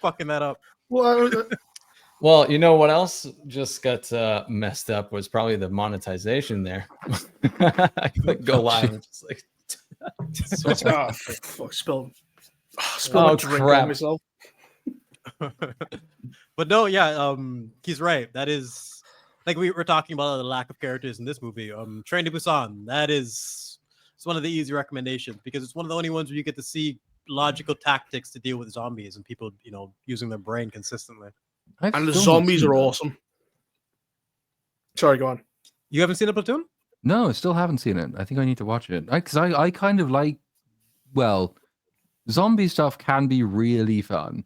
fucking that up. Well, you know what else just got messed up was probably the monetization there. I clicked go live and just like fuck, spilled a drink on myself. But no, yeah, he's right. That is like we were talking about the lack of characters in this movie. Train to Busan, it's one of the easy recommendations because it's one of the only ones where you get to see logical tactics to deal with zombies and people, using their brain consistently. And the zombies are awesome. Sorry, go on. You haven't seen a Platoon? No, I still haven't seen it. I think I need to watch it. Because I kind of like, zombie stuff can be really fun.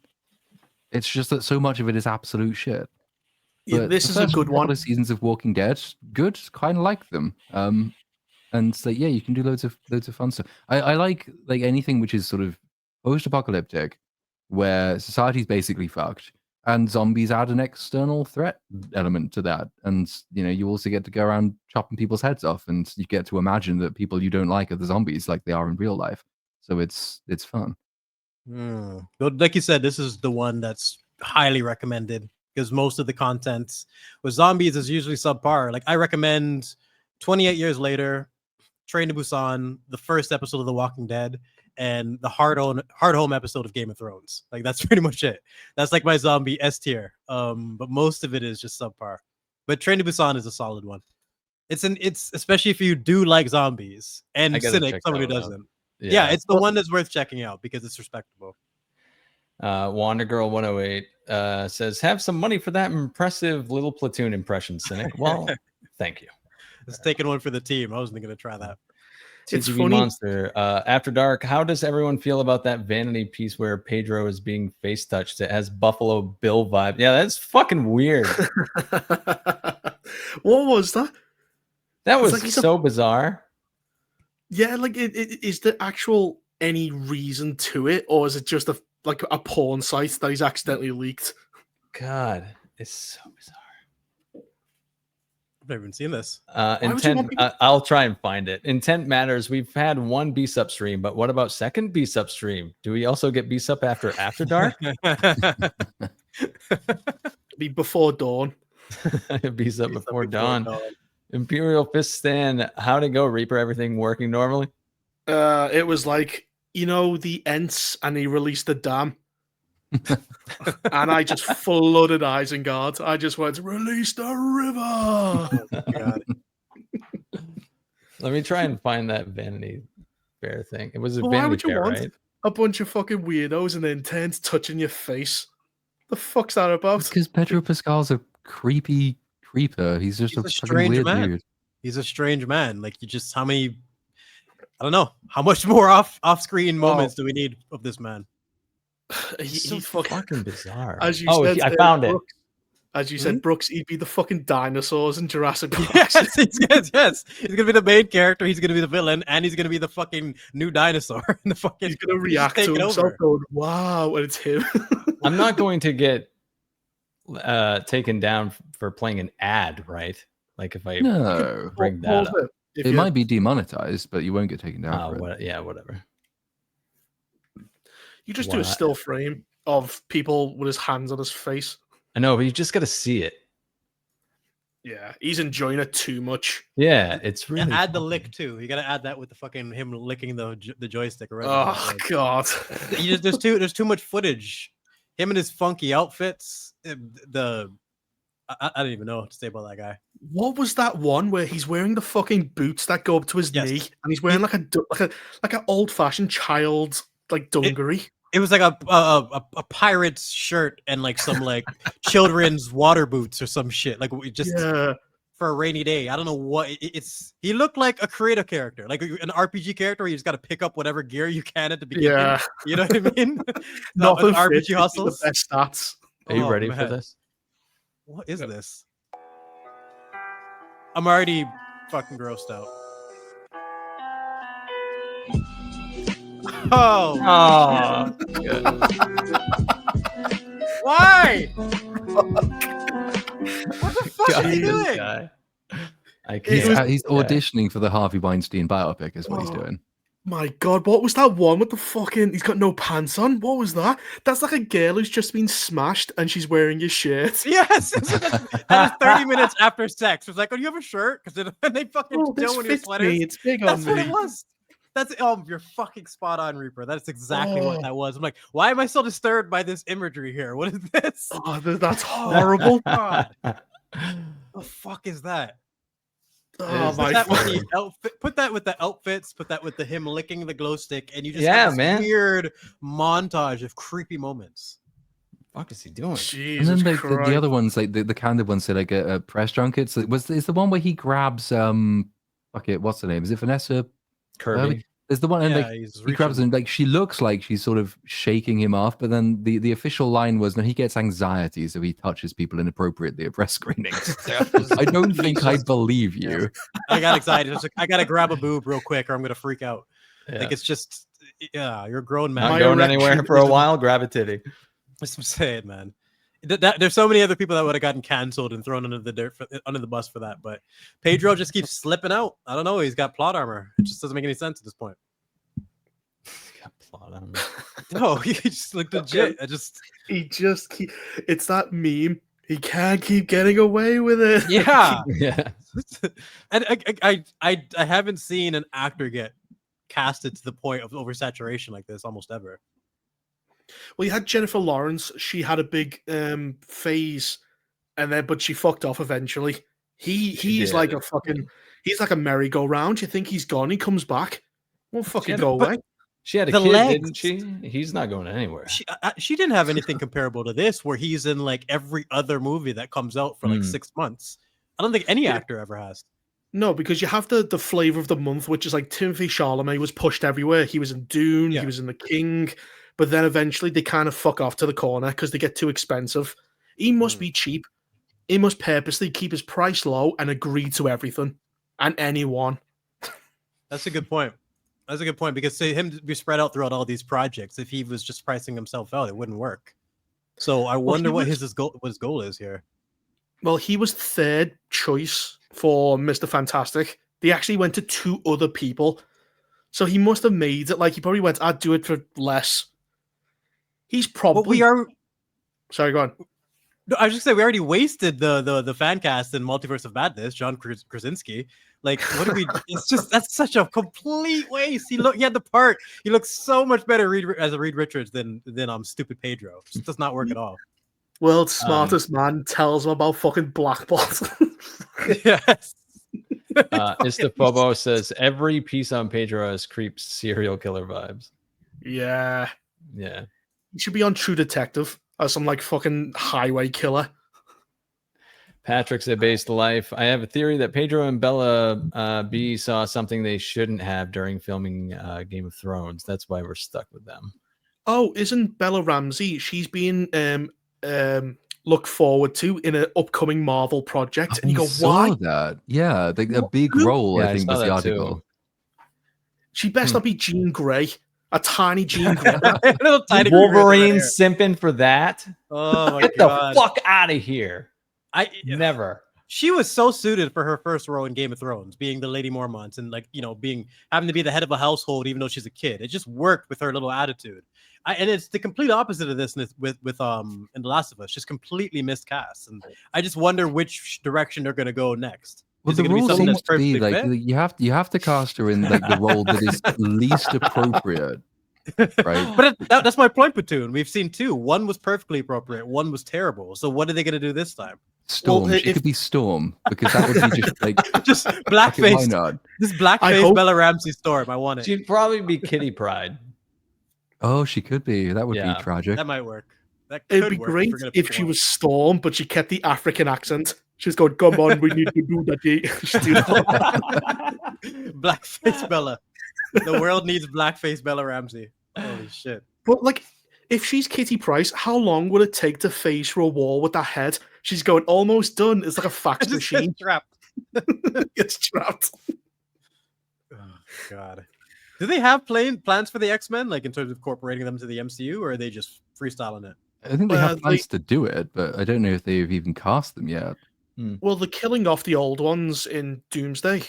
It's just that so much of it is absolute shit. Yeah, this is a good one. The seasons of Walking Dead, good, kind of like them. And so yeah, you can do loads of fun stuff. I like anything which is sort of post-apocalyptic, where society's basically fucked, and zombies add an external threat element to that. And you also get to go around chopping people's heads off, and you get to imagine that people you don't like are the zombies, like they are in real life. So it's fun. But like you said, this is the one that's highly recommended because most of the content with zombies is usually subpar. Like I recommend 28 Years Later, Train to Busan, the first episode of The Walking Dead, and the Hard Home episode of Game of Thrones. Like that's pretty much it. That's like my zombie S tier. But most of it is just subpar. But Train to Busan is a solid one. It's especially if you do like zombies and Cynic, someone who doesn't. Yeah, it's the one that's worth checking out because it's respectable. Wander Girl 108 says, have some money for that impressive little Platoon impression, Cynic. Well, thank you. It's taking one for the team. I wasn't going to try that. It's TGV funny. Monster. After Dark, how does everyone feel about that vanity piece where Pedro is being face touched? It has Buffalo Bill vibe. Yeah, that's fucking weird. What was that? That was so bizarre. Yeah, like is there actual any reason to it, or is it just a porn site that he's accidentally leaked? God, it's so bizarre. I've never even seen this. Intent. I'll try and find it. Intent matters. We've had one B-Sup stream, but what about second B-Sup stream? Do we also get B-Sup after dark? Be before dawn. B-Sup before dawn. Imperial Fist Stand. How'd it go, Reaper? Everything working normally? It was like, the Ents, and he released the dam. And I just flooded Isengard. I just went, release the river. Oh, God. Let me try and find that Vanity Fair thing. It was a Vanity Vanity Why would you Fair, want right? a bunch of fucking weirdos and Intent touching your face? The fuck's that about? Because Pedro Pascal's a creepy creeper. He's just a strange weird man. dude. He's a strange man. Like how many? I don't know. How much more off-screen moments do we need of this man? He's so fucking bizarre. As you said, I found Brooks, it. As you said, Brooks, he'd be the fucking dinosaurs in Jurassic World. Yes. He's gonna be the main character. He's gonna be the villain, and he's gonna be the fucking new dinosaur. And he's gonna react to himself, going, "Wow!" and it's him. I'm not going to get taken down for playing an ad, right? Like if I bring that up. It might be demonetized, but you won't get taken down for it. Yeah, whatever. You just do a still frame of people with his hands on his face. I know, but you just got to see it. Yeah, he's enjoying it too much. Yeah, it's really. And add the lick too. You got to add that with the fucking him licking the joystick. Oh God! There's too much footage. Him and his funky outfits. I don't even know what to say about that guy. What was that one where he's wearing the fucking boots that go up to his knee, and he's wearing like an old fashioned child dungaree? It was like a pirate's shirt and like some like children's water boots or some shit. Like for a rainy day. I don't know what it's. He looked like a creative character, like an RPG character. Where you just got to pick up whatever gear you can at the beginning. Yeah, you know what I mean. Nothing RPG hustles. The best stats. Are you ready for this? What is this? I'm already fucking grossed out. Oh. Good. Why? What the fuck are you doing? Guy. He's auditioning for the Harvey Weinstein biopic, is what he's doing. My God, what was that one with the fucking? He's got no pants on. What was that? That's like a girl who's just been smashed and she's wearing his shirt. Yes, that is 30 minutes after sex. It was like, "Oh, you have a shirt?" Because they fucking Oh, this don't in your fits sweaters. me. It's big on That's what me. it was. That's you're fucking spot on, Reaper. That's exactly what Oh. that was. I'm like, why am I so disturbed by this imagery here? What is this? Oh, that's horrible. God, the fuck is that? Oh is my Put that with God. the outfit. Put that with the outfits. Put that with the him licking the glow stick, and you just Yeah, have this man. weird montage of creepy moments. Fuck is he doing? And Jesus then the Christ. other ones, like the candid ones, say like a press junket. So is the one where he grabs okay, what's the name? Is it Vanessa Kirby. There's the one and Yeah, like he's he grabs reaching. and like she looks like she's sort of shaking him off, but then the official line was no, he gets anxiety, so he touches people inappropriately at press screenings. I don't think I believe you. I got excited. I was like, I gotta grab a boob real quick, or I'm gonna freak out. Yeah. Like it's just, yeah, you're a grown man. Not My going erection anywhere for a is- while. Grab a titty. That's what I'm saying, man. There's so many other people that would have gotten canceled and thrown under the bus for that, but Pedro just keeps slipping out. I don't know. He's got plot armor. It just doesn't make any sense at this point. Got plot on. No, he just looked legit. He just keep. It's that meme. He can't keep getting away with it. Yeah. Yeah. And I haven't seen an actor get casted to the point of oversaturation like this almost ever. Well, you had Jennifer Lawrence. She had a big phase, but she fucked off eventually. He's did. like a fucking. He's like a merry-go-round. You think he's gone, he comes back. Won't fucking go but- away. She had a The kid, legs. didn't she? He's not going anywhere. She didn't have anything comparable to this, where he's in like every other movie that comes out for like Hmm. 6 months. I don't think any Yeah. actor ever has. No, because you have the flavor of the month, which is like Timothy Chalamet was pushed everywhere. He was in Dune, Yeah. he was in The King, but then eventually they kind of fuck off to the corner because they get too expensive. He must be cheap. He must purposely keep his price low and agree to everything and anyone. That's a good point. That's a good point, because to him to be spread out throughout all these projects, if he was just pricing himself out, it wouldn't work. So I wonder what his goal is here. Well, he was third choice for Mr. Fantastic. They actually went to 2 other people. So he must have made it like he probably went, I'd do it for less. He's probably. But we are. Sorry, go on. No, I was just saying we already wasted the fan cast in Multiverse of Madness, John Krasinski. Like, what do we? It's just that's such a complete waste. He had the part. He looks so much better as a Reed Richards than stupid Pedro. It just does not work at all. World's smartest man tells him about fucking Black Bolt. Yes. Istafobo says every piece on Pedro has creeps serial killer vibes. Yeah. Yeah. He should be on True Detective as some like fucking highway killer. Patrick said, based life. I have a theory that Pedro and Bella B saw something they shouldn't have during filming Game of Thrones. That's why we're stuck with them. Oh, isn't Bella Ramsey? She's being looked forward to in an upcoming Marvel project. And you go, saw why? that? Yeah, a big role. Yeah, I I think saw was the that too. article. She best not be Jean Grey. A tiny Jean Grey. Little tiny green Wolverine hair. simping for that? Oh my Get god! the fuck out of here. Never. She was so suited for her first role in Game of Thrones, being the Lady Mormont and like having to be the head of a household even though she's a kid. It just worked with her little attitude. And it's the complete opposite of this with in The Last of Us, just completely miscast. And I just wonder which direction they're going to go next. Well, Is it the gonna be rule something seems that's to be perfectly like fit? you have to cast her in like the role that is least appropriate, right? But that's my point, Platoon. We've seen 2. One was perfectly appropriate. One was terrible. So what are they going to do this time? Storm. Well, She could be Storm because that would be just like Just fuck it, why blackface. not? This I blackface hope- Bella Ramsey Storm. I want it. She'd probably be Kitty Pride. Oh, she could be. That would Yeah. be tragic. That might work. That It'd could be work great we're gonna if pick she one. was Storm, but she kept the African accent. She's going, come on, we need to do that. Just do that. Blackface Bella. The world needs blackface Bella Ramsey. Holy shit. But like, if she's Kitty Pryce, how long would it take to phase through a wall with that head? She's going, almost done. It's like a fax Just machine. gets trapped. Gets trapped. Oh god. Do they have plans for the X-Men, like in terms of incorporating them to the MCU, or are they just freestyling it? I think they Well, have plans to do it, but I don't know if they've even cast them yet. Well, they're killing off the old ones in Doomsday.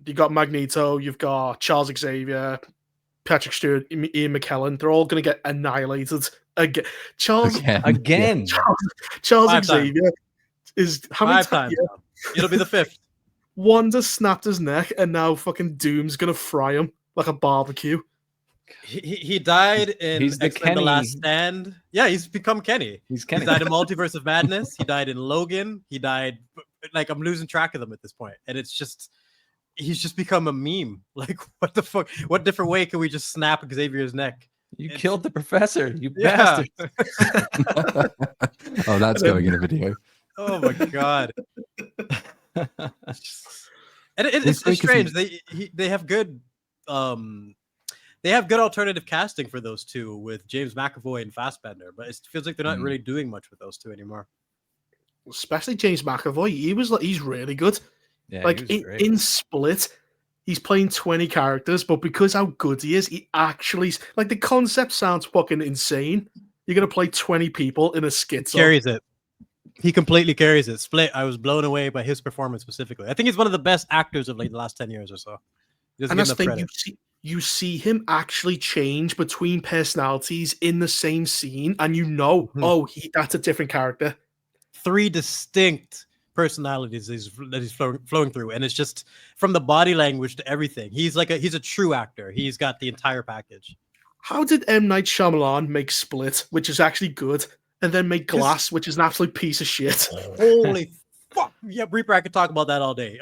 You got Magneto, you've got Charles Xavier, Patrick Stewart, Ian McKellen, they're all going to get annihilated again. Charles Again. Charles 5 times. Xavier is how many 5 times Yeah. now. It'll be the 5th. Wanda snapped his neck, and now fucking Doom's gonna fry him like a barbecue. He died in He's the X-Men: The Last Kenny. Stand. Yeah, he's become Kenny. He's He Kenny. died in Multiverse of Madness. He died in Logan. He died, like, I'm losing track of them at this point. And it's just, he's just become a meme. Like, what the fuck? What different way can we just snap Xavier's neck? You killed the professor, you Yeah. bastard. Oh, that's going in a video. Oh my god. And It's it's great 'cause strange. They have good they have good alternative casting for those two with James McAvoy and Fassbender, but it feels like they're not really doing much with those two anymore. Especially James McAvoy. He's really good. Yeah, Like he was great. in Split, he's playing 20 characters, but because how good he is, he actually like the concept sounds fucking insane. You're gonna play 20 people in a schizo. Carries it. He completely carries it. Split, I was blown away by his performance specifically. I think he's one of the best actors of like the last 10 years or so. He doesn't And get that's the enough thing, credit. you see him actually change between personalities in the same scene, and you know, that's a different character. 3 distinct personalities that he's flowing through, and it's just from the body language to everything. He's a true actor. He's got the entire package. How did M. Night Shyamalan make Split, which is actually good, and then make Glass, which is an absolute piece of shit? Holy fuck! Yeah, Reaper, I could talk about that all day.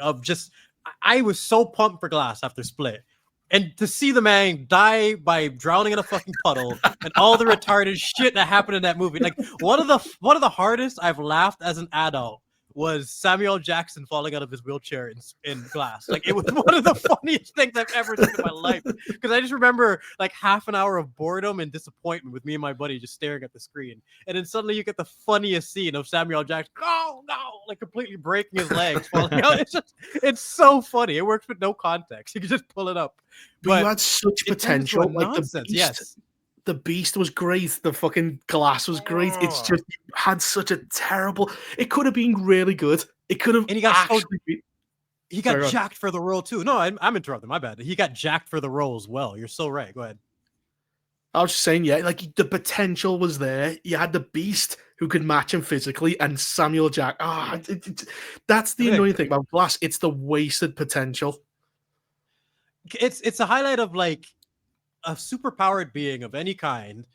I was so pumped for Glass after Split. And to see the man die by drowning in a fucking puddle and all the retarded shit that happened in that movie. Like one of the hardest I've laughed as an adult was Samuel Jackson falling out of his wheelchair in Glass. Like it was one of the funniest things I've ever seen in my life. Because I just remember like half an hour of boredom and disappointment with me and my buddy just staring at the screen. And then suddenly you get the funniest scene of Samuel Jackson, no, like completely breaking his legs, falling out. It's so funny. It works with no context. You can just pull it up. But you had such it turns into potential. a Like the nonsense, beast, yes. the beast was great. The fucking Glass was great. It's just had such a terrible. It could have been really good. It could have. And he got actually been, He got Sorry, go on. jacked for the role too. No, I'm interrupting. My bad. He got jacked for the role as well. You're so right. Go ahead. I was just saying, yeah, like the potential was there. You had the beast who could match him physically, and Samuel Jack. That's the annoying thing about Glass. It's the wasted potential. It's a highlight of like a superpowered being of any kind.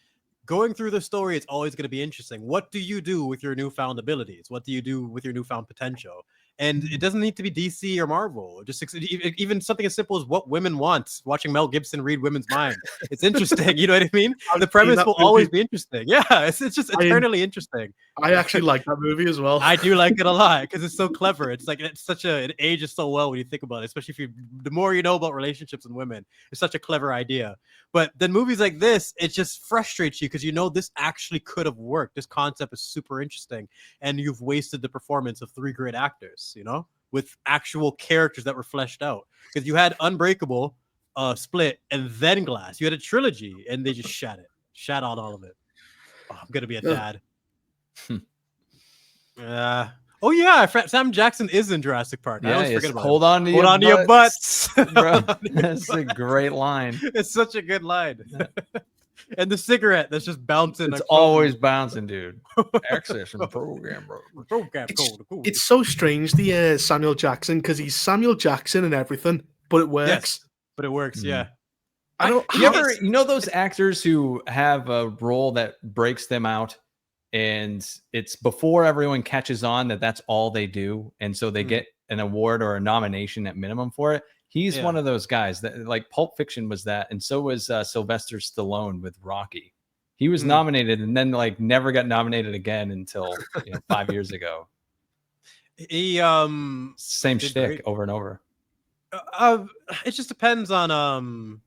Going through the story, it's always going to be interesting. What do you do with your newfound abilities? What do you do with your newfound potential? And it doesn't need to be DC or Marvel. Just even something as simple as what women want. Watching Mel Gibson read women's mind. It's interesting. You know what I mean? The premise will always be interesting. Yeah, it's just eternally interesting. I actually like that movie as well. I do like it a lot because it's so clever. It's like it ages so well when you think about it, especially if the more you know about relationships and women. It's such a clever idea. But then movies like this, it just frustrates you because you know this actually could have worked. This concept is super interesting, and you've wasted the performance of 3 great actors, you know, with actual characters that were fleshed out. Because you had Unbreakable, Split, and then Glass. You had a trilogy, and they just shat on all of it. Oh, I'm gonna be a dad. Oh yeah, Sam Jackson is in Jurassic Park. I always forget about hold him. on to Hold on to your butts. Bro, that's a great line. It's such a good line. And the cigarette that's just bouncing. It's always bouncing, dude. Access and program, bro. It's so strange, the Samuel Jackson, because he's Samuel Jackson and everything, but it works. Yes, but it works, yeah. I don't. You know those actors who have a role that breaks them out, and it's before everyone catches on that that's all they do, and so they get an award or a nomination at minimum for it. He's one of those guys that, like, Pulp Fiction was that, and so was Sylvester Stallone with Rocky. He was nominated and then like never got nominated again until 5 years ago. He same shtick over and over. It just depends on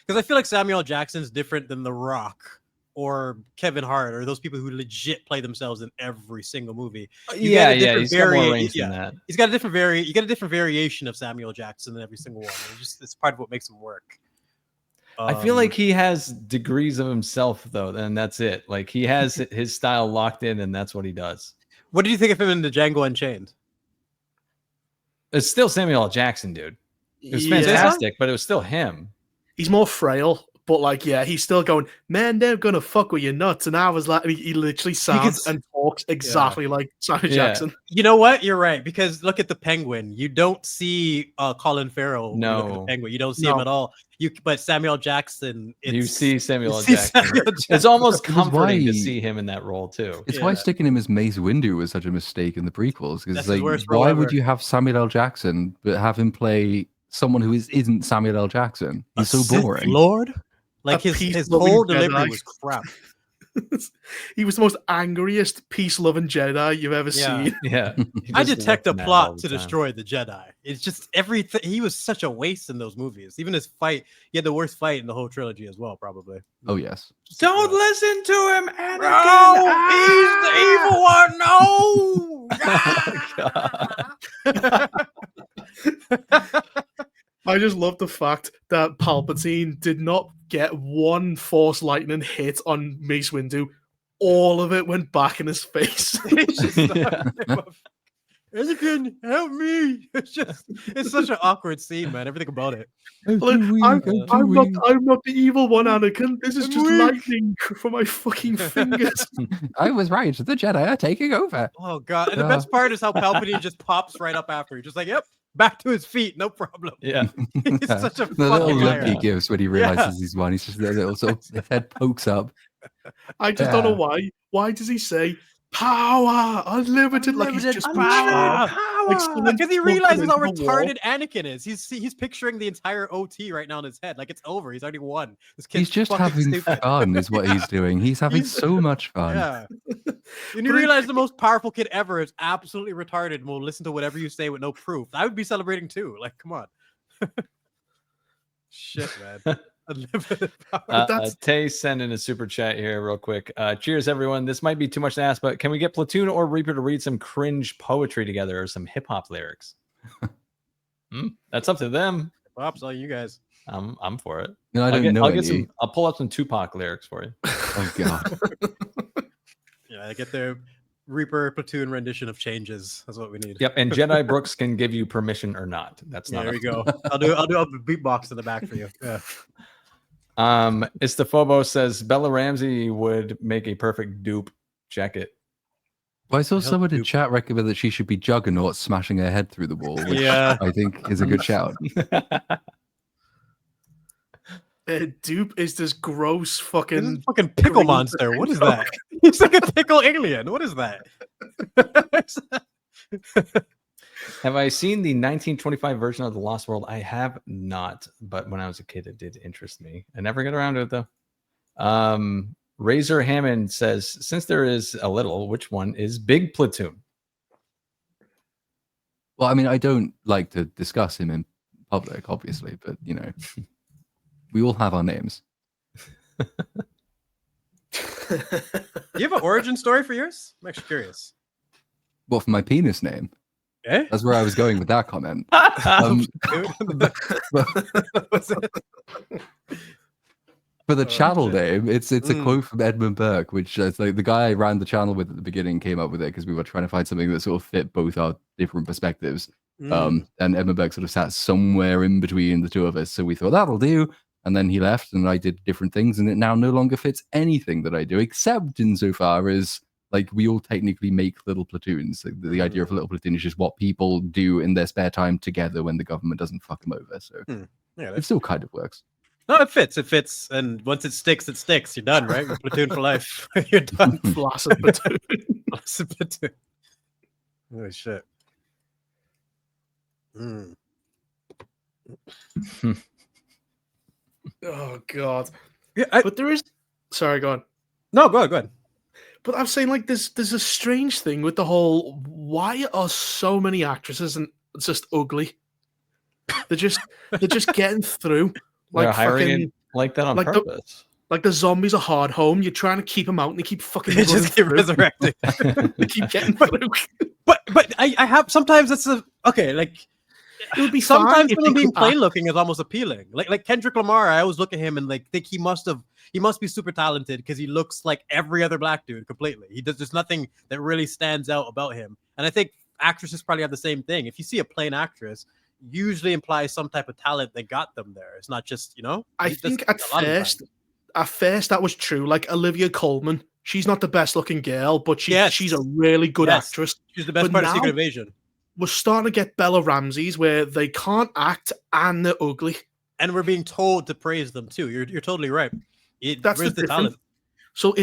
because I feel like Samuel Jackson's different than The Rock or Kevin Hart or those people who legit play themselves in every single movie. He's got more range than that. He's got a different you get a different variation of Samuel Jackson in every single one. It's part of what makes him work. I feel like he has degrees of himself though, and that's it. Like he has his style locked in, and that's what he does. What did you think of him in the Django Unchained? It's still Samuel L. Jackson, dude. It was fantastic, but it was still him. He's more frail But like, yeah, he's still going, man, they're gonna fuck with your nuts. And I was like, he literally sounds and talks exactly like Samuel Jackson. You know what? You're right, because look at the Penguin. You don't see Colin Farrell. When you look at the Penguin. You don't see him at all. But Samuel Jackson. You see Samuel Jackson. It's almost comforting to see him in that role too. It's why sticking him as Mace Windu was such a mistake in the prequels. Because like, why would you have Samuel L. Jackson but have him play someone who isn't Samuel L. Jackson? He's so boring. Lord. Like his whole delivery was crap. He was the most angriest, peace-loving Jedi you've ever seen. Yeah, I detect a plot to destroy the Jedi. It's just everything. He was such a waste in those movies. Even his fight, he had the worst fight in the whole trilogy as well, probably. Oh yes. Don't listen to him, Anakin. No, he's the evil one. No. I just love the fact that Palpatine did not get one Force Lightning hit on Mace Windu. All of it went back in his face. Anakin, help me! It's such an awkward scene, man. Everything about it. I'm not the evil one, Anakin. This is just lightning from my fucking fingers. I was right. The Jedi are taking over. Oh god! And the best part is how Palpatine just pops right up after. He's just like, "Yep, back to his feet, no problem." Yeah, he's such a the little look he liar. gives when he realizes he's won. He's just a little sort of his head pokes up. I just don't know why. Why does he say power, unlimited? Like he's just power. Because he realizes how into the retarded Anakin is. He's picturing the entire OT right now in his head. Like it's over. He's already won. This kid's He's just fucking having stupid. fun, is what he's doing. He's having so much fun. Yeah. And you realize the most powerful kid ever is absolutely retarded and will listen to whatever you say with no proof. I would be celebrating too. Like, come on. Shit, man. Unlimited power. Tay sent in a super chat here real quick. Cheers, everyone. This might be too much to ask, but can we get Platoon or Reaper to read some cringe poetry together or some hip-hop lyrics? That's up to them. Pops, all you guys. I'm for it. No, I don't know any. I'll pull up some Tupac lyrics for you. Oh god. Yeah, I get their Reaper Platoon rendition of Changes. That's what we need. Yep, and Jedi Brooks can give you permission or not. That's not. There we go. I'll do a beatbox in the back for you. Yeah. Istafobo says Bella Ramsey would make a perfect dupe jacket. Well, I saw someone in chat recommend that she should be Juggernaut smashing her head through the wall, which I think is a good shout. Dupe is this gross fucking pickle monster. What is that? He's like a pickle alien. What is that? Have I seen the 1925 version of The Lost World? I have not, but when I was a kid, it did interest me. I never get around to it though. Razor Hammond says, since there is a little, which one is Big Platoon? Well, I mean, I don't like to discuss him in public, obviously, but you know, we all have our names. Do you have an origin story for yours? I'm actually curious. What, for my penis name? Eh? That's where I was going with that comment. For the channel name, it's a quote from Edmund Burke, which is like the guy I ran the channel with at the beginning came up with it because we were trying to find something that sort of fit both our different perspectives. And Edmund Burke sort of sat somewhere in between the two of us, so we thought that'll do. And then he left, and I did different things, and it now no longer fits anything that I do, except insofar as like we all technically make little platoons. Like, the idea of a little platoon is just what people do in their spare time together when the government doesn't fuck them over. So yeah, it still kind of works. No, it fits. And once it sticks, You're done, right? You're platoon for life. You're done. Flaccid platoon. Flaccid platoon. Holy shit. Oh god. Yeah, but there is. Sorry, go on. No, go ahead. But I'm saying, like, there's a strange thing with the whole. Why are so many actresses and just ugly? They're just getting through. Like, they're hiring fucking, it like that on like purpose. The zombies are hard home. You're trying to keep them out, and they keep fucking. They just get resurrected. They keep getting through. But I have sometimes it's okay. Like it would be sometimes if him being plain looking is almost appealing. Like Kendrick Lamar, I always look at him and like think he must be super talented because he looks like every other black dude completely. There's nothing that really stands out about him. And I think actresses probably have the same thing. If you see a plain actress, usually implies some type of talent that got them there. It's not just, you know. I That's think a lot of the time. at first that was true. Like Olivia Colman, she's not the best looking girl, but Yes. she's a really good Yes. actress. She's the best But part of now- Secret Invasion. We're starting to get Bella Ramsey's where they can't act and they're ugly. And we're being told to praise them too. You're totally right. That's Where's the the talent? difference. So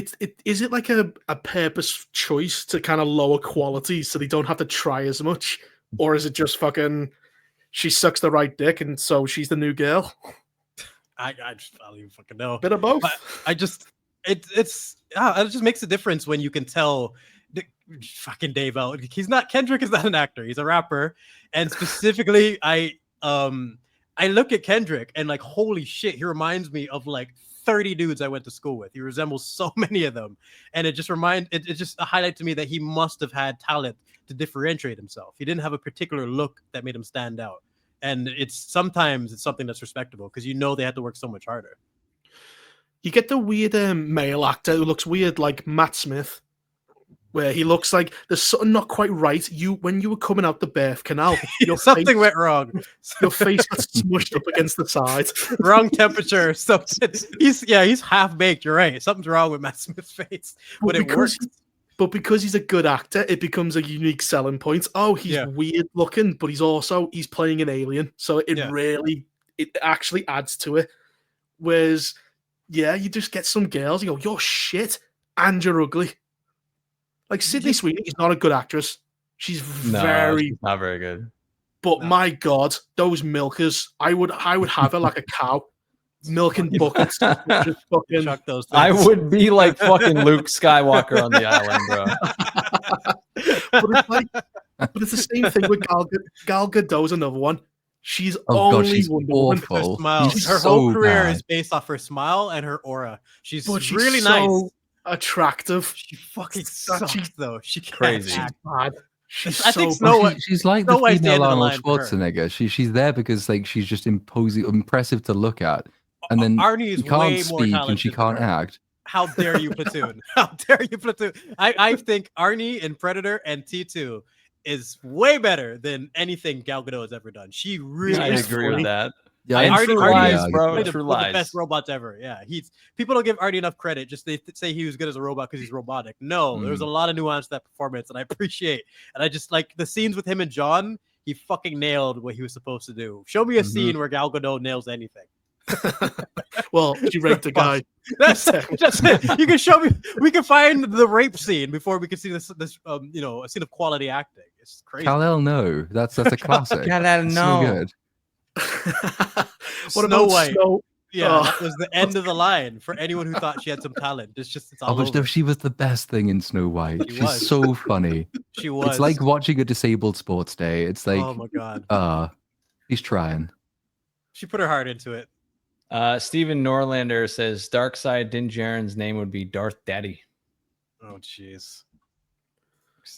is it like a purpose choice to kind of lower quality so they don't have to try as much? Or is it just fucking she sucks the right dick and so she's the new girl? I don't even fucking know. Bit of both. But I just it just makes a difference when you can tell fucking Dave out. Kendrick is not an actor, he's a rapper. And specifically, I look at Kendrick and like, holy shit, he reminds me of like 30 dudes I went to school with. He resembles so many of them. And it just a highlight to me that he must have had talent to differentiate himself. He didn't have a particular look that made him stand out. And sometimes it's something that's respectable because you know they had to work so much harder. You get the weird male actor who looks weird, like Matt Smith, where he looks like there's something not quite right. When you were coming out the birth canal, something went wrong. Your face got smushed up against the side. Wrong temperature. Something. He's half baked. You're right. Something's wrong with Matt Smith's face, but it works. But because he's a good actor, it becomes a unique selling point. Oh, he's weird looking, but he's playing an alien, so it actually adds to it. Whereas, you just get some girls, you go, you're shit and you're ugly. Like Sydney Sweeney is not a good actress. She's she's not very good. But my God, those milkers, I would have her like a cow, milking buckets. Just fucking, Chuck those things. I would be like fucking Luke Skywalker on the island, bro. but it's the same thing with Gal Gadot's another one. She's she's Wonder Woman. Her smile. Her whole career is based off her smile and her aura. She's really nice. Attractive. She fucking sucks though. She can't crazy. act. Bad. She's she's like the White's the female end of the Arnold line for her. Schwarzenegger. She's there because like she's just impressive to look at, and then Arnie is she can't way more speak talented and she can't than her. act. How dare you, Platoon? How dare you, Platoon? I think Arnie in Predator and T2 is way better than anything Gal Gadot has ever done. She really I is agree with that. Yeah, Arnie True is lies, bro. one of True the lies. best robots ever. Yeah, people don't give Arnie enough credit. Just they say he was good as a robot because he's robotic. No, there's a lot of nuance to that performance, and I appreciate. And I just like the scenes with him and John. He fucking nailed what he was supposed to do. Show me a scene where Gal Gadot nails anything. Well, she raped a guy. That's it. You can show me. We can find the rape scene before we can see this a scene of quality acting. It's crazy. Kal-El, no, that's a classic. Kal-El, It's no. so good. What about White? Snow? Yeah, that was the end of the line for anyone who thought she had some talent. It's all but over. no, she was the best thing in Snow White. She She's was. so funny. She was. It's like watching a disabled sports day. It's like, oh my god, he's trying. she put her heart into it. Steven Norlander says Darkseid Din Djarin's name would be Darth Daddy. Oh jeez.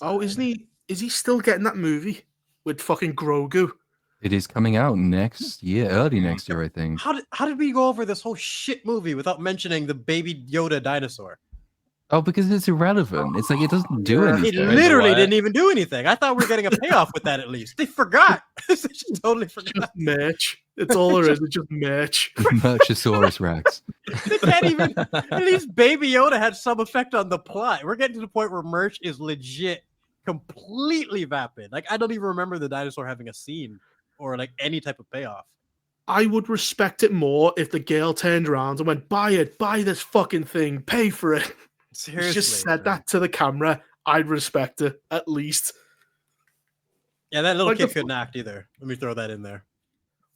Oh, isn't he? Is he still getting that movie with fucking Grogu? It is coming out next year, early next year, I think. How did we go over this whole shit movie without mentioning the Baby Yoda dinosaur? Oh, because it's irrelevant. It's like it doesn't do It anything. literally What? didn't even do anything. I thought we were getting a payoff with that at least. They forgot. They just totally forgot. Just merch. It's all there is. It's just merch. Merchosaurus Rex. They can't even. At least Baby Yoda had some effect on the plot. We're getting to the point where merch is legit, completely vapid. Like I don't even remember the dinosaur having a scene or like any type of payoff. I would respect it more if the girl turned around and went, buy this fucking thing, pay for it. Seriously, Just said man. that to the camera. I'd respect it, at least. Yeah, that little Like kid the- couldn't act either. Let me throw that in there.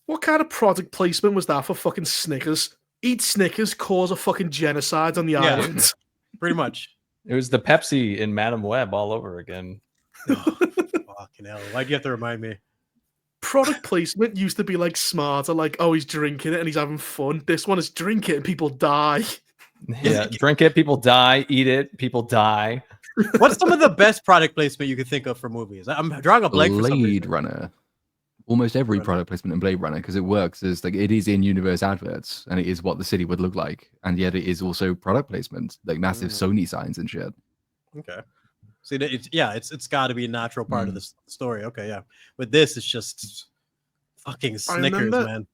What kind of product placement was that for fucking Snickers? Eat Snickers, cause a fucking genocide on the Yeah. island. Pretty much. It was the Pepsi in Madam Web all over again. Fucking hell. Why'd you have to remind me? Product placement used to be like smarter, like, oh, he's drinking it and he's having fun. This one is drink it and people die. Yeah, drink it, people die. Eat it, people die. What's some of the best product placement you can think of for movies? I'm drawing a blank for some Blade reason. Runner. Almost every product placement in Blade Runner, because it works as like it is in universe adverts and it is what the city would look like, and yet it is also product placement, like massive Sony signs and shit. Okay. See, it's got to be a natural part of the story. Okay, yeah. With this, it's just Fucking I Snickers, remember man.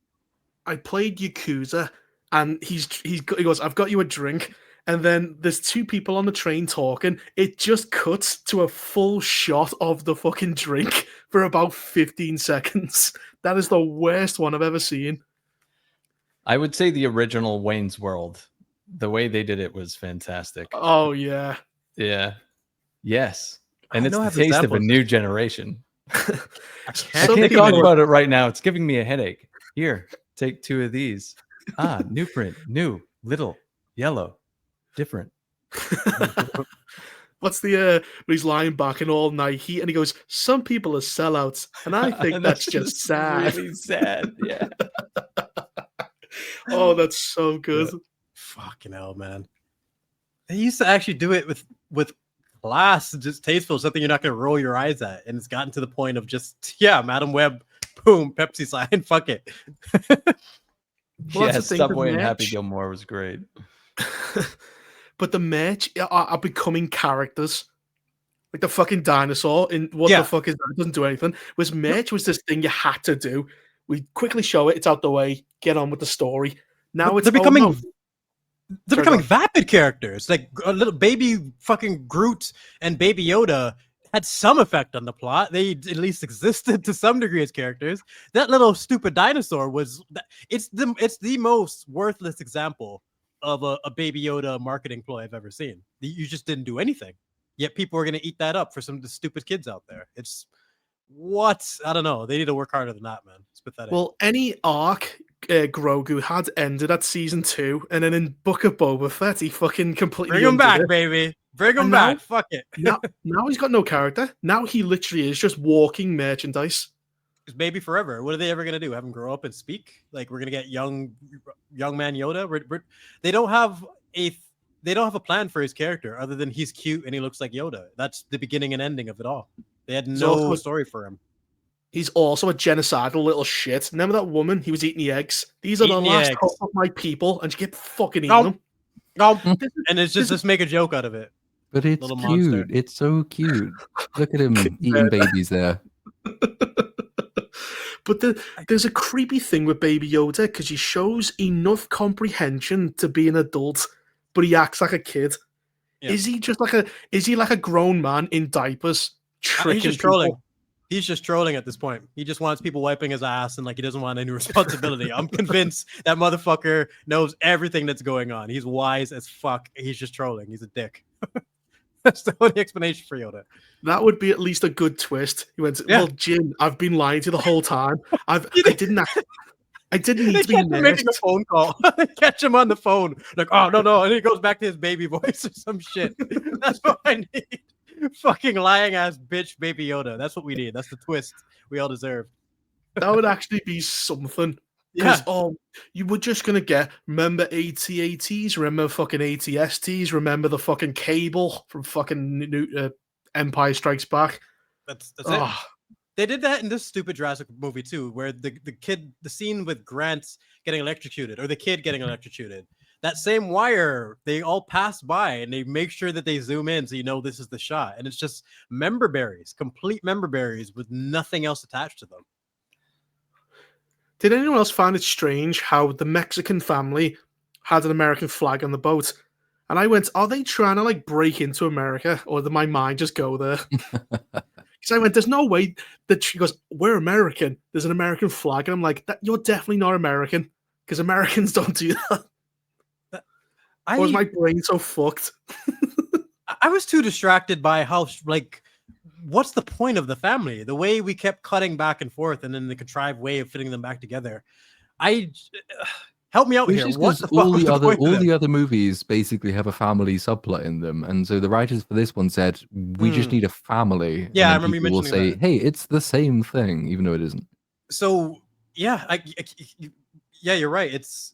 I played Yakuza, and he goes, "I've got you a drink," and then there's two people on the train talking. It just cuts to a full shot of the fucking drink for about 15 seconds. That is the worst one I've ever seen. I would say the original Wayne's World. The way they did it was fantastic. Oh yeah. Yeah. Yes. I And it's don't the have taste of a examples. new generation. I I Some can't people talk are- about it right now. It's giving me a headache. Here, take 2 of these. Ah, new print, new, little, yellow, different. What's the when he's lying back in all Nike and he goes, "Some people are sellouts," and I think And that's just sad. really sad. Yeah. Oh, that's so good. Fucking hell, man. They used to actually do it with class, just tasteful, something you're not gonna roll your eyes at, and it's gotten to the point of just Madam Web, boom, Pepsi sign, fuck it. Well, Yeah, that's the thing with Subway and Happy merch. Gilmore was great. But the merch are becoming characters. Like the fucking dinosaur in what Yeah. the fuck is that? It doesn't do anything. Was merch was this thing you had to do. We quickly show it, it's out the way, get on with the story. Now But it's they're becoming no. they're Sorry, becoming go vapid characters. Like a little baby fucking Groot and Baby Yoda had some effect on the plot. They at least existed to some degree as characters. That little stupid dinosaur was it's the most worthless example of a Baby Yoda marketing ploy I've ever seen. You just didn't do anything. Yet people are gonna eat that up for some of the stupid kids out there. It's what? I don't know. They need to work harder than that, man. It's pathetic. Well, any arc Grogu had ended at season 2, and then in Book of Boba Fett, he fucking completely bring him undid back, it. baby. Bring him And back. now- Fuck it. Now he's got no character. Now he literally is just walking merchandise. It's baby forever. What are they ever gonna do? Have him grow up and speak? Like we're gonna get young man Yoda? They don't have a plan for his character other than he's cute and he looks like Yoda. That's the beginning and ending of it all. They had He's no also a- story for him. He's also a genocidal little shit. Remember that woman? He was eating the eggs. These are Eating the the last eggs. hope of my people, and she kept fucking eating Oh. them. Oh, This is- and it's just make a joke out of it. But it's Little cute. monster. It's so cute. Look at him eating babies there. But there's a creepy thing with Baby Yoda because he shows enough comprehension to be an adult, but he acts like a kid. Yeah. Is he like a grown man in diapers tricking He's just people? trolling. He's just trolling at this point. He just wants people wiping his ass and like he doesn't want any responsibility. I'm convinced that motherfucker knows everything that's going on. He's wise as fuck. He's just trolling. He's a dick. That's the only explanation for Yoda. That would be at least a good twist. He went, Yeah. "Well, Jim, I've been lying to you the whole time. I didn't need They to be catch him making a nursed." phone call. They catch him on the phone. Like, oh no, and he goes back to his baby voice or some shit. That's what I need. Fucking lying ass bitch, Baby Yoda. That's what we need. That's the twist we all deserve. That would actually be something. Yeah. Because you were just gonna get, remember AT-ATs, remember fucking ATSTs, remember the fucking cable from fucking Empire Strikes Back. That's it. Oh, They did that in this stupid Jurassic movie too, where the scene with Grant getting electrocuted or the kid getting electrocuted. That same wire, they all pass by and they make sure that they zoom in so you know this is the shot. And it's just member berries, complete member berries with nothing else attached to them. did anyone else find it strange how the Mexican family had an American flag on the boat? And I went, are they trying to like break into America, or did my mind just go there? Because I went, there's no way that she goes, we're American. There's an American flag, and I'm like, you're definitely not American because Americans don't do that. Or was my brain so fucked? I was too distracted by how like what's the point of the family? The way we kept cutting back and forth and then the contrived way of fitting them back together. Help me out It's here. just What 'cause the fuck all was the other point of them? other movies basically have a family subplot in them, and so the writers for this one said we just need a family. And Yeah, I then remember you people will mentioning say, that. "Hey, it's the same thing," even though it isn't. So yeah, yeah, you're right. It's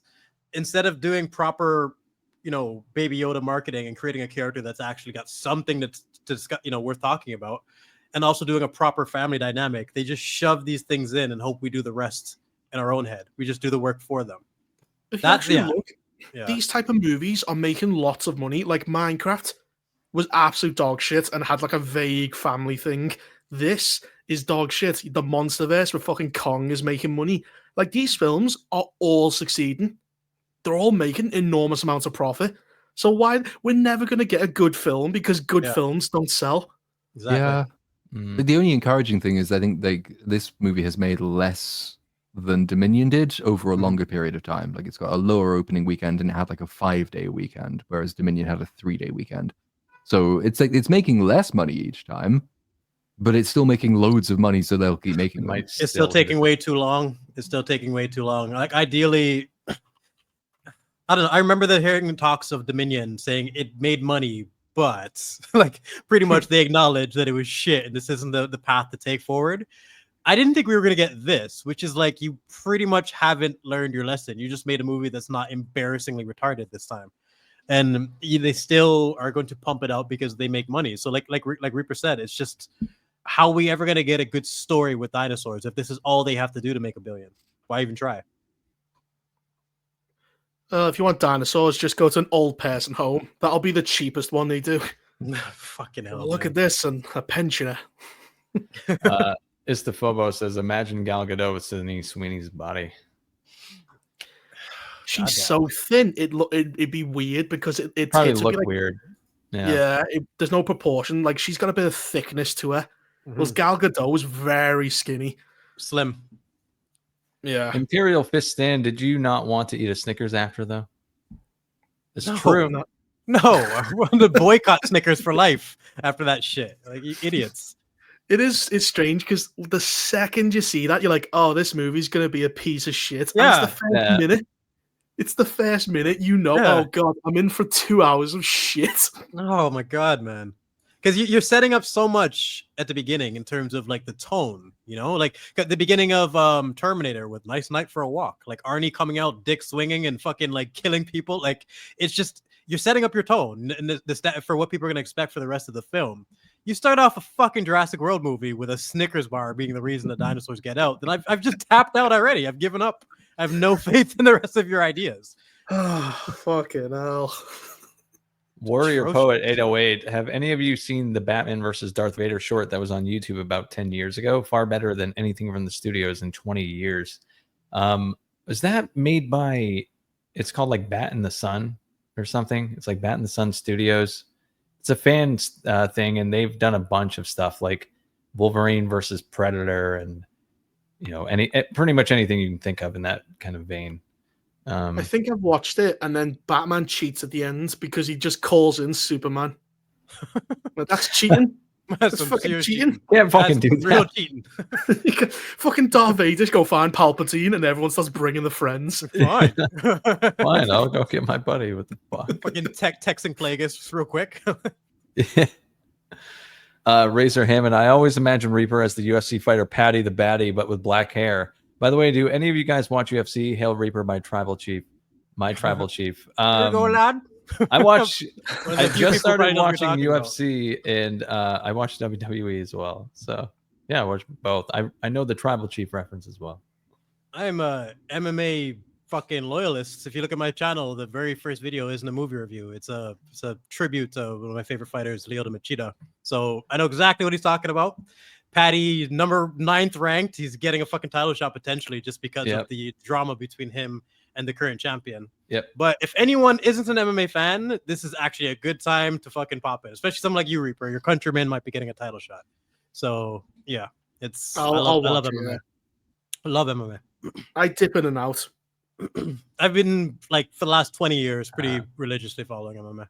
instead of doing proper, Baby Yoda marketing and creating a character that's actually got something to discuss, worth talking about, and also doing a proper family dynamic, they just shove these things in and hope we do the rest in our own head. We just do the work for them. If you That's actually yeah. look, Yeah. these type of movies are making lots of money. Like Minecraft was absolute dog shit and had like a vague family thing. This is dog shit. The Monsterverse with fucking Kong is making money. Like, these films are all succeeding. They're all making enormous amounts of profit. So why we're never going to get a good film because good films don't sell. Exactly. Yeah. The only encouraging thing is I think like this movie has made less than Dominion did over a longer period of time. Like it's got a lower opening weekend and it had like a 5-day weekend, whereas Dominion had a 3-day weekend. So it's like it's making less money each time, but it's still making loads of money, so they'll keep making them. It's still taking way too long. It's still taking way too long. Like ideally, I don't know. I remember hearing talks of Dominion saying it made money, but like pretty much they acknowledged that it was shit and this isn't the path to take forward. I didn't think we were going to get this, which is like you pretty much haven't learned your lesson. You just made a movie that's not embarrassingly retarded this time. And they still are going to pump it out because they make money. So like Reaper said, it's just how are we ever going to get a good story with dinosaurs if this is all they have to do to make $1 billion? Why even try? If you want dinosaurs, just go to an old person home. That'll be the cheapest one they do. Fucking hell. Look at this and a pensioner. Istafobo says, imagine Gal Gadot with Sydney Sweeney's body. She's so thin. It'd be weird because it probably look like, weird. Yeah, there's no proportion. Like she's got a bit of thickness to her. Whereas Gal Gadot was very skinny, slim. Yeah. Imperial Fist Stand. Did you not want to eat a Snickers after though? It's No, true. No, I want to boycott Snickers for life after that shit. Like you idiots. It's strange because the second you see that, you're like, oh, this movie's gonna be a piece of shit. Yeah. And it's the first minute. It's the first minute, oh god, I'm in for 2 hours of shit. Oh my god, man. Because you're setting up so much at the beginning in terms of like the tone, like at the beginning of Terminator with Nice Night for a Walk, like Arnie coming out, dick swinging and fucking like killing people. Like it's just, you're setting up your tone and for what people are going to expect for the rest of the film. You start off a fucking Jurassic World movie with a Snickers bar being the reason the dinosaurs get out. Then I've just tapped out already. I've given up. I have no faith in the rest of your ideas. Oh, fucking hell. Warrior Poet 808. Have any of you seen the Batman versus Darth Vader short that was on YouTube about 10 years ago? Far better than anything from the studios in 20 years. Was that made by, it's called like Bat in the Sun or something? It's like Bat in the Sun Studios. It's a fan thing, and they've done a bunch of stuff like Wolverine versus Predator and, pretty much anything you can think of in that kind of vein. I think I've watched it, and then Batman cheats at the end because he just calls in Superman. Like, that's cheating. That's fucking cheating. Yeah, fucking do that. Real cheating. Fucking Darth Vader just go find Palpatine, and everyone starts bringing the friends. Fine. Fine, I'll go get my buddy with the fuck. Fucking texting Plagueis just real quick. Razor Hammond. I always imagine Reaper as the UFC fighter Patty the Baddie, but with black hair. By the way, do any of you guys watch UFC? Hail Reaper by Tribal Chief. My Tribal Chief. Here you go, lad. I just started watching UFC and I watched WWE as well. So yeah, I watched both. I know the Tribal Chief reference as well. I'm a MMA fucking loyalist. If you look at my channel, the very first video isn't a movie review. It's a tribute to one of my favorite fighters, Lyoto Machida. So I know exactly what he's talking about. Patty, number 9th ranked. He's getting a fucking title shot potentially just because of the drama between him and the current champion. Yep. But if anyone isn't an MMA fan, this is actually a good time to fucking pop it. Especially someone like you, Reaper. Your countryman might be getting a title shot. So yeah, I love MMA. I love MMA. I dip in and out. I've been like for the last 20 years pretty religiously following MMA.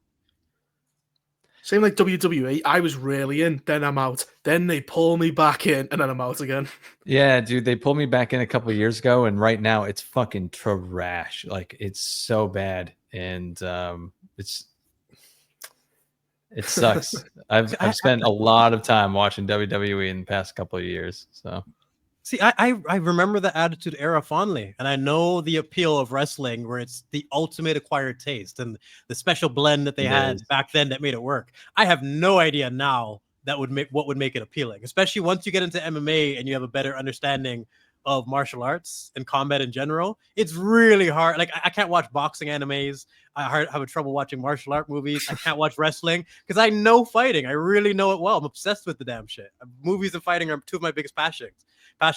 Same like WWE. I was really in, then I'm out. Then they pull me back in, and then I'm out again. Yeah, dude, they pulled me back in a couple of years ago, and right now it's fucking trash. Like it's so bad, and it sucks. I've spent a lot of time watching WWE in the past couple of years. So. See, I remember the Attitude Era fondly, and I know the appeal of wrestling where it's the ultimate acquired taste and the special blend that they had back then that made it work. I have no idea now what would make it appealing, especially once you get into MMA and you have a better understanding of martial arts and combat in general, it's really hard. Like I can't watch boxing animes. I have trouble watching martial art movies. I can't watch wrestling because I know fighting. I really know it well. I'm obsessed with the damn shit. Movies and fighting are two of my biggest passions.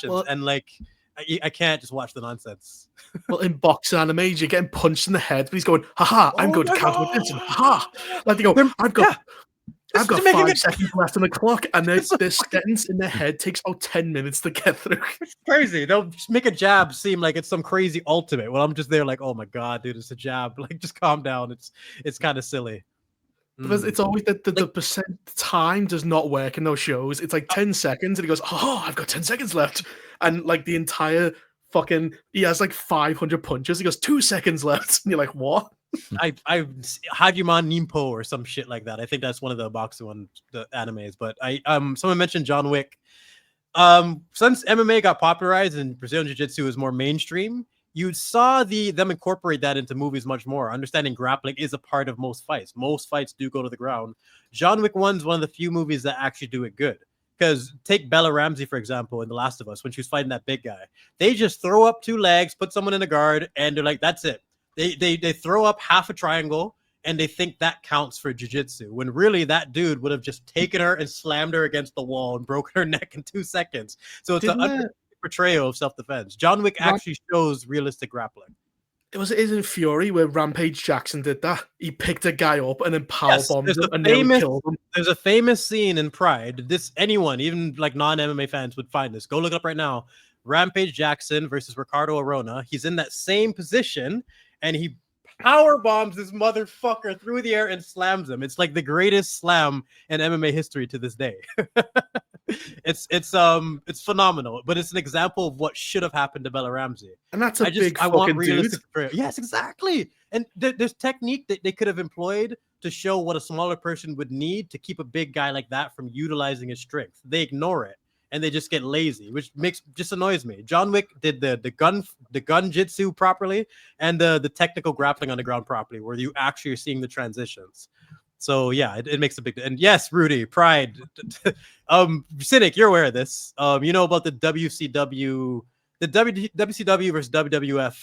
Well, and like I can't just watch the nonsense. Well, in boxing animes, you're getting punched in the head, but he's going, haha, I'm going to counter with this. And haha. Like they go, I've got 5 seconds left on the clock, and this sentence in their head takes about 10 minutes to get through. It's crazy. They'll just make a jab seem like it's some crazy ultimate. Well, I'm just there like, oh my god, dude, it's a jab. Like, just calm down. It's kind of silly. Because it's always the percent time does not work in those shows. It's like 10 seconds, and he goes, oh, I've got 10 seconds left. And like the entire he has like 500 punches. He goes, 2 seconds left. And you're like, what? I Hajime Nimpo or some shit like that. I think that's one of the boxing one, the animes. But someone mentioned John Wick. Since MMA got popularized and Brazilian Jiu-Jitsu is more mainstream, you saw them incorporate that into movies much more. Understanding grappling is a part of most fights. Most fights do go to the ground. John Wick 1 is one of the few movies that actually do it good. Because take Bella Ramsey, for example, in The Last of Us, when she was fighting that big guy. They just throw up 2 legs, put someone in a guard, and they're like, that's it. They throw up half a triangle, and they think that counts for jiu-jitsu, when really that dude would have just taken her and slammed her against the wall and broken her neck in 2 seconds. So it's an portrayal of self-defense. John Wick actually shows realistic grappling. It was in Fury where Rampage Jackson did that. He picked a guy up and then powerbombed him and nearly killed him. There's a famous scene in Pride. Anyone, even like non-MMA fans, would find this. Go look it up right now. Rampage Jackson versus Ricardo Arona. He's in that same position, and he power bombs this motherfucker through the air and slams him. It's like the greatest slam in MMA history to this day. It's phenomenal, but it's an example of what should have happened to Bella Ramsey. And that's I want realistic dude. Yes, exactly. And there's technique that they could have employed to show what a smaller person would need to keep a big guy like that from utilizing his strength. They ignore it. And they just get lazy, which just annoys me. John Wick did the gun jitsu properly and the technical grappling on the ground properly, where you actually are seeing the transitions. So yeah, it makes a big. And yes, Rudy, Pride, Cynic, you're aware of this. You know about the WCW versus WWF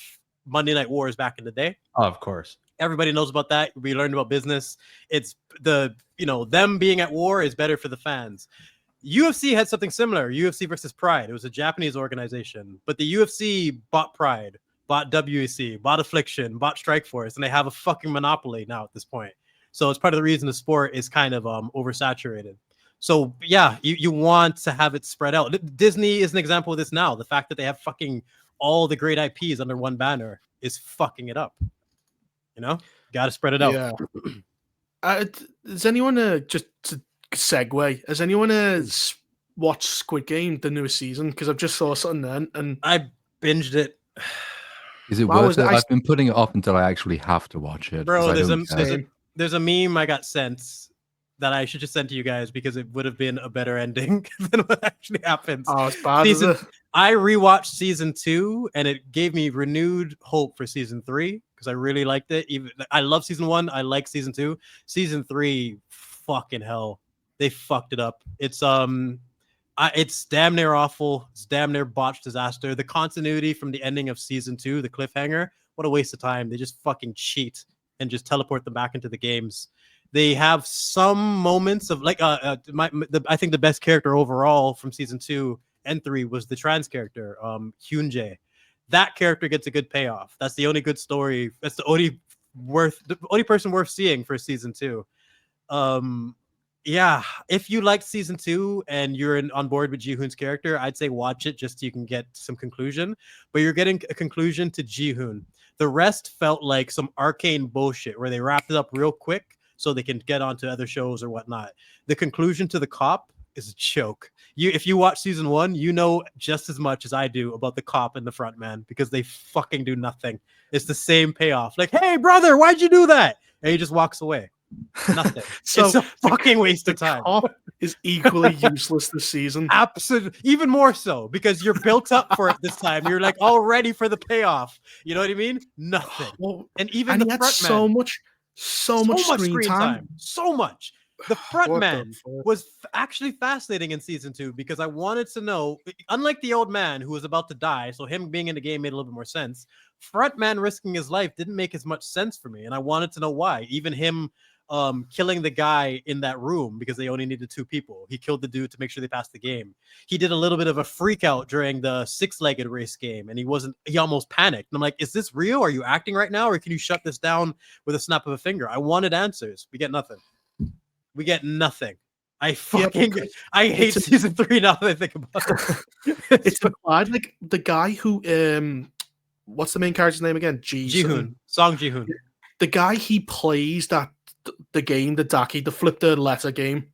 Monday Night Wars back in the day. Oh, of course. Everybody knows about that. We learned about business. It's them being at war is better for the fans. UFC had something similar. UFC versus Pride. It was a Japanese organization, but the UFC bought Pride, bought WEC, bought Affliction, bought Strikeforce, and they have a fucking monopoly now at this point. So it's part of the reason the sport is kind of oversaturated. So yeah, you want to have it spread out. Disney is an example of this now. The fact that they have fucking all the great IPs under one banner is fucking it up. Got to spread it out. Yeah. Does anyone just to segue? Has anyone watched Squid Game, the newest season? Because I've just saw something then, and I binged it. Is it worth it? I've been putting it off until I actually have to watch it. Bro, there's a meme I got sent that I should just send to you guys because it would have been a better ending than what actually happens. Oh, it's bad, is it? I rewatched season 2 and it gave me renewed hope for season 3 because I really liked it. I love season 1. I like season 2. Season 3, fucking hell, they fucked it up. It's damn near awful. It's damn near botched disaster. The continuity from the ending of season 2, the cliffhanger, what a waste of time. They just fucking cheat and just teleport them back into the games. They have some moments of like I think the best character overall from season 2 and 3 was the trans character, Hyunjae. That character gets a good payoff. That's the only good story. That's the only person worth seeing for season 2. Yeah, if you liked season 2 and you're on board with Ji-hoon's character, I'd say watch it just so you can get some conclusion. But you're getting a conclusion to Ji-hoon. The rest felt like some arcane bullshit where they wrapped it up real quick so they can get onto other shows or whatnot. The conclusion to the cop is a joke. If you watch season 1, you know just as much as I do about the cop and the front man because they fucking do nothing. It's the same payoff. Like, hey, brother, why'd you do that? And he just walks away. Nothing. So it's a fucking waste of time. Cop is equally useless this season. Absolutely, even more so because you're built up for it this time. You're like all ready for the payoff. You know what I mean? Nothing. Well, and even the he had front man, so much screen time. So much. The front What the man fuck? was actually fascinating in season 2 because I wanted to know, unlike the old man who was about to die, so him being in the game made a little bit more sense. Front man risking his life didn't make as much sense for me, and I wanted to know why. Even him killing the guy in that room because they only needed 2 people. He killed the dude to make sure they passed the game. He did a little bit of a freak out during the 6-legged race game, and he almost panicked. And I'm like, is this real? Are you acting right now, or can you shut this down with a snap of a finger? I wanted answers. We get nothing. We get nothing. I hate season 3 now that I think about it. It's implied, like the guy who what's the main character's name again? Ji-hoon. Song Ji-hoon. The guy he plays the game, the Daki, the flip the letter game.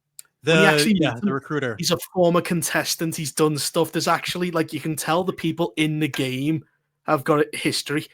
The recruiter. He's a former contestant. He's done stuff. There's actually, like, you can tell the people in the game have got a history.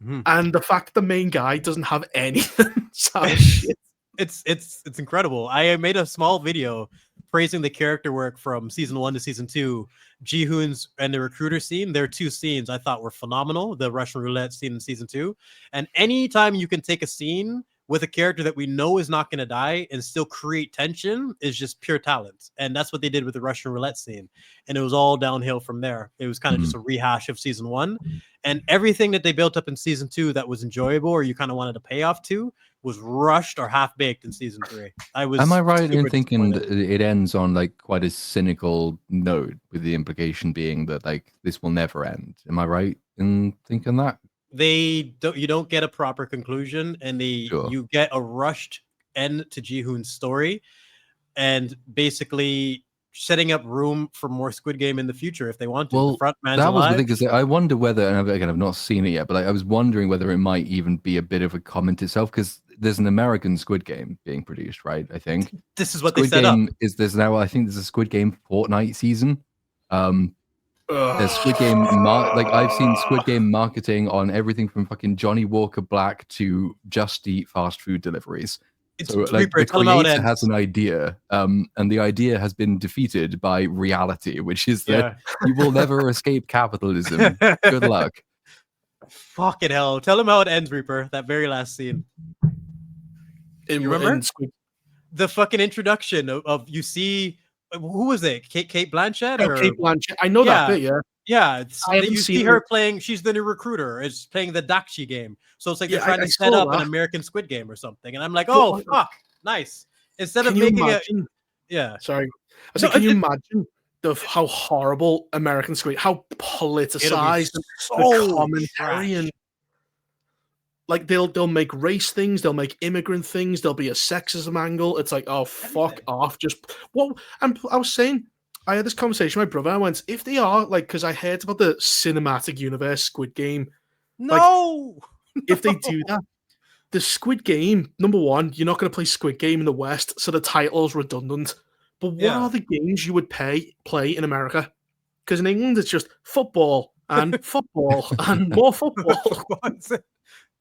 Mhm. And the fact that the main guy doesn't have anything. Shit. It's incredible. I made a small video praising the character work from season 1 to season 2. Ji-hoon's and the recruiter scene, there are 2 scenes I thought were phenomenal. The Russian roulette scene in season 2. And anytime you can take a scene with a character that we know is not going to die and still create tension is just pure talent. And that's what they did with the Russian roulette scene. And it was all downhill from there. It was kind of just a rehash of season 1. And everything that they built up in season 2 that was enjoyable or you kind of wanted to pay off to was rushed or half-baked in season 3. Am I right in thinking that it ends on like quite a cynical note, with the implication being that like this will never end? Am I right in thinking that? You don't get a proper conclusion, and you get a rushed end to Ji-hoon's story, and basically setting up room for more Squid Game in the future if they want to. Well, the front man's that was alive. the thing, because I wonder whether, and again, I've not seen it yet, but I was wondering whether it might even be a bit of a comment itself, because there's an American Squid Game being produced, right? I think this is what Squid they set Game up. there's now, I think there's a Squid Game Fortnite season. There's Squid Game, like I've seen Squid Game marketing on everything from fucking Johnny Walker Black to Just Eat fast food deliveries. So like the creator has an idea, and the idea has been defeated by reality, which is that you will never escape capitalism. Good luck. Fucking hell. Tell him how it ends, Reaper. That very last scene. You remember? The fucking introduction of you see, who was it? Kate Blanchett? Or Kate Blanchett. I know that bit, yeah. Yeah, you see her playing. She's the new recruiter. Is playing the Dakshi game. So it's like they're trying to set up an American Squid Game or something. And I'm like, oh fuck, nice. Instead of making it, sorry. I said, can you imagine how horrible American Squid? How politicized the commentary and like they'll make race things, they'll make immigrant things, there'll be a sexism angle. It's like, oh fuck off. Just what? And I was saying. I had this conversation with my brother. I went, if they are like, because I heard about the cinematic universe Squid Game. No, like, if they do that, the Squid Game, number one, you're not going to play Squid Game in the West, so the title's redundant. But what are the games you would play in America? Because in England, it's just football and football and more football.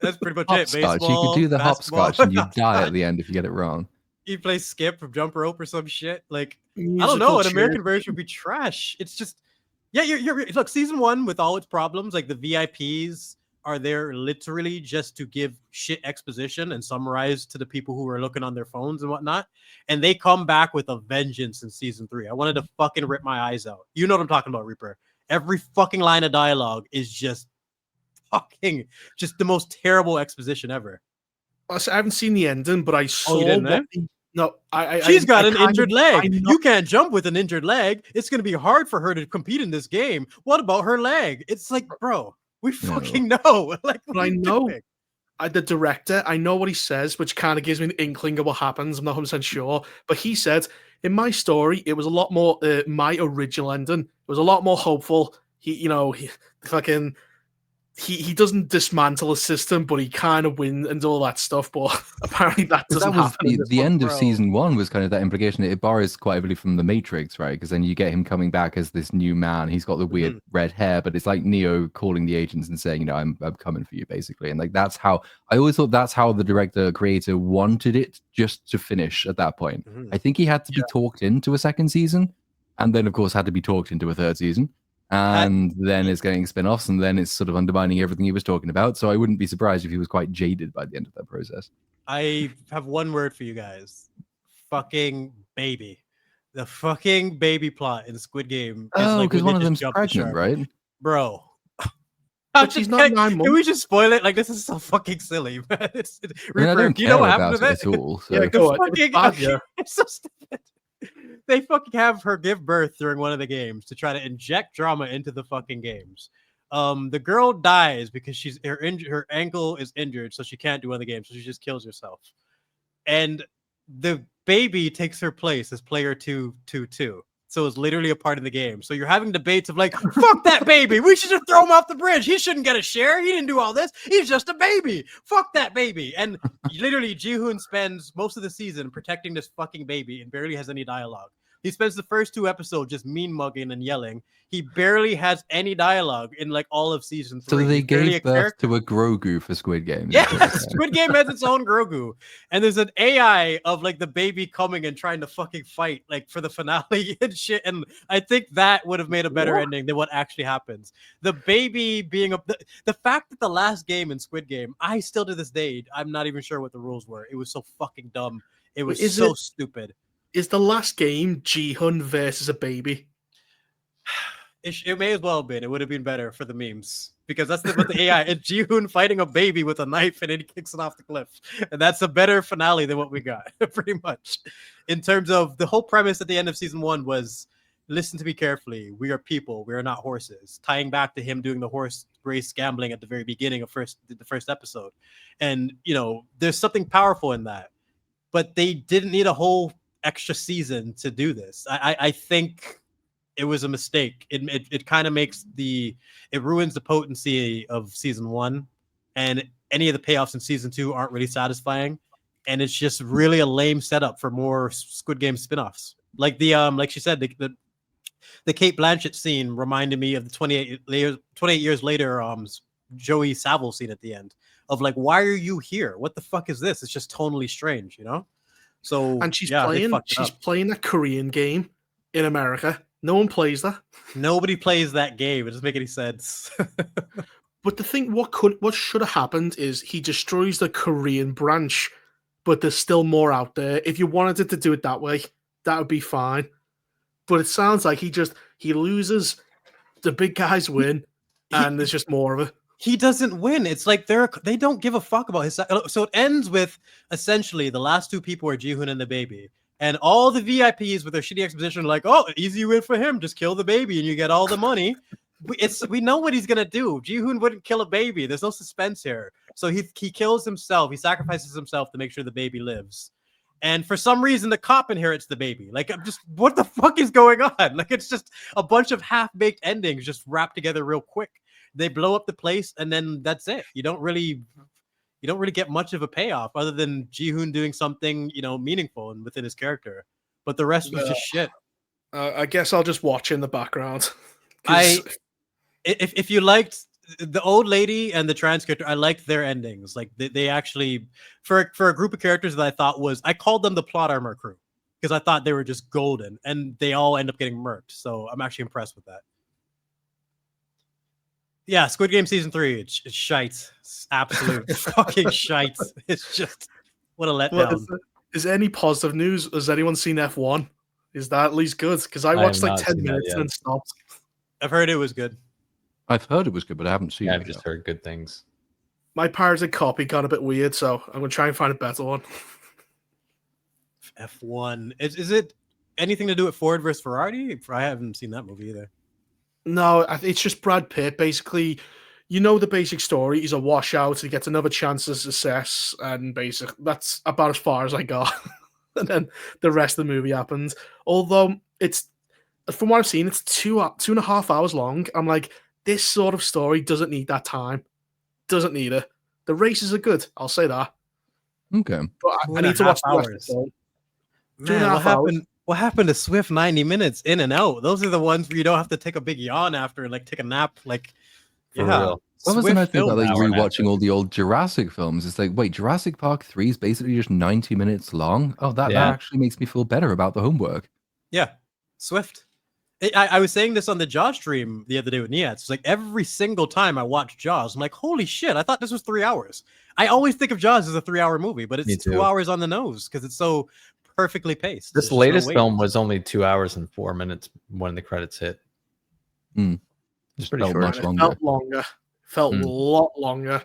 That's pretty much hopscotch. It. Baseball, you could do the hopscotch and you die at the end if you get it wrong. You play skip from jump rope or some shit. Like, I don't know, an American version would be trash. It's just, you're look, season 1 with all its problems, like the VIPs are there literally just to give shit exposition and summarize to the people who are looking on their phones and whatnot. And they come back with a vengeance in season 3. I wanted to fucking rip my eyes out. You know what I'm talking about, Reaper. Every fucking line of dialogue is just the most terrible exposition ever. I haven't seen the ending, but I saw. She's got an injured leg. You can't jump with an injured leg. It's going to be hard for her to compete in this game. What about her leg? It's like, bro, we fucking know. Like, but I know the director. I know what he says, which kind of gives me an inkling of what happens. I'm not 100% sure, but he said in my story, it was a lot more. My original ending, it was a lot more hopeful. He doesn't dismantle a system, but he kind of wins and all that stuff. But apparently that doesn't happen. The end of season 1 was kind of that implication. It borrows quite heavily from the Matrix, right? Because then you get him coming back as this new man. He's got the weird red hair, but it's like Neo calling the agents and saying, I'm coming for you, basically. And like that's how I always thought that's how the creator wanted it just to finish at that point. I think he had to be talked into a second season, and then of course had to be talked into a third season. And then it's getting spin-offs, and then it's sort of undermining everything he was talking about. So I wouldn't be surprised if he was quite jaded by the end of that process. I have one word for you guys. fucking baby. The fucking baby plot in Squid Game. Oh, because one of just them's jumped the pregnant, shark. right? Bro. But she's not 9 Can we months. just spoil it? Like, this is so fucking silly, man. I mean, I Reaper, don't do you know care what happened about to it that? at all. So Yeah, go on. It was Fucking, bad, yeah. it's so stupid. They fucking have her give birth during one of the games to try to inject drama into the fucking games. The girl dies because her ankle is injured, so she can't do one of the games, so she just kills herself. And the baby takes her place as player 222. So it's literally a part of the game. So you're having debates of like, fuck that baby. We should just throw him off the bridge. He shouldn't get a share. He didn't do all this. He's just a baby. Fuck that baby. And literally, Ji-hoon spends most of the season protecting this fucking baby and barely has any dialogue. He spends the first 2 episodes just mean mugging and yelling. He barely has any dialogue in like all of season 3. So they He's barely gave a birth character. to a Grogu for Squid Game. Yeah, Squid Game has its own Grogu, and there's an AI of like the baby coming and trying to fucking fight like for the finale and shit. And I think that would have made a better ending than what actually happens. The baby being the fact that the last game in Squid Game, I still to this day, I'm not even sure what the rules were. It was so fucking dumb. It was stupid. Is the last game Ji-hoon versus a baby? It may as well have been. It would have been better for the memes because that's what the AI. It's Ji-hoon fighting a baby with a knife and then he kicks it off the cliff. And that's a better finale than what we got, pretty much. In terms of the whole premise at the end of season 1 was listen to me carefully. We are people. We are not horses. Tying back to him doing the horse race gambling at the very beginning of the first episode. And, you know, there's something powerful in that. But they didn't need a whole extra season to do this. I think it was a mistake. It kind of makes it ruins the potency of season 1, and any of the payoffs in season 2 aren't really satisfying, and it's just really a lame setup for more Squid Game spin-offs. Like like she said, the Kate Blanchett scene reminded me of the 28 years later Joey Savile scene at the end of like, why are you here? What the fuck is this? It's just tonally strange, you know? So And she's yeah, playing a Korean game in America. No one plays that. Nobody plays that game. It doesn't make any sense. But the thing, what should have happened is he destroys the Korean branch, but there's still more out there. If you wanted it to do it that way, that would be fine. But it sounds like he loses, the big guys win, and there's just more of it. He doesn't win. It's like they don't give a fuck about his. So it ends with essentially the last 2 people are Ji-hoon and the baby. And all the VIPs with their shitty exposition are like, oh, easy win for him. Just kill the baby and you get all the money. We know what he's gonna do. Ji-hoon wouldn't kill a baby. There's no suspense here. So he kills himself. He sacrifices himself to make sure the baby lives. And for some reason, the cop inherits the baby. Like, I'm just, what the fuck is going on? Like, it's just a bunch of half-baked endings just wrapped together real quick. They blow up the place, and then that's it. You don't really get much of a payoff other than Ji-hoon doing something, you know, meaningful and within his character. But the rest was just shit. I guess I'll just watch in the background. If you liked the old lady and the trans character, I liked their endings. Like they actually, for a group of characters that I thought I called them the plot armor crew because I thought they were just golden, and they all end up getting murked. So I'm actually impressed with that. Yeah, Squid Game season 3, it's shite. It's absolute fucking shite. It's just what a letdown. Is there any positive news? Has anyone seen F1? Is that at least good? Because I watched like 10 minutes and then stopped. I've heard it was good. I've heard it was good, but I haven't seen it. I've just heard good things. My pirated copy got a bit weird, so I'm going to try and find a better one. F1. Is it anything to do with Ford versus Ferrari? I haven't seen that movie either. No, it's just Brad Pitt. Basically, you know the basic story. He's a washout. He gets another chance to success, and that's about as far as I got. And then the rest of the movie happens. Although it's, from what I've seen, it's 2.5 hours long. I'm like, this sort of story doesn't need that time. Doesn't need it. The races are good. I'll say that. Okay. But I need to watch the rest of the film. Man, what happened to Swift 90 minutes in and out? Those are the ones where you don't have to take a big yawn after, like take a nap. Like, For real. What was the nice thing about like hour and a half. rewatching all the old Jurassic films? It's like, wait, Jurassic Park 3 is basically just 90 minutes long. Oh, that actually makes me feel better about the homework. Yeah, Swift. I was saying this on the Jaws stream the other day with Nuance. It's like every single time I watch Jaws, I'm like, holy shit, I thought this was 3 hours. I always think of Jaws as a 3 hour movie, but it's 2 hours on the nose because it's so perfectly paced. This There's no latest wait. film was only 2 hours and 4 minutes when the credits hit. Mm. It's pretty Felt short. much And it longer. felt longer. Felt a lot longer.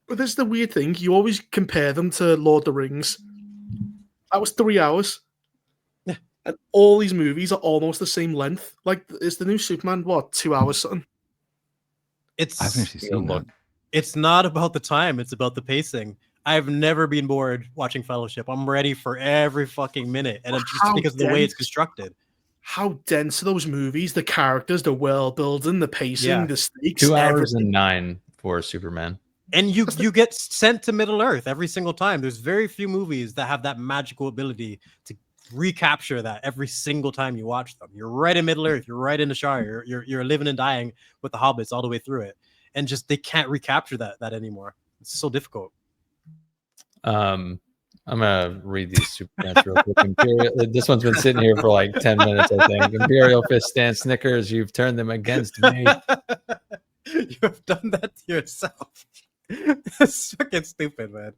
But this is the weird thing. You always compare them to Lord of the Rings. That was 3 hours. Yeah. And all these movies are almost the same length. Like, is the new Superman, what, 2 hours something? I haven't It's actually seen that. it's not about the time, it's about the pacing. I've never been bored watching Fellowship. I'm ready for every fucking minute, and it's just How because of the way it's dense. constructed. How dense are those movies? The characters, the world building, the pacing, Yeah. the stakes, 2 hours everything. and 9 for Superman. And you get sent to Middle Earth every single time. There's very few movies that have that magical ability to recapture that every single time you watch them. You're right in Middle Earth. You're right in the Shire. You're living and dying with the hobbits all the way through it, and just they can't recapture that anymore. It's so difficult. I'm gonna read these super chats real quick. This one's been sitting here for like 10 minutes, I think. Imperial Fist stands Snickers. You've turned them against me. You have done that to yourself. It's fucking stupid, man.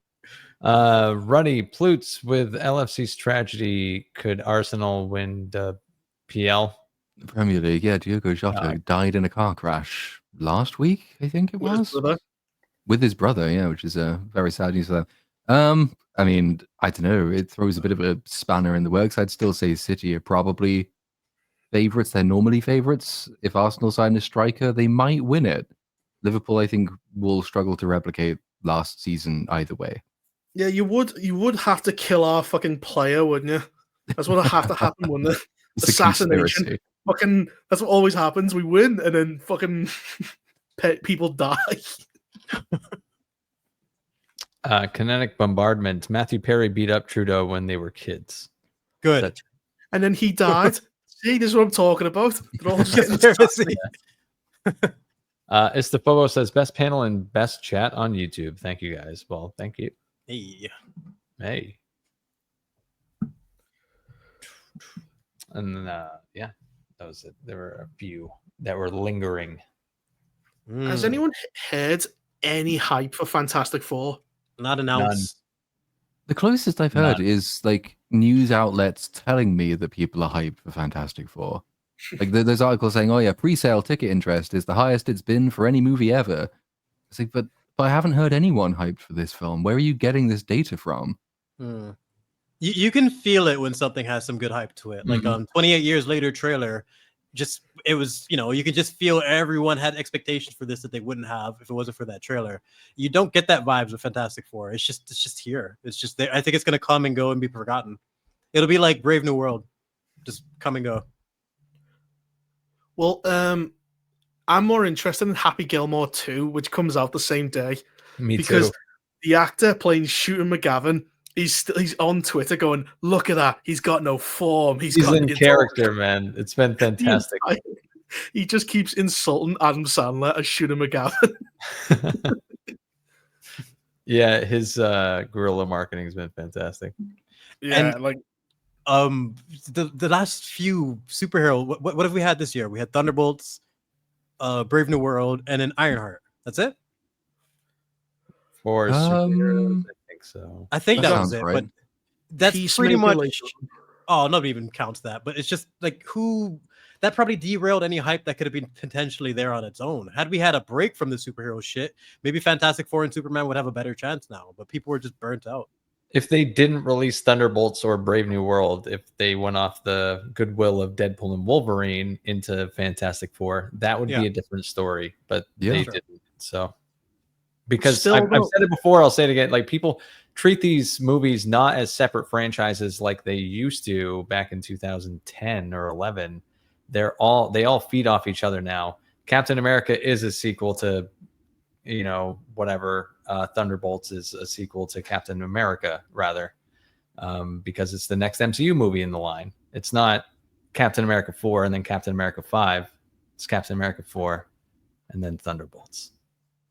Ruddy Plutz with LFC's tragedy. Could Arsenal win the PL? Premier League, yeah. Diogo Jota died in a car crash last week, I think it With his was. brother. With his brother, yeah, which is very sad news for them. I mean, I don't know. It throws a bit of a spanner in the works. I'd still say City are probably favourites. They're normally favourites. If Arsenal sign a striker, they might win it. Liverpool, I think, will struggle to replicate last season either way. Yeah, you would have to kill our fucking player, wouldn't you? That's what would have to happen, wouldn't it? It's a Assassination. conspiracy. Fucking, that's what always happens. We win, and then fucking people die. Kinetic bombardment. Matthew Perry beat up Trudeau when they were kids. Good. That's- And then he died. See, this is what I'm talking about. They're all just getting Conspiracy. Istafobo says best panel and best chat on YouTube. Thank you guys. Well, thank you. Hey. Hey. And then, yeah, that was it. There were a few that were lingering. Has anyone heard any hype for Fantastic Four? Not announced? The closest I've heard is like news outlets telling me that people are hyped for Fantastic Four. Like there's articles saying, "Oh yeah, pre-sale ticket interest is the highest it's been for any movie ever." It's like, but I haven't heard anyone hyped for this film. Where are you getting this data from? You can feel it when something has some good hype to it. Like 28 years later trailer, just it was, you can just feel everyone had expectations for this that they wouldn't have if it wasn't for that trailer. You don't get that vibes with Fantastic Four. It's just here. It's just there. I think it's gonna come and go and be forgotten. It'll be like Brave New World, just come and go. Well, I'm more interested in Happy Gilmore 2, which comes out the same day. Me because too. the actor playing Shooter McGavin, he's on Twitter going, "Look at that! He's got no form. He's got in character, man. It's been fantastic. He just keeps insulting Adam Sandler as Shooter McGavin. Yeah, his guerrilla marketing has been fantastic. Yeah, and the last few superhero. What have we had this year? We had Thunderbolts, Brave New World, and then Ironheart. That's it. For superheroes, I think so. I think that was sounds it. right. But that's pretty Peacemaker, much. like- Oh, nobody even counts that. But it's just like that probably derailed any hype that could have been potentially there on its own. Had we had a break from the superhero shit, maybe Fantastic Four and Superman would have a better chance now. But people were just burnt out. If they didn't release Thunderbolts or Brave New World, if they went off the goodwill of Deadpool and Wolverine into Fantastic Four, that would be a different story. But they didn't. So because I've said it before, I'll say it again. Like, people treat these movies not as separate franchises like they used to back in 2010 or 11. They all feed off each other now. Captain America is a sequel to, whatever. Thunderbolts is a sequel to Captain America, rather, because it's the next MCU movie in the line. It's not Captain America 4 and then Captain America 5. It's Captain America 4 and then Thunderbolts.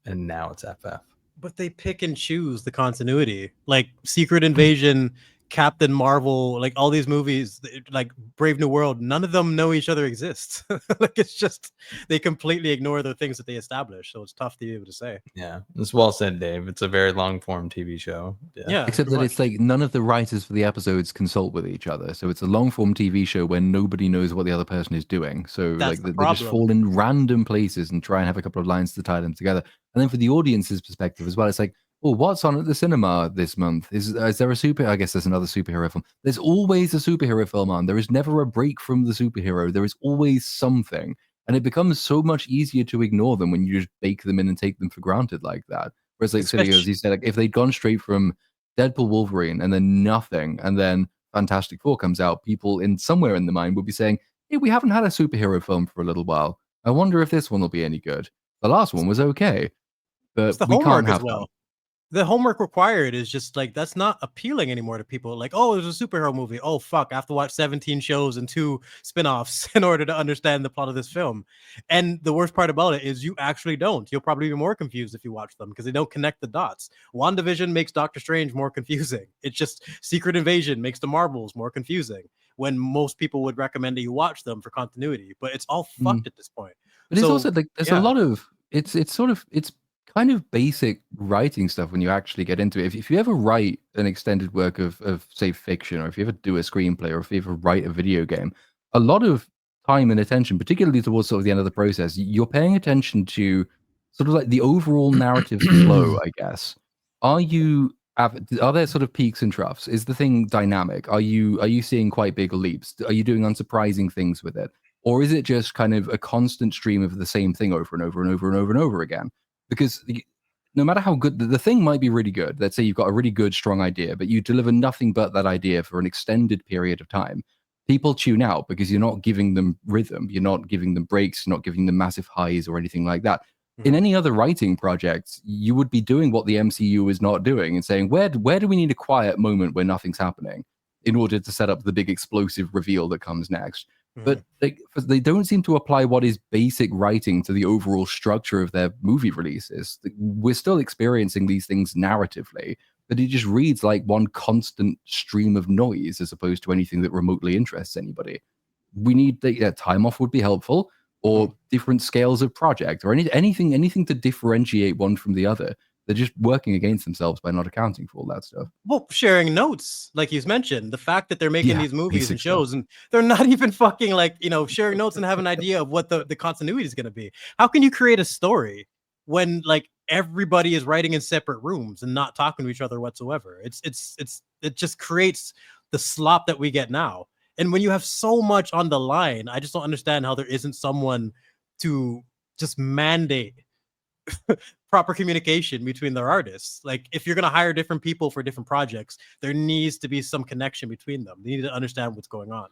And now it's FF. But they pick and choose the continuity. Like Secret Invasion Captain Marvel, like all these movies, like Brave New World, none of them know each other exist. Like it's just they completely ignore the things that they establish. So it's tough to be able to say. Yeah, it's well said, Dave. It's a very long form TV show. Yeah, Except pretty that much. it's like none of the writers for the episodes consult with each other. So it's a long form TV show where nobody knows what the other person is doing. So That's the they just problem. fall in random places and try and have a couple of lines to tie them together. And then for the audience's perspective as well, it's like, oh, what's on at the cinema this month? Is there a super? I guess there's another superhero film. There's always a superhero film on. There is never a break from the superhero. There is always something. And it becomes so much easier to ignore them when you just bake them in and take them for granted like that. Whereas, like, Cynic, as you said, like, if they'd gone straight from Deadpool, Wolverine, and then nothing, and then Fantastic Four comes out, people in somewhere in the mind would be saying, hey, we haven't had a superhero film for a little while. I wonder if this one will be any good. The last one was okay, It's but the we homework can't as have well. that. The homework required is just like that's not appealing anymore to people. Like, oh, there's a superhero movie. Oh, fuck, I have to watch 17 shows and 2 spin-offs in order to understand the plot of this film. And the worst part about it is you actually don't. You'll probably be more confused if you watch them because they don't connect the dots. WandaVision makes Doctor Strange more confusing. It's just Secret Invasion makes the Marvels more confusing when most people would recommend that you watch them for continuity. But it's all fucked at this point. But it's also like there's a yeah. lot of it's kind of basic writing stuff when you actually get into it. If you ever write an extended work of say fiction, or if you ever do a screenplay, or if you ever write a video game, a lot of time and attention, particularly towards sort of the end of the process, you're paying attention to sort of like the overall narrative flow, I guess. Are there sort of peaks and troughs? Is the thing dynamic? Are you seeing quite big leaps? Are you doing unsurprising things with it? Or is it just kind of a constant stream of the same thing over and over and over and over and over again? Because no matter how good the thing might be really good, let's say you've got a really good, strong idea, but you deliver nothing but that idea for an extended period of time, people tune out because you're not giving them rhythm, you're not giving them breaks, you're not giving them massive highs or anything like that. In any other writing project, you would be doing what the MCU is not doing and saying, where do we need a quiet moment where nothing's happening in order to set up the big explosive reveal that comes next? But they don't seem to apply what is basic writing to the overall structure of their movie releases. We're still experiencing these things narratively, but it just reads like one constant stream of noise as opposed to anything that remotely interests anybody. We need time off would be helpful, or different scales of project, or anything to differentiate one from the other. They're just working against themselves by not accounting for all that stuff. Well, sharing notes, like you mentioned, the fact that they're making these movies and shows, stuff. and they're not even fucking like, sharing notes and have an idea of what the continuity is going to be. How can you create a story when like everybody is writing in separate rooms and not talking to each other whatsoever? It just creates the slop that we get now. And when you have so much on the line, I just don't understand how there isn't someone to just mandate proper communication between their artists. Like if you're going to hire different people for different projects, there needs to be some connection between them. They need to understand what's going on.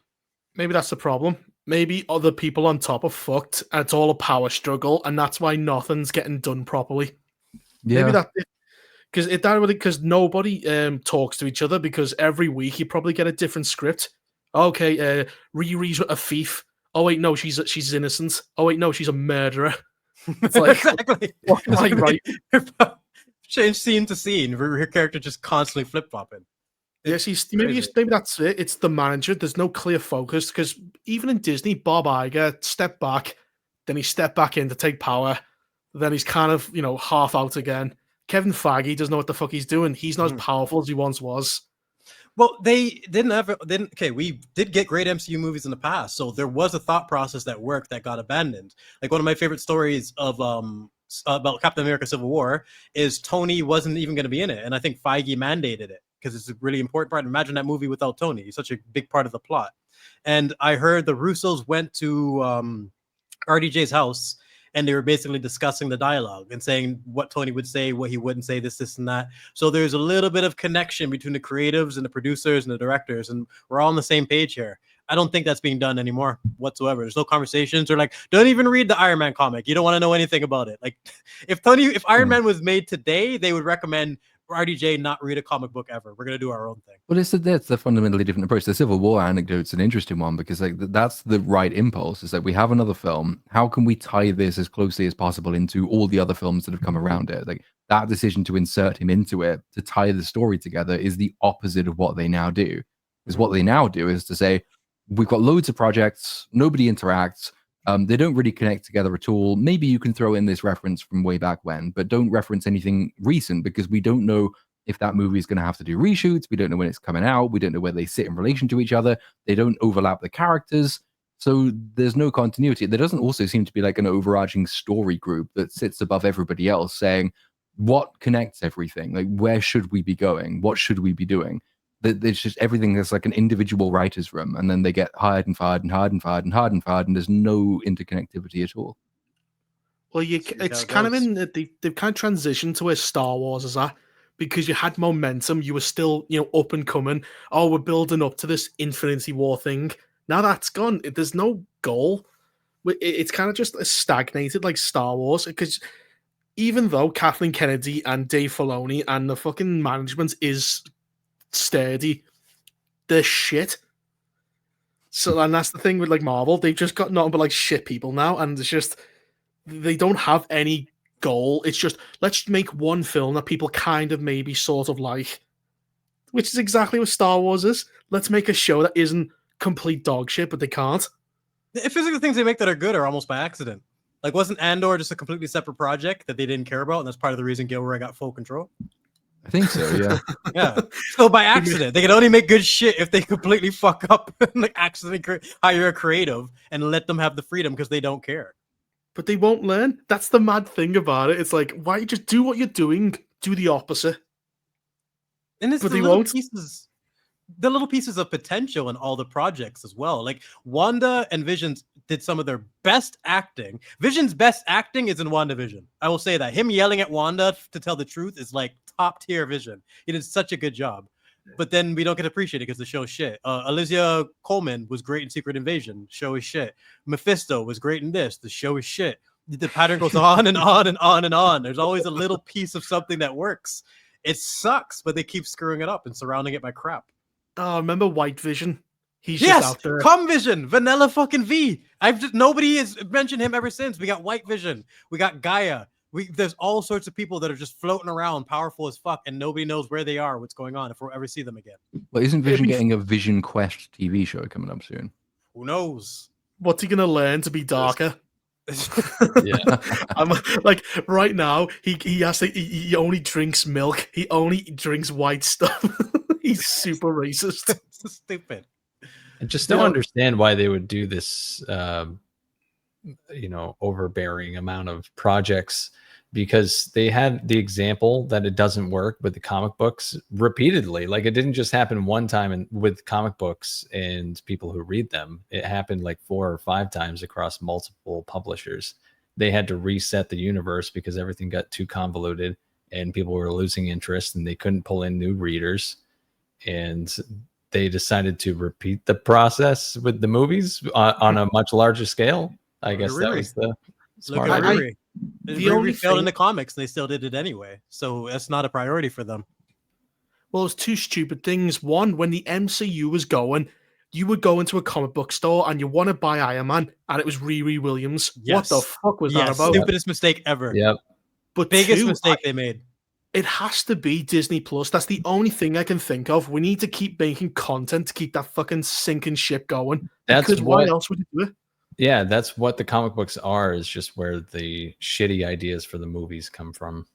Maybe that's the problem. Maybe other people on top are fucked and it's all a power struggle, and that's why nothing's getting done properly. Yeah. Maybe that because nobody talks to each other, because every week you probably get a different script. Okay, Riri's a thief. Oh wait, no, she's innocent. Oh wait, no, she's a murderer. It's like, exactly. What am I right? Change scene to scene. Her character just constantly flip flopping. Yeah, maybe that's it. It's the manager. There's no clear focus, because even in Disney, Bob Iger stepped back, then he stepped back in to take power. Then he's kind of half out again. Kevin Feige doesn't know what the fuck he's doing. He's not as powerful as he once was. Well, they didn't. Okay, we did get great MCU movies in the past, so there was a thought process that worked that got abandoned. Like one of my favorite stories of about Captain America: Civil War is Tony wasn't even going to be in it, and I think Feige mandated it because it's a really important part. Imagine that movie without Tony; he's such a big part of the plot. And I heard the Russos went to RDJ's house, and they were basically discussing the dialogue and saying what Tony would say, what he wouldn't say, this, and that. So there's a little bit of connection between the creatives and the producers and the directors, and we're all on the same page here. I don't think that's being done anymore whatsoever. There's no conversations. They're like, don't even read the Iron Man comic. You don't want to know anything about it. Like, if Iron Man was made today, they would recommend RDJ not read a comic book ever. We're gonna do our own thing. Well, that's the fundamentally different approach. The Civil War anecdote's an interesting one because like that's the right impulse. Is that we have another film. How can we tie this as closely as possible into all the other films that have come around it? Like that decision to insert him into it to tie the story together is the opposite of what they now do. Because what they now do is to say we've got loads of projects, nobody interacts. They don't really connect together at all. Maybe you can throw in this reference from way back when, but don't reference anything recent because we don't know if that movie is going to have to do reshoots. We don't know when it's coming out. We don't know where they sit in relation to each other. They don't overlap the characters. So there's no continuity. There doesn't also seem to be like an overarching story group that sits above everybody else saying, what connects everything? Like, where should we be going? What should we be doing? There's just everything that's like an individual writer's room. And then they get hired and fired and hired and fired and hired and fired. And there's no interconnectivity at all. Well, it's kind of in they've kind of transitioned to where Star Wars is at. Because you had momentum, you were still, up and coming. Oh, we're building up to this Infinity War thing. Now that's gone. There's no goal. It's kind of just stagnated like Star Wars. Because even though Kathleen Kennedy and Dave Filoni and the fucking management is sturdy, they're shit. So, and that's the thing with like Marvel. They've just got nothing but like shit people now, and it's just they don't have any goal. It's just let's make one film that people kind of maybe sort of like, which is exactly what Star Wars is. Let's make a show that isn't complete dog shit, but they can't. It feels like the things they make that are good are almost by accident. Like, wasn't Andor just a completely separate project that they didn't care about, and that's part of the reason Gilroy got full control? I think so, yeah. Yeah. So by accident, they can only make good shit if they completely fuck up and like accidentally hire a creative and let them have the freedom because they don't care. But they won't learn. That's the mad thing about it. It's like, why just do what you're doing? Do the opposite. And it's but the little pieces of potential in all the projects as well. Like Wanda and Vision did some of their best acting. Vision's best acting is in WandaVision. I will say that. Him yelling at Wanda to tell the truth is like top tier Vision. He did such a good job. But then we don't get appreciated because the show's shit. Alicia Coleman was great in Secret Invasion. Show is shit. Mephisto was great in this. The show is shit. The pattern goes on and on and on and on. There's always a little piece of something that works. It sucks, but they keep screwing it up and surrounding it by crap. Oh, remember White Vision? He's just out there. Cum Vision, Vanilla fucking V. Nobody has mentioned him ever since. We got White Vision. We got Gaia. There's all sorts of people that are just floating around, powerful as fuck, and nobody knows where they are, what's going on, if we'll ever see them again. Well, isn't Vision getting a Vision Quest TV show coming up soon? Who knows? What's he gonna learn to be darker? Yeah. I'm like right now, he only drinks milk. He only drinks white stuff. He's super racist. Stupid. I just don't understand why they would do this overbearing amount of projects, because they had the example that it doesn't work with the comic books repeatedly. Like, it didn't just happen one time with comic books and people who read them. It happened like 4 or 5 times across multiple publishers. They had to reset the universe because everything got too convoluted and people were losing interest and they couldn't pull in new readers. And they decided to repeat the process with the movies on a much larger scale. I guess that was the smart idea. The only failed in the comics, and they still did it anyway. So that's not a priority for them. Well, it's 2 stupid things. One, when the MCU was going, you would go into a comic book store and you want to buy Iron Man, and it was Riri Williams. Yes. What the fuck was that about? Stupidest mistake ever. Yep. But biggest mistake they made. It has to be Disney Plus. That's the only thing I can think of. We need to keep making content to keep that fucking sinking ship going. Because why else would you do it? Yeah, that's what the comic books are, is just where the shitty ideas for the movies come from.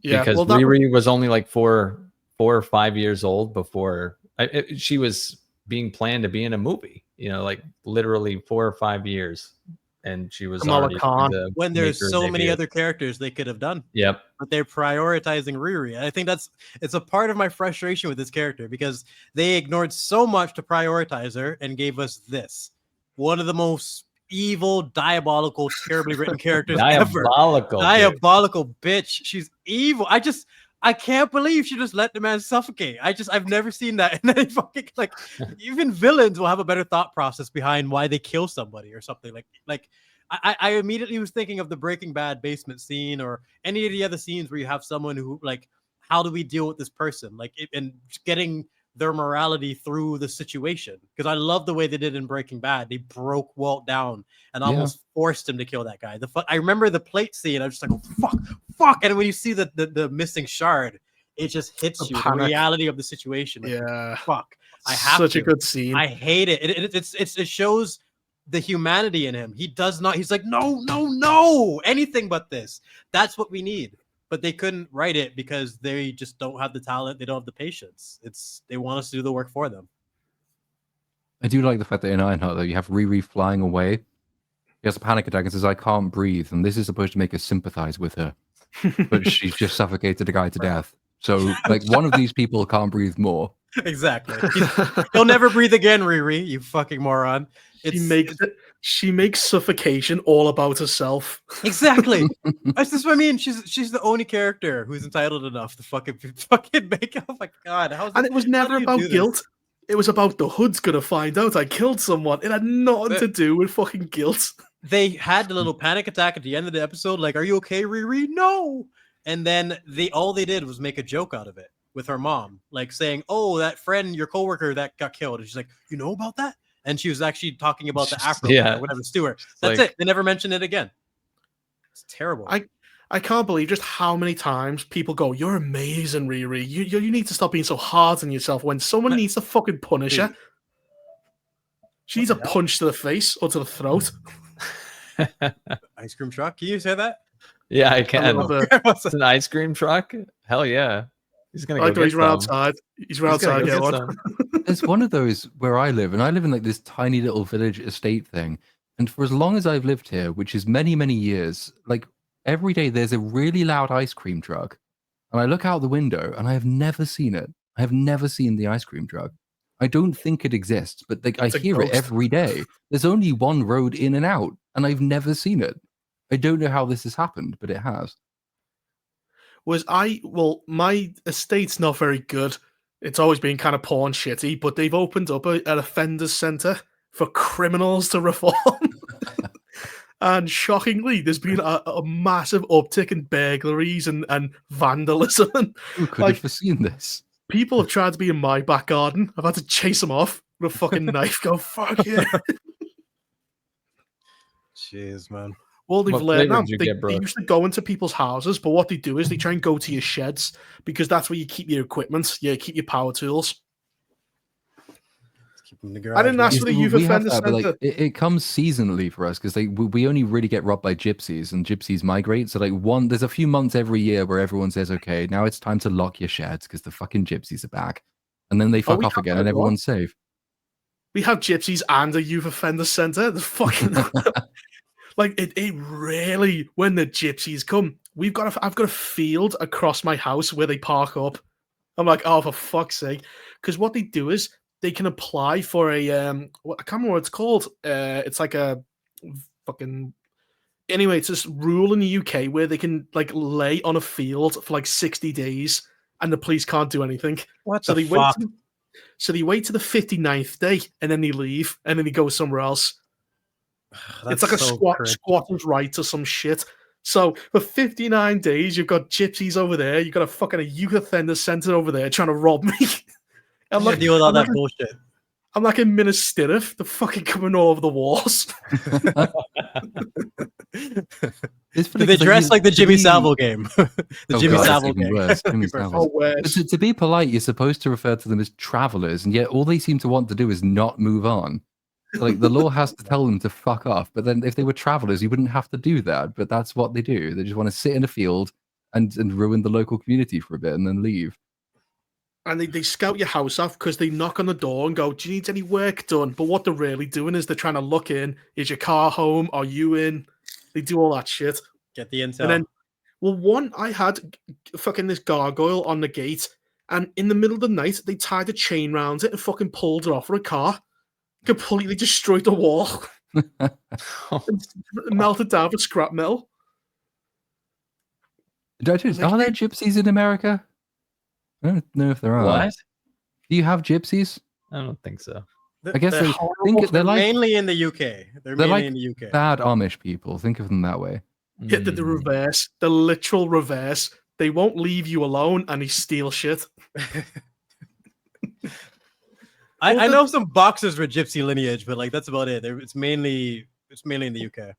Yeah, because Riri was only like 4 or 5 years old before she was being planned to be in a movie, like literally 4 or 5 years. And she was already when there's so many other characters they could have done. Yep. But they're prioritizing Riri. I think it's a part of my frustration with this character, because they ignored so much to prioritize her and gave us this. One of the most evil, diabolical, terribly written characters ever. Diabolical bitch. She's evil. I can't believe she just let the man suffocate. I've never seen that in any fucking, like, even villains will have a better thought process behind why they kill somebody or something. Like I immediately was thinking of the Breaking Bad basement scene or any of the other scenes where you have someone who like how do we deal with this person? Like, and getting their morality through the situation. Because I love the way they did in Breaking Bad. They broke Walt down and almost forced him to kill that guy. I remember the plate scene. I'm just like, oh, fuck. And when you see the missing shard, it just hits you. The reality of the situation. Like, fuck. I have such a good scene. I hate it. It shows the humanity in him. He does not. He's like, no, anything but this. That's what we need. But they couldn't write it because they just don't have the talent. They don't have the patience. They want us to do the work for them. I do like the fact that in Ironheart, though, you have Riri flying away. He has a panic attack and says, I can't breathe. And this is supposed to make us sympathize with her. But she's just suffocated a guy to death. So, like, one of these people can't breathe more. Exactly. He'll never breathe again, Riri, you fucking moron. She makes suffocation all about herself. Exactly. That's just what I mean. She's the only character who's entitled enough to fucking make it. Oh my god! And it was never about guilt. It was about the hood's gonna find out I killed someone. It had nothing to do with fucking guilt. They had the little panic attack at the end of the episode. Like, are you okay, Riri? No. And then all they did was make a joke out of it with her mom, like saying, "Oh, that friend, your coworker that got killed." And she's like, "You know about that?" And she was actually talking about the Afro, or whatever, Stewart. That's it. They never mentioned it again. It's terrible. I can't believe just how many times people go, "You're amazing, Riri. You need to stop being so hard on yourself." When someone needs to fucking punish her, she needs a punch to the face or to the throat. Ice cream truck. Can you say that? Yeah, I can. It's an ice cream truck. Hell yeah. He's gonna go get he's right outside. He's right outside. Get one. There's one of those where I live, and I live in like this tiny little village estate thing. And for as long as I've lived here, which is many, many years, like every day there's a really loud ice cream truck. And I look out the window and I have never seen it. I have never seen the ice cream truck. I don't think it exists, but like I hear it every day. There's only one road in and out, and I've never seen it. I don't know how this has happened, but it has. My estate's not very good. It's always been kind of poor and shitty, but they've opened up an offenders centre for criminals to reform. And shockingly, there's been a massive uptick in burglaries and vandalism. Who could have foreseen this? People have tried to be in my back garden. I've had to chase them off with a fucking knife. Go, fuck yeah. Jeez, man. Well, they've learned now. They used to go into people's houses, but what they do is they try and go to your sheds because that's where you keep your equipment. Yeah, keep your power tools. Keep them in the garage. I didn't ask for the youth offender centre. Like, it comes seasonally for us because we only really get robbed by gypsies, and gypsies migrate. So there's a few months every year where everyone says, "Okay, now it's time to lock your sheds because the fucking gypsies are back," and then they fuck off again, and everyone's safe. We have gypsies and a youth offender centre. The fucking. Like it really, when the gypsies come, I've got a field across my house where they park up. I'm like, oh, for fuck's sake. Because what they do is they can apply for a, I can't remember what it's called. It's like a fucking, anyway, it's this rule in the UK where they can like lay on a field for like 60 days and the police can't do anything. So they wait to the 59th day and then they leave and then they go somewhere else. It's like a squatter's right or some shit. So for 59 days, you've got gypsies over there. You've got a youth offender centre over there trying to rob me. I'm like, deal with all that bullshit. I'm like in Minas Tirith. They're fucking coming all over the walls. Do they dress like the Jimmy Savile game? Jimmy Savile game. To be polite, you're supposed to refer to them as travelers, and yet all they seem to want to do is not move on. Like the law has to tell them to fuck off, but then if they were travelers, you wouldn't have to do that. But that's what they do. They just want to sit in a field and ruin the local community for a bit and then leave. And they scout your house off because they knock on the door and go, "Do you need any work done?" But what they're really doing is they're trying to look in. Is your car home? Are you in? They do all that shit. Get the intel. And then, I had fucking this gargoyle on the gate, and in the middle of the night, they tied a chain round it and fucking pulled it off for a car. Completely destroyed the wall. Melted down for scrap metal. Are there gypsies in America? I don't know if there are. What? Do you have gypsies? I don't think so. I guess they're like, mainly in the UK. They're mainly like in the UK. Bad Amish people. Think of them that way. Yeah, the reverse. The literal reverse. They won't leave you alone, and they steal shit. I know some boxers with gypsy lineage, but like that's about it. It's mainly in the UK.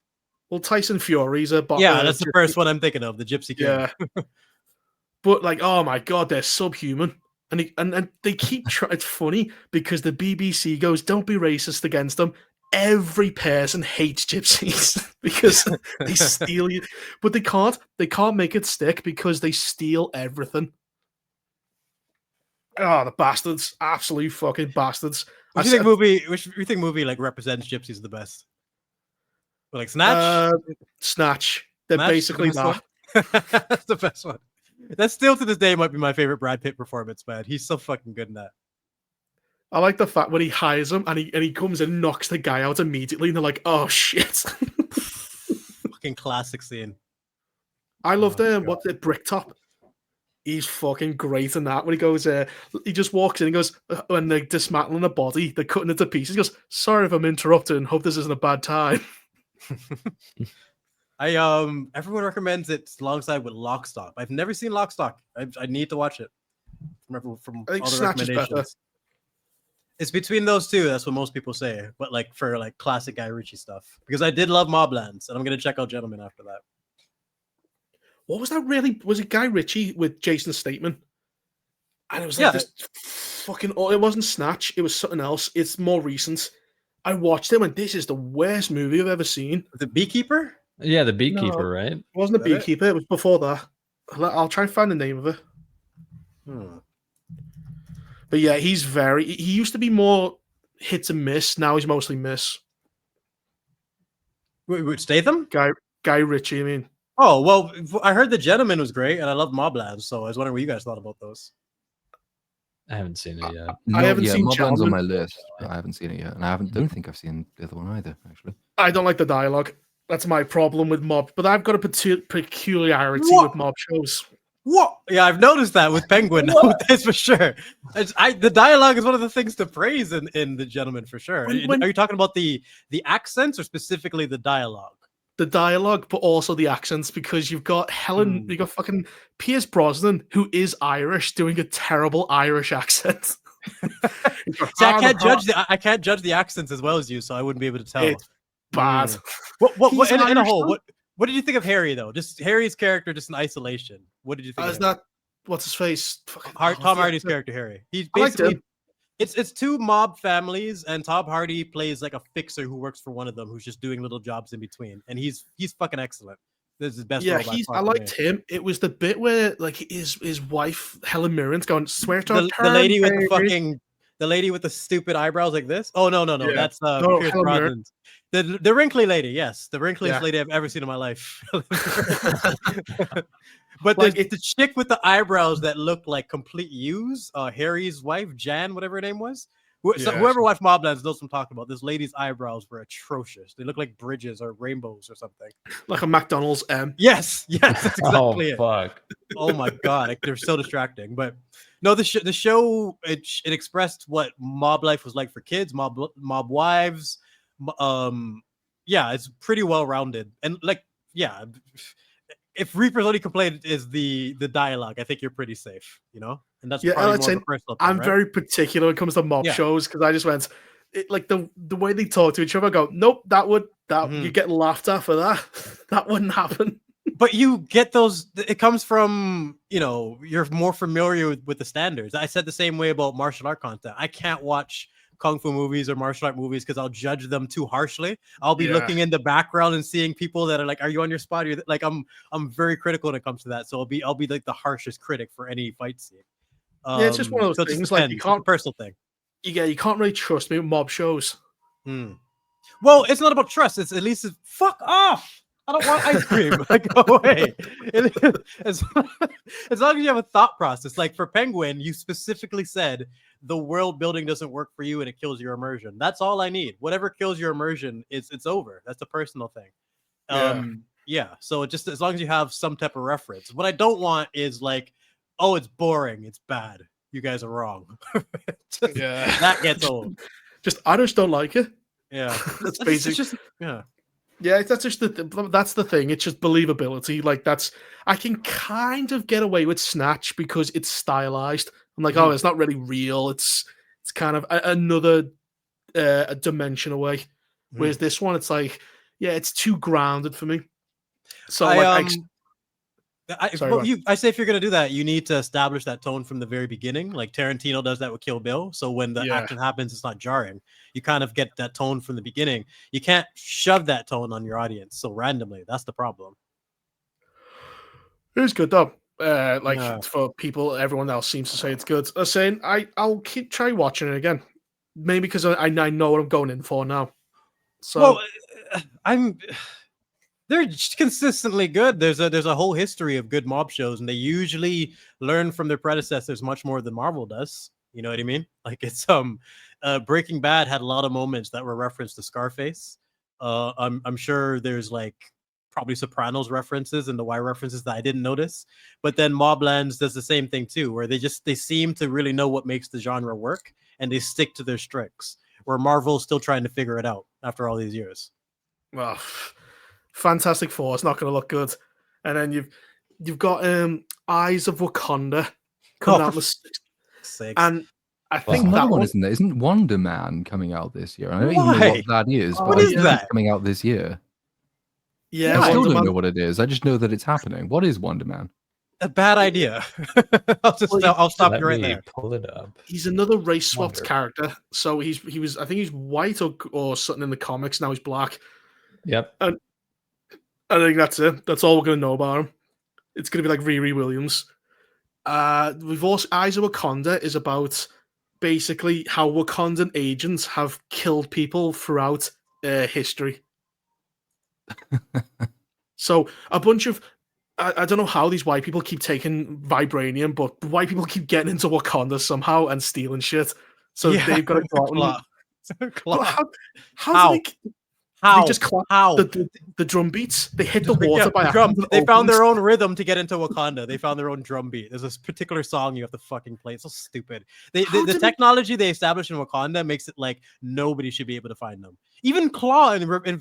Well, Tyson Fury's a yeah, that's the first one I'm thinking of, the Gypsy King. Yeah. But like, oh my god, they're subhuman. And they keep trying. It's funny because the BBC goes, "Don't be racist against them." Every person hates gypsies because they steal you, but they can't. They can't make it stick because they steal everything. Oh, the bastards! Absolute fucking bastards! Which you think movie like represents gypsies the best? Like Snatch? Snatch. They're Snatch, basically the that. That's the best one. That still to this day might be my favorite Brad Pitt performance, man. He's so fucking good in that. I like the fact when he hires him and he comes in and knocks the guy out immediately, and they're like, "Oh shit!" Fucking classic scene. I love what's it, Bricktop. He's fucking great in that. When he goes, he just walks in and goes, when they're dismantling a body, they're cutting it to pieces. He goes, "Sorry if I'm interrupting. Hope this isn't a bad time." Everyone recommends it alongside with Lockstock. I've never seen Lockstock. I need to watch it. From I think all the Snatch is better. recommendations. It's between those two. That's what most people say. But like for like classic Guy Ritchie stuff, because I did love Moblands, and I'm gonna check out Gentlemen after that. What was that really? Was it Guy Ritchie with Jason Statham? And it was like this fucking. Oh, it wasn't Snatch. It was something else. It's more recent. I watched it and this is the worst movie I've ever seen. The Beekeeper? Yeah, the Beekeeper, right? It wasn't a Beekeeper. It was before that. I'll try and find the name of it. But yeah, he used to be more hits and miss. Now he's mostly miss. Wait, Statham? Guy Ritchie, I mean. Oh, well, I heard The Gentleman was great, and I love Moblands, so I was wondering what you guys thought about those. I haven't seen it yet. I haven't seen Moblands on my list, but I haven't seen it yet. And I don't think I've seen the other one either, actually. I don't like the dialogue. That's my problem with Mob. But I've got a peculiarity with Mob shows. What? Yeah, I've noticed that with Penguin. That's for sure. The dialogue is one of the things to praise in The Gentleman for sure. Are you talking about the accents or specifically the dialogue? The dialogue, but also the accents, because you've got you got fucking Pierce Brosnan, who is Irish, doing a terrible Irish accent. See, I can't judge the accents as well as you, so I wouldn't be able to tell. It's bad. What in a whole? What did you think of Harry though? Just Harry's character, just in isolation. What did you think? Is that what's his face? Tom Hardy's character, Harry. He's basically it's two mob families, and Tom Hardy plays like a fixer who works for one of them, who's just doing little jobs in between, and he's fucking excellent. This is his best. Yeah, I liked him. It was the bit where like his wife Helen Mirren's going, "Swear to the lady with the fucking the lady with the stupid eyebrows like this." Oh no, yeah. That's Pierce Brosnan. The wrinkly lady, yes, the wrinkliest lady I've ever seen in my life. But like the chick with the eyebrows that looked like complete U's, Harry's wife, Jan, whatever her name was. So whoever watched Moblands knows what I'm talking about. This lady's eyebrows were atrocious. They look like bridges or rainbows or something. Like a McDonald's M. Yes, that's exactly it. Fuck. Oh my god, they're so distracting. But no, the show it expressed what mob life was like for kids, mob wives. It's pretty well rounded, and like if Reaper's only complaint is the dialogue, I think you're pretty safe, you know. And that's probably more of a personal thing, I'm very particular when it comes to mob shows, because I just went like the way they talk to each other. I go, nope, you get laughed at for that. That wouldn't happen. But you get those. It comes from you're more familiar with the standards. I said the same way about martial art content. I can't watch kung fu movies or martial art movies because I'll judge them too harshly. I'll be looking in the background and seeing people that are like, "Are you on your spot?" You're like, I'm very critical when it comes to that. So I'll be like the harshest critic for any fight scene. It's just one of those things. Like you can't personal thing. You can't really trust me with mob shows. Well, it's not about trust. It's at least fuck off. I don't want ice cream. Like, go away. As long as you have a thought process. Like for Penguin, you specifically said the world building doesn't work for you and it kills your immersion. That's all I need. Whatever kills your immersion, it's over. That's a personal thing. So just as long as you have some type of reference. What I don't want is like, oh, it's boring. It's bad. You guys are wrong. That gets old. I just don't like it. Yeah. That's basically just. Yeah. Yeah, that's just that's the thing. It's just believability. Like I can kind of get away with Snatch because it's stylized. I'm like, oh, it's not really real. It's kind of another a dimension away. Whereas this one, it's like, yeah, it's too grounded for me. So I say if you're gonna do that, you need to establish that tone from the very beginning. Like Tarantino does that with Kill Bill. So when the action happens, it's not jarring. You kind of get that tone from the beginning. You can't shove that tone on your audience so randomly. That's the problem. It was good though. For people, everyone else seems to say it's good. I'm saying I'll keep try watching it again. Maybe because I know what I'm going in for now. So they're consistently good. There's a whole history of good mob shows, and they usually learn from their predecessors much more than Marvel does. You know what I mean? Like it's Breaking Bad had a lot of moments that were referenced to Scarface. I'm sure there's like probably Sopranos references and the Wire references that I didn't notice. But then Moblands does the same thing too, where they seem to really know what makes the genre work, and they stick to their strengths. Where Marvel's still trying to figure it out after all these years. Well, Fantastic Four is not going to look good, and then you've got Eyes of Wakanda coming out in the 6th, and I think that one isn't there? Isn't Wonder Man coming out this year? I don't even know what that is. But what is that coming out this year? Yeah, I still don't know what it is. I just know that it's happening. What is Wonder Man? A bad idea. I'll stop you right there. Pull it up. He's another race swapped character. So he was I think he's white or something in the comics. Now he's black. Yep. And I think that's it. That's all we're gonna know about him. It's gonna be like Riri Williams. We've also Eyes of Wakanda is about basically how Wakandan agents have killed people throughout history. So a bunch of I don't know how these white people keep taking vibranium, but white people keep getting into Wakanda somehow and stealing shit. So they've got to go out and... How did they just clap the drum beats? They hit the water by drum. They found their own rhythm to get into Wakanda. They found their own drum beat. There's this particular song you have to fucking play. It's so stupid. The technology they established in Wakanda makes it like nobody should be able to find them. Even Claw in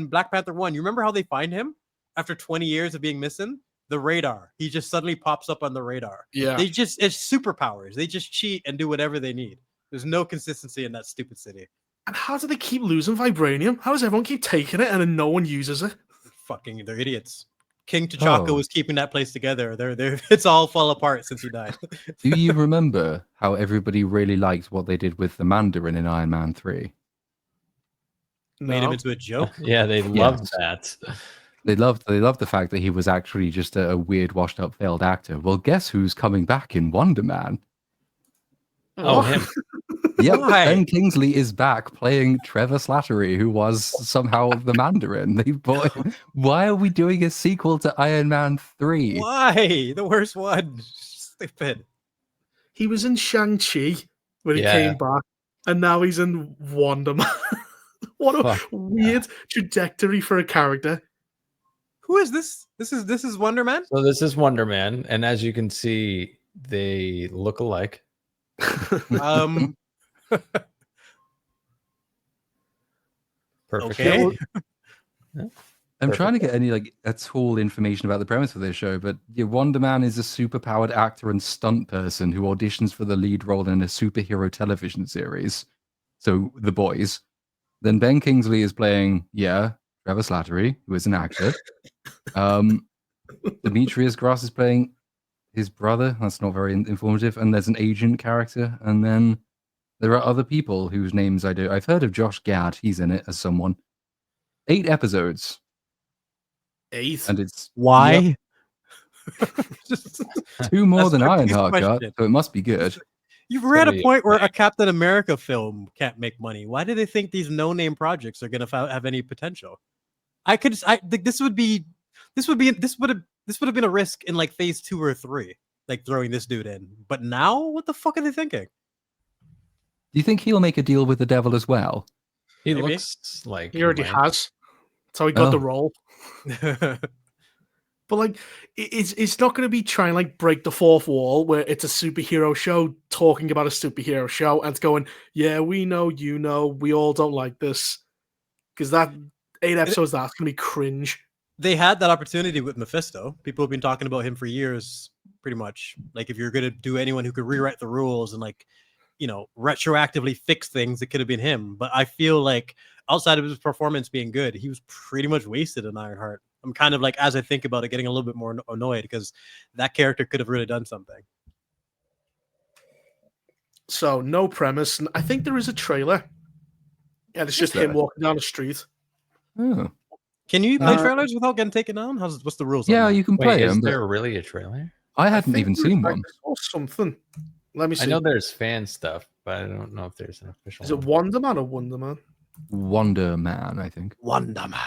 Black Panther 1. You remember how they find him after 20 years of being missing? The radar. He just suddenly pops up on the radar. Yeah. It's superpowers. They just cheat and do whatever they need. There's no consistency in that stupid city. And how do they keep losing vibranium? How does everyone keep taking it and then no one uses it? They're idiots. King T'Chaka was keeping that place together. It's all fall apart since he died. Do you remember how everybody really liked what they did with the Mandarin in Iron Man 3? Made him into a joke? Yeah, they loved that. They loved the fact that he was actually just a weird, washed up, failed actor. Well, guess who's coming back in Wonder Man? Oh, him. Yep, Ben Kingsley is back playing Trevor Slattery, who was somehow the Mandarin. Why are we doing a sequel to Iron Man 3? Why? The worst one. Stupid. He was in Shang-Chi when he came back, and now he's in Wonder Man. What a weird trajectory for a character. Who is this? This is Wonder Man? So this is Wonder Man, and as you can see, they look alike. Perfect. Okay. I'm trying to get any at all information about the premise of this show, but Wonder Man is a super-powered actor and stunt person who auditions for the lead role in a superhero television series. So The Boys. Then Ben Kingsley is playing, Trevor Slattery, who is an actor. Demetrius Grass is playing his brother. That's not very informative. And there's an agent character. And then there are other people whose names I've heard of. Josh Gad, he's in it as someone. 8 episodes. 8? And it's... Why? Yep. 2 more than Ironheart got, so it must be good. You're at a point where a Captain America film can't make money. Why do they think these no-name projects are going to have any potential? I think this would have been a risk in like phase 2 or 3, like throwing this dude in. But now, what the fuck are they thinking? Do you think he'll make a deal with the devil as well? He looks like he already has. That's how he got the role. But it's not going to be trying to break the fourth wall where it's a superhero show talking about a superhero show and it's going, yeah, we know, we all don't like this, because that 8 episodes. That's gonna be cringe. They had that opportunity with Mephisto. People have been talking about him for years, pretty much. Like, if you're gonna do anyone who could rewrite the rules and, like, you know, retroactively fix things, it could have been him. But I feel like outside of his performance being good, he was pretty much wasted in Ironheart. I'm kind of like, as I think about it, getting a little bit more annoyed because that character could have really done something. So no premise. I think there is a trailer. Yeah, it's just him walking down the street. Oh. Can you play trailers without getting taken down? What's the rules? Yeah, on that? you can play Wait, is them. there really a trailer? I hadn't think even there's, seen like, one. or something. Let me see. I know there's fan stuff, but I don't know if there's an official. Is it Wonder Man or Wonder Man? Wonder Man, I think. Wonder Man.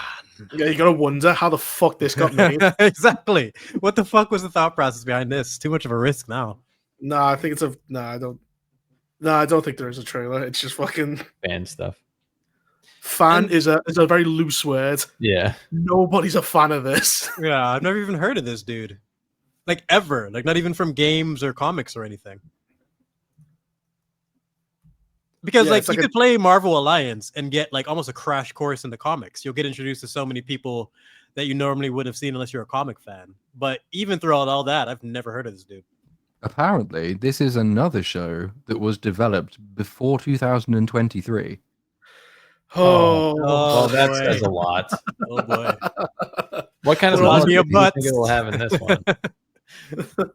Yeah, you gotta wonder how the fuck this got made. Exactly. What the fuck was the thought process behind this? Too much of a risk now. No, I think it's a. No, I don't. No, I don't think there is a trailer. It's just fucking fan stuff. fan is a very loose word. Yeah. Nobody's a fan of this. Yeah, I've never even heard of this dude. Like, ever. Like, not even from games or comics or anything. Because, Yeah, like, it's you like could play Marvel Alliance and get, like, almost a crash course in the comics. You'll get introduced to so many people that you normally would have seen unless you're a comic fan. But even throughout all that, I've never heard of this dude. Apparently, this is another show that was developed before 2023. Oh, Well, that boy. says a lot. Oh, boy. What kind of Well, quality be do a you butt. think it'll have in this one?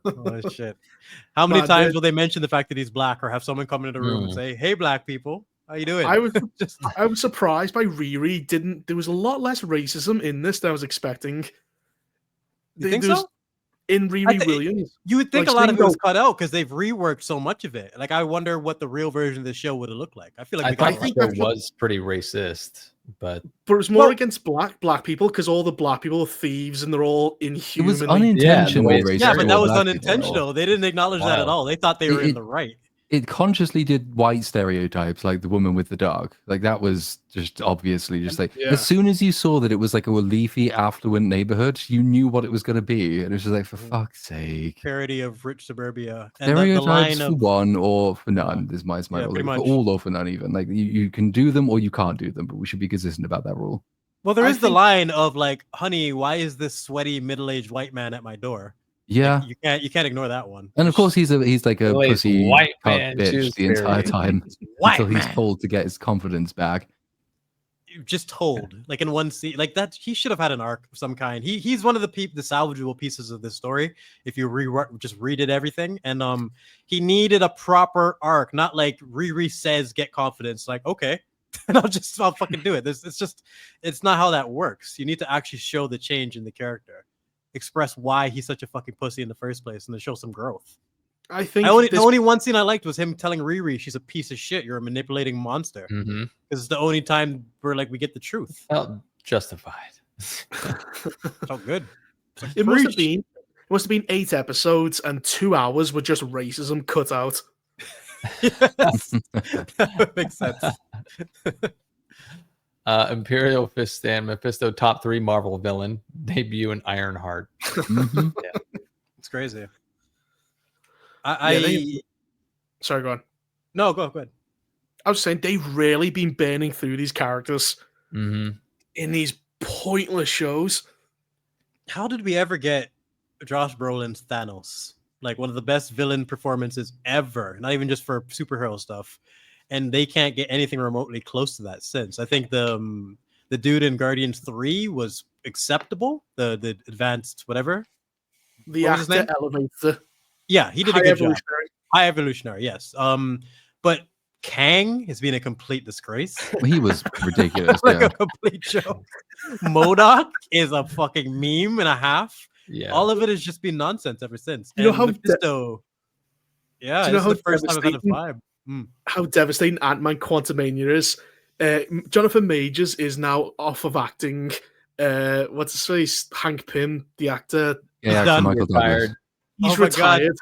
Oh, shit. How many Man, times dude. will they mention the fact that he's black or have someone come into the room and say, hey, black people, how you doing? I was Just I was surprised by Riri. There was a lot less racism in this than I was expecting. You think There was- so? In Riri thi- Williams. You would think Like, a lot of it was Stingo- cut out because they've reworked so much of it. Like, I wonder what the real version of the show would have looked like. I feel like I we got thought a lot think the of show that's what- was pretty racist, but But it was more Well- against black people because all the black people are thieves and they're all It inhuman. was unintentionally Yeah, racist. Yeah, but that was towards black people. unintentional. They didn't acknowledge that at Wild. all. They thought they were in It- the right. It consciously did white stereotypes, like the woman with the dog. Like that was just obviously just like Yeah. as soon as you saw that it was like a leafy, affluent neighborhood, you knew what it was going to be, and it was just like, for fuck's sake. Parody of rich suburbia. And the Stereotypes line for of one or for none is my Yeah, rule. pretty For much. all or for none, even like you can do them or you can't do them, but we should be consistent about that rule. Well, there I is the think- line of like, honey, why is this sweaty middle-aged white man at my door? Yeah, You can't ignore that one. and of course he's like a Well, he's pussy white cuck man bitch choose the entire theory. time White until he's man. told to get his confidence back. Just told, like in one scene, like that he should have had an arc of some kind. He's one of the salvageable pieces of this story. If you just redid everything, and he needed a proper arc, not like Riri says get confidence. Like, okay, and I'll fucking do it. It's not how that works. You need to actually show the change in the character, express why he's such a fucking pussy in the first place, and then show some growth. I think The only one scene I liked was him telling Riri she's a piece of shit. You're a manipulating monster. mhm. Because it's the only time where like we get the truth. Felt justified. Felt good. It's like, it must have preach. been 8 episodes and 2 hours with just racism cut out. Yes. That would make sense. Imperial Fist Stand, Mephisto top 3 Marvel villain, debut in Ironheart. Mhm. It's crazy. Sorry, go on. No, go ahead. I was saying they've really been burning through these characters Mm-hmm. in these pointless shows. How did we ever get Josh Brolin's Thanos? Like one of the best villain performances ever, not even just for superhero stuff. And they can't get anything remotely close to that since. I think the dude in Guardians 3 was acceptable. The advanced whatever. The What was his actor name? elevates the Yeah, he did a high good job. evolutionary. High evolutionary, yes. But Kang has been a complete disgrace. He was ridiculous. Like Yeah. a complete joke. MODOK is a fucking meme and a half. Yeah. All of it has just been nonsense ever since. You know And how Mephisto, yeah, do you know this is how the first time I've had a devastating- vibe. How devastating Ant-Man Quantumania is. Jonathan Majors is now off of acting. What's his face? Hank Pym, the actor. Yeah, done. Michael Douglas. Retired. He's Oh my God. retired.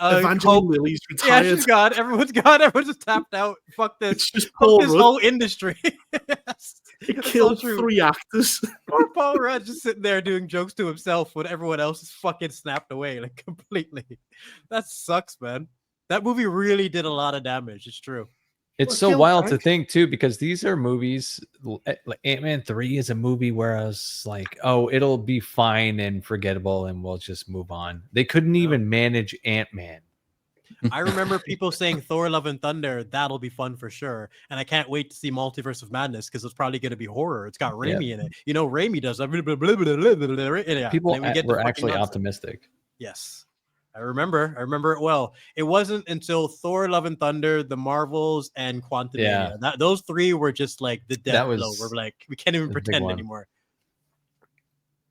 Evangeline Hope- Lilly's yeah, retired. she's gone. Everyone's gone. Everyone's just tapped out. Fuck this. It's just Fuck Paul this Rudd. whole industry. Yes. It It's so killed true. 3 actors. Poor Paul Rudd just sitting there doing jokes to himself when everyone else is fucking snapped away, like completely. That sucks, man. That movie really did a lot of damage. It's true. It's Well, so Gil wild to Frank. think too, because these are movies. Like Ant-Man 3 is a movie where I was like, oh, it'll be fine and forgettable, and we'll just move on. They couldn't even manage Ant-Man. I remember people saying Thor: Love and Thunder, that'll be fun for sure, and I can't wait to see Multiverse of Madness because it's probably going to be horror. It's got Raimi in it. You know, Raimi does. Yeah, People then we get to were fucking actually nonsense. optimistic. Yes. I remember it well. It wasn't until Thor: Love and Thunder, The Marvels, and Quantumania. Those three were just like the death blow. We're like, we can't even was a big pretend one. anymore.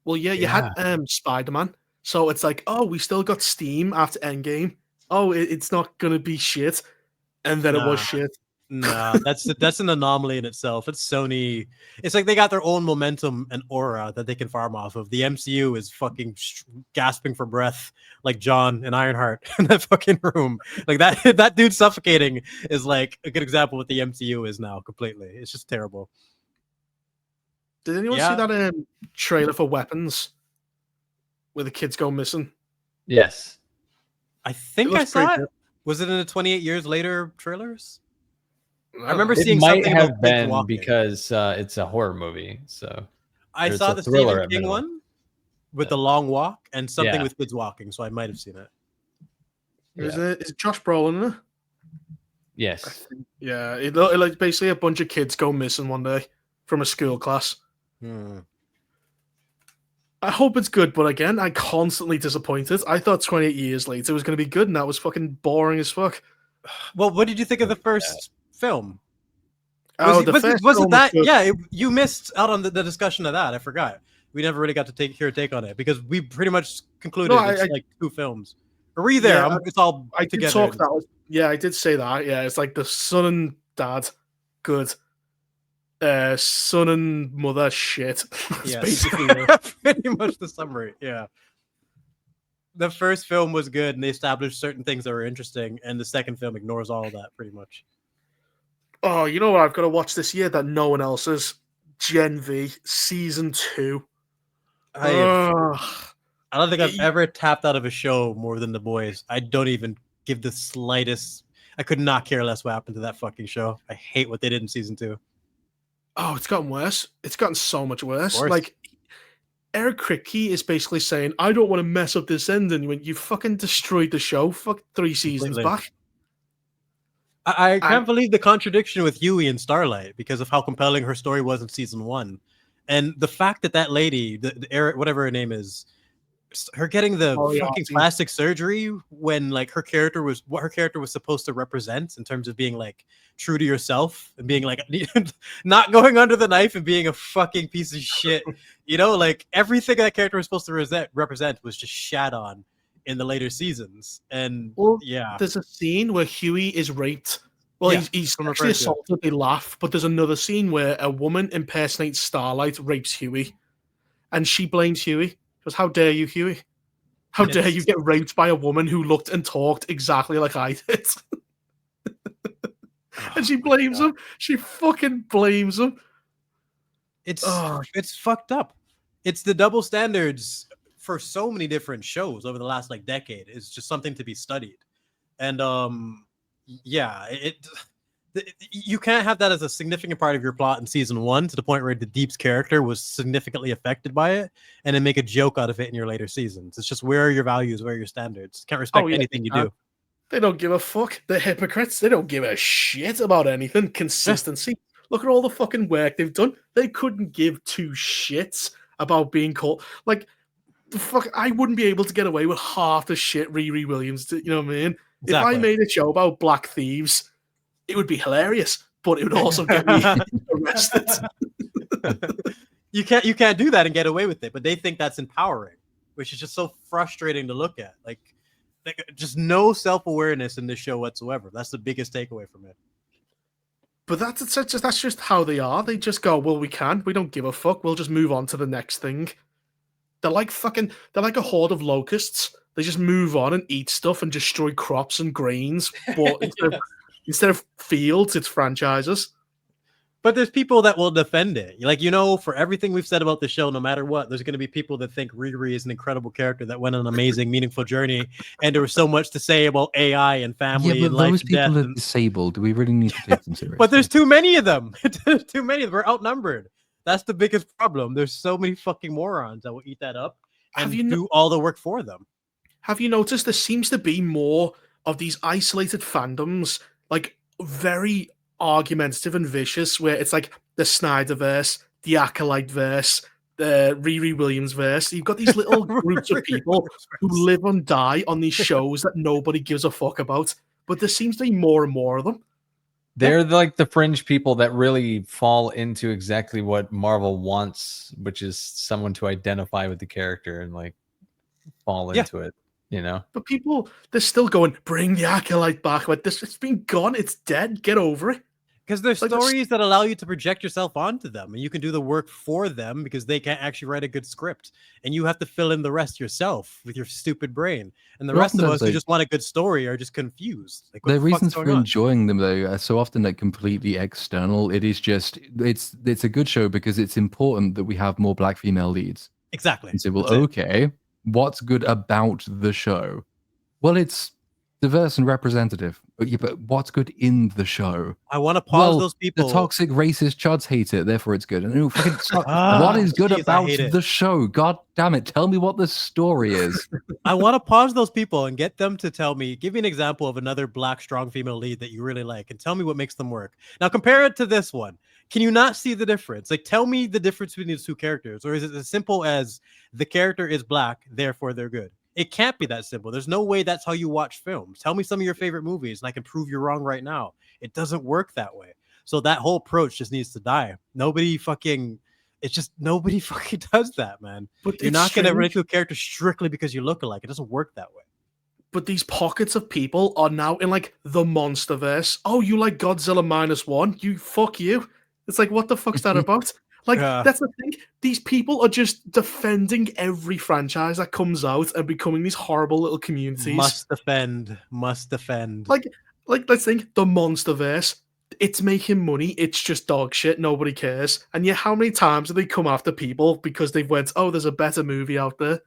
Well, yeah, you had Spider-Man, so it's like, oh, we still got steam after Endgame. Oh, it's not gonna be shit, and then it was shit. Nah, that's an anomaly in itself. It's Sony. It's like they got their own momentum and aura that they can farm off of. The MCU is fucking gasping for breath, like John and Ironheart in that fucking room. Like that dude suffocating is like a good example of what the MCU is now. Completely, it's just terrible. Did anyone see that trailer for Weapons, where the kids go missing? Yes, I think I saw it. Was it in the 28 years later trailers? I remember seeing something about been walking. because it's a horror movie. So I saw the Stephen King one with the long walk and something with kids walking, so I might have seen it. Is it Josh Brolin in it? Yes. Yeah, it like basically a bunch of kids go missing one day from a school class. I hope it's good, but again, I'm constantly disappointed. I thought 28 years later it was going to be good, and that was fucking boring as fuck. Well, what did you think of the first film? Was it that? Yeah, you missed out on the discussion of that. I forgot. We never really got to hear a take on it because we pretty much concluded it's like two films. Or were you there? Yeah, it's all I together. Did talk that. Yeah, I did say that. Yeah, it's like the son and dad, good. Son and mother, shit. That's basically pretty much the summary. Yeah. The first film was good and they established certain things that were interesting, and the second film ignores all of that pretty much. Oh, you know what I've got to watch this year that no one else is? Gen V Season 2. I don't think I've ever tapped out of a show more than The Boys. I don't even give the slightest. I could not care less what happened to that fucking show. I hate what they did in season 2. Oh, it's gotten worse. It's gotten so much worse. Like, Eric Kripke is basically saying, I don't want to mess up this ending when you fucking destroyed the show 3 seasons back. I can't believe the contradiction with Huey and Starlight because of how compelling her story was in season 1. And the fact that lady, the Eric, whatever her name is, her getting the fucking plastic surgery when like her character was supposed to represent in terms of being like true to yourself and being like not going under the knife and being a fucking piece of shit, you know, like everything that character was supposed to represent was just shat on in the later seasons. And there's a scene where Huey is raped. Well, he's actually assaulted. They laugh, but there's another scene where a woman impersonates Starlight, rapes Huey, and she blames Huey. Goes, how dare you, Huey? How dare you get raped by a woman who looked and talked exactly like I did? And she blames him. She fucking blames him. It's fucked up. It's the double standards for so many different shows over the last like decade. It's just something to be studied. And you can't have that as a significant part of your plot in season 1 to the point where the Deep's character was significantly affected by it and then make a joke out of it in your later seasons. It's just, where are your values? Where are your standards? Can't respect anything you do. They don't give a fuck. They're hypocrites. They don't give a shit about anything. Consistency. Look at all the fucking work they've done. They couldn't give two shits about being called. Like, the fuck, I wouldn't be able to get away with half the shit Riri Williams did. You know what I mean? Exactly. If I made a show about black thieves, it would be hilarious, but it would also get me arrested. You can't do that and get away with it, but they think that's empowering, which is just so frustrating to look at. Like just no self-awareness in this show whatsoever. That's the biggest takeaway from it. But that's just how they are. They just go, well, we don't give a fuck. We'll just move on to the next thing. They're like a horde of locusts. They just move on and eat stuff and destroy crops and grains. But instead of fields, it's franchises. But there's people that will defend it. Like, for everything we've said about the show, no matter what, there's going to be people that think Riri is an incredible character that went on an amazing, meaningful journey. And there was so much to say about AI and family Yeah, and but life those and people death. are disabled. Do we really need to take them seriously? But there's too many of them. There's too many. We're outnumbered. That's the biggest problem. There's so many fucking morons that will eat that up and do all the work for them. Have you noticed there seems to be more of these isolated fandoms, like very argumentative and vicious, where it's like the Snyderverse, the Acolyte verse, the Riri Williams verse. You've got these little groups of people who live and die on these shows that nobody gives a fuck about. But there seems to be more and more of them. They're like the fringe people that really fall into exactly what Marvel wants, which is someone to identify with the character and like fall into it, But people, they're still going, bring the Acolyte back. Like, it's been gone. It's dead. Get over it. Because there's stories that allow you to project yourself onto them, and you can do the work for them because they can't actually write a good script, and you have to fill in the rest yourself with your stupid brain. And the rest of us who just want a good story are just confused. Like, the reasons for enjoying them though are so often like completely external. It is just it's a good show because it's important that we have more black female leads. Exactly. And so, well, okay, what's good about the show? Well, it's diverse and representative. But, yeah, but what's good in the show? I want to pause those people. The toxic racist chuds hate it, therefore it's good. And fucking what is good about the show? God damn it! Tell me what the story is. I want to pause those people and get them to tell me. Give me an example of another black strong female lead that you really like, and tell me what makes them work. Now compare it to this one. Can you not see the difference? Like, tell me the difference between these two characters, or is it as simple as the character is black, therefore they're good? It can't be that simple. There's no way that's how you watch films. Tell me some of your favorite movies, and I can prove you're wrong right now. It doesn't work that way. So that whole approach just needs to die. Nobody fucking does that, man. But you're not going to ridicule a character strictly because you look alike. It doesn't work that way. But these pockets of people are now in like the Monsterverse. Oh, you like Godzilla -1? You fuck you. It's like, what the fuck's that about? Like, that's the thing. These people are just defending every franchise that comes out and becoming these horrible little communities. Must defend. Like let's think, the Monsterverse. It's making money. It's just dog shit. Nobody cares. And yet, how many times do they come after people because they've went, oh, there's a better movie out there?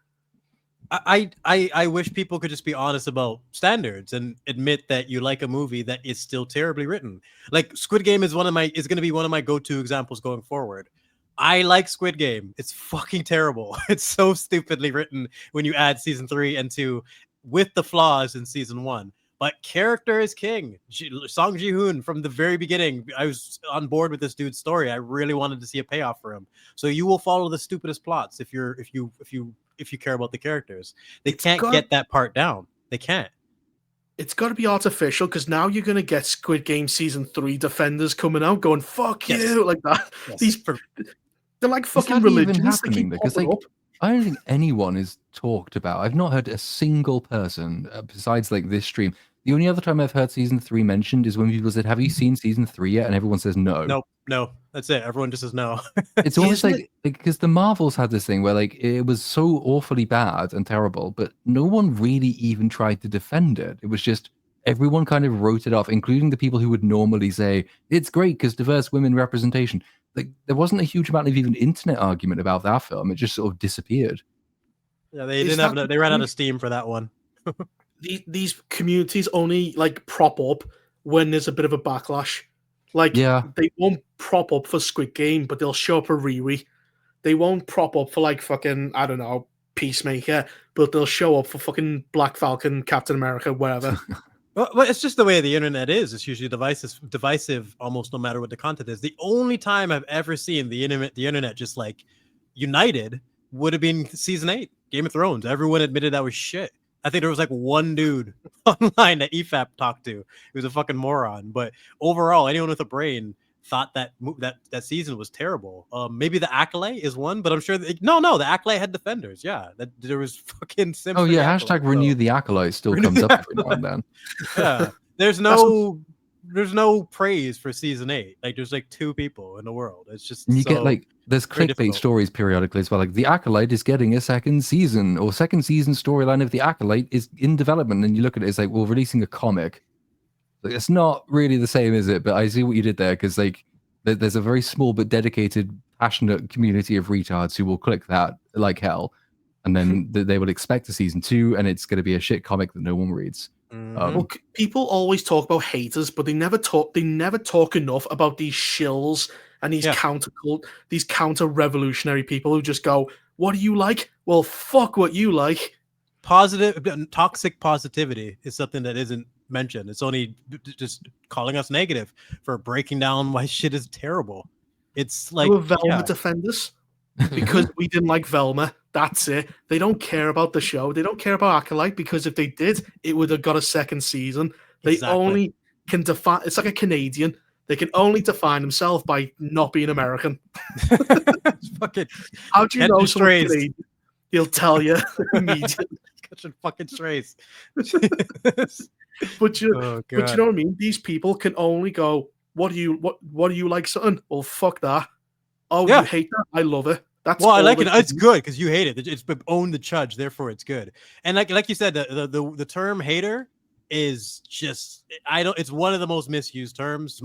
I wish people could just be honest about standards and admit that you like a movie that is still terribly written. Like Squid Game is going to be one of my go-to examples going forward. I like Squid Game. It's fucking terrible. It's so stupidly written when you add season 3 and 2 with the flaws in season 1. But character is king. Song Ji-hoon, from the very beginning, I was on board with this dude's story. I really wanted to see a payoff for him. So you will follow the stupidest plots if you care about the characters. They can't get that part down. They can't. It's got to be artificial because now you're going to get Squid Game season 3 defenders coming out going, fuck you, like that. Yes. They're like fucking religions. Because like, I don't think anyone is talked about. I've not heard a single person besides like this stream. The only other time I've heard season 3 mentioned is when people said, have you seen season 3 yet? And everyone says no. No. That's it. Everyone just says no. It's almost like because the Marvels had this thing where like it was so awfully bad and terrible, but no one really even tried to defend it. It was just everyone kind of wrote it off, including the people who would normally say it's great because diverse women representation. Like there wasn't a huge amount of even internet argument about that film. It just sort of disappeared. Yeah, they ran out of steam for that one. These communities only like prop up when there's a bit of a backlash. Like, they won't prop up for Squid Game, but they'll show up for Riri. They won't prop up for like fucking, I don't know, Peacemaker, but they'll show up for fucking Black Falcon, Captain America, whatever. Well, it's just the way the internet is. It's usually divisive almost no matter what the content is. The only time I've ever seen the internet just like united would have been season 8, Game of Thrones. Everyone admitted that was shit. I think there was like one dude online that EFAP talked to. He was a fucking moron. But overall, anyone with a brain thought that season was terrible. Maybe the Acolyte is one, but I'm sure no, the Acolyte had defenders. Yeah, that there was fucking simple. Oh yeah, hashtag renew the Acolyte still comes up every now and then. Yeah, there's no praise for season 8. Like there's like 2 people in the world. It's just you get like there's clickbait stories periodically as well. Like the Acolyte is getting a second season, or second season storyline of the Acolyte is in development, and you look at it, it's like, well, releasing a comic. Like, it's not really the same, is it? But I see what you did there because like There's a very small but dedicated, passionate community of retards who will click that like hell, and then they will expect a season 2, and it's going to be a shit comic that no one reads. Well, people always talk about haters, but they never talk enough about these shills and these counter revolutionary people who just go, "What do you like? Well, fuck what you like." Toxic positivity is something that isn't mentioned. It's only just calling us negative for breaking down why shit is terrible. It's like We're Velma defenders because we didn't like Velma. That's it. They don't care about the show. They don't care about Acolyte, because if they did, it would have got a second season. They only can define. It's like a Canadian. They can only define themselves by not being American. Fucking how do you know someone's Canadian? He'll tell you immediately. Fucking strays. But you know what I mean? These people can only go, what do you like something? Well, fuck that. Oh, you hate that? I love it. That's I like it. It's good because you hate it. It's own the chudge, therefore it's good. And like you said, the term hater is just it's one of the most misused terms.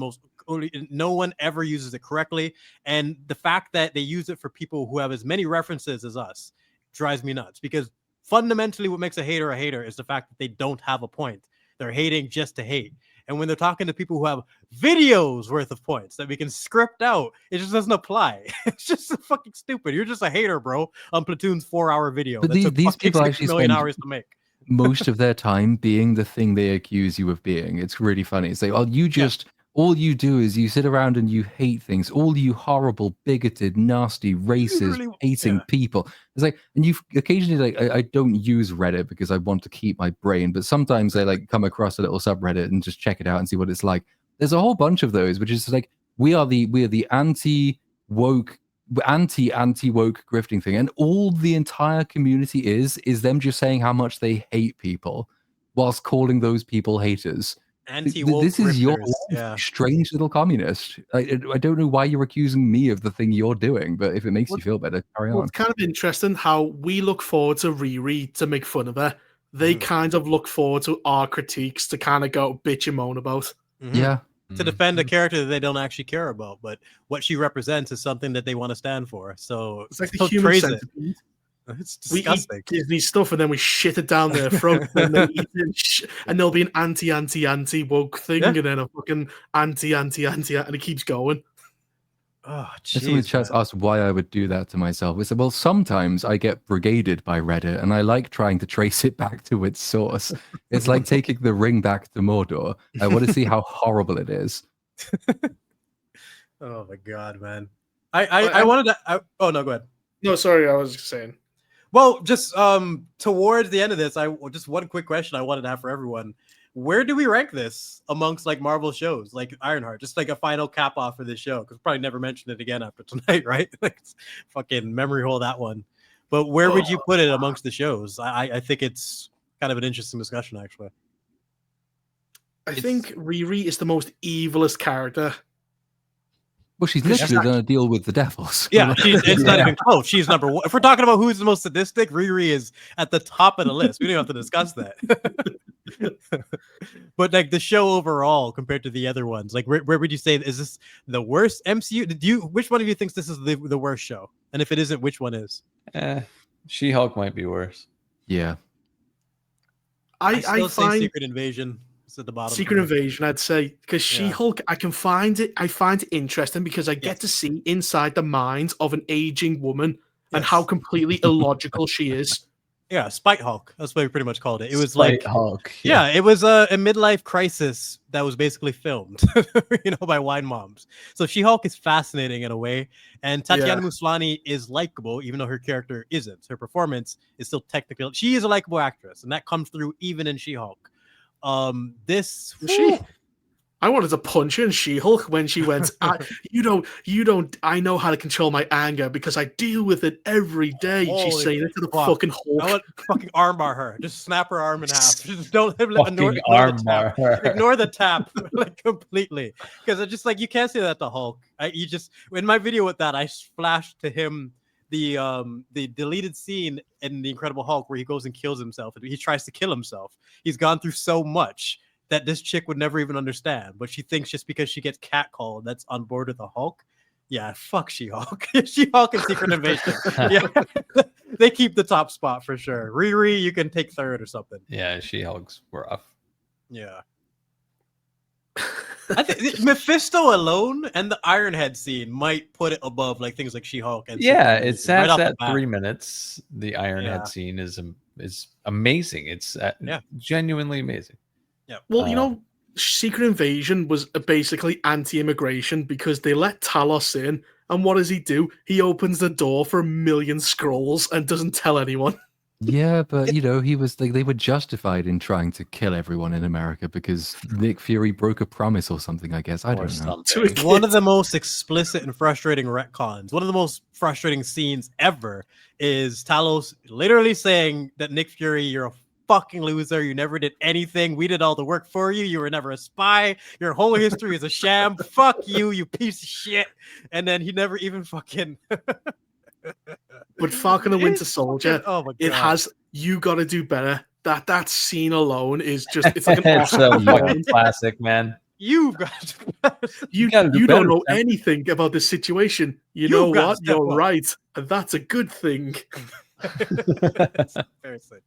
No one ever uses it correctly. And the fact that they use it for people who have as many references as us drives me nuts, because fundamentally what makes a hater is the fact that they don't have a point. They're hating just to hate. And when they're talking to people who have videos worth of points that we can script out, it just doesn't apply. It's just so fucking stupid. You're just a hater, bro, on Platoon's 4-hour video. But these people actually spend hours to make most of their time being the thing they accuse you of being. It's really funny. It's like, oh, you just all you do is you sit around and you hate things. All you horrible, bigoted, nasty, racist, hating people. It's like, and you've occasionally like, I don't use Reddit because I want to keep my brain, but sometimes I like come across a little subreddit and just check it out and see what it's like. There's a whole bunch of those, which is like, we are the anti-woke grifting thing, and all the entire community is them just saying how much they hate people whilst calling those people haters. This is your strange little communist. I don't know why you're accusing me of the thing you're doing, but if it makes you feel better, carry on. It's kind of interesting how we look forward to Riri to make fun of her. They kind of look forward to our critiques to kind of go bitch and moan about. Yeah. To defend a character that they don't actually care about, but what she represents is something that they want to stand for. So it's like the human centipede. It's disgusting. We eat Disney stuff and then we shit it down their throat, and they eat it, and there'll be an anti woke thing, and then a fucking anti, and it keeps going. Oh, jeez. Someone in the chat asked why I would do that to myself. I said, well, sometimes I get brigaded by Reddit, and I like trying to trace it back to its source. It's like taking the ring back to Mordor. I want to see how horrible it is. Oh my god, man! I wanted to. Oh no, go ahead. No, sorry, I was just saying. Well, just towards the end of this, just one quick question I wanted to have for everyone. Where do we rank this amongst like Marvel shows like Ironheart? Just like a final cap off for this show, because probably never mention it again after tonight, right? Like fucking memory hole that one. But where would you put it amongst the shows? I think it's kind of an interesting discussion, actually. I think Riri is the most evilest character. Well, she's literally going to deal with the devils. Yeah, it's not even close. She's number one. If we're talking about who's the most sadistic, Riri is at the top of the list. We don't have to discuss that. But like the show overall compared to the other ones, like where would you say, is this the worst MCU? Which one of you thinks this is the worst show? And if it isn't, which one is? She-Hulk might be worse. Yeah. I still say Secret Invasion. At the bottom. Secret Invasion, I'd say, because She-Hulk, I find it interesting because I get to see inside the mind of an aging woman and how completely illogical she is. Yeah, Spite Hulk. That's what we pretty much called it. It was Spite Hulk. Yeah, it was a midlife crisis that was basically filmed, by wine moms. So She-Hulk is fascinating in a way, and Tatiana Maslany is likable, even though her character isn't. Her performance is still technical. She is a likable actress, and that comes through even in She-Hulk. I wanted to punch her in She-Hulk when she went, you don't, I know how to control my anger because I deal with it every day. She's saying it to the fucking Hulk. I want to fucking armbar her. Just snap her arm in half. Just don't ignore the tap like completely. Because it's just like, you can't say that to Hulk. In my video with that, I flashed to him the deleted scene in The Incredible Hulk where he goes and kills himself. He tries to kill himself. He's gone through so much that this chick would never even understand, but she thinks just because she gets catcalled, that's on board with the Hulk. Yeah, fuck She-Hulk. She-Hulk and Secret Invasion. Yeah, they keep the top spot for sure. Riri, you can take third or something. Yeah, She-Hulk's rough. Yeah. I think Mephisto alone and the Ironhead scene might put it above like things like She-Hulk and Yeah, Secret it's Invasion, at off the bat. 3 minutes. The Ironhead scene is amazing. It's genuinely amazing. Yeah. Well, you know, Secret Invasion was basically anti-immigration because they let Talos in, and what does he do? He opens the door for 1 million Skrulls and doesn't tell anyone. Yeah, but you know, he was like, they were justified in trying to kill everyone in America because Nick Fury broke a promise or something, I guess. I don't know. One of the most explicit and frustrating retcons, one of the most frustrating scenes ever is Talos literally saying that Nick Fury, you're a fucking loser. You never did anything. We did all the work for you. You were never a spy. Your whole history is a sham. Fuck you, you piece of shit. And then he never even fucking... But Falcon and Winter Soldier, oh my God. it has You Gotta Do Better. That scene alone is just, it's like an It's a awesome fucking classic, man. You've got you gotta do don't better, know Sam. anything about this situation. You You've know got to what? step You're up. right. And that's a good thing. That's embarrassing.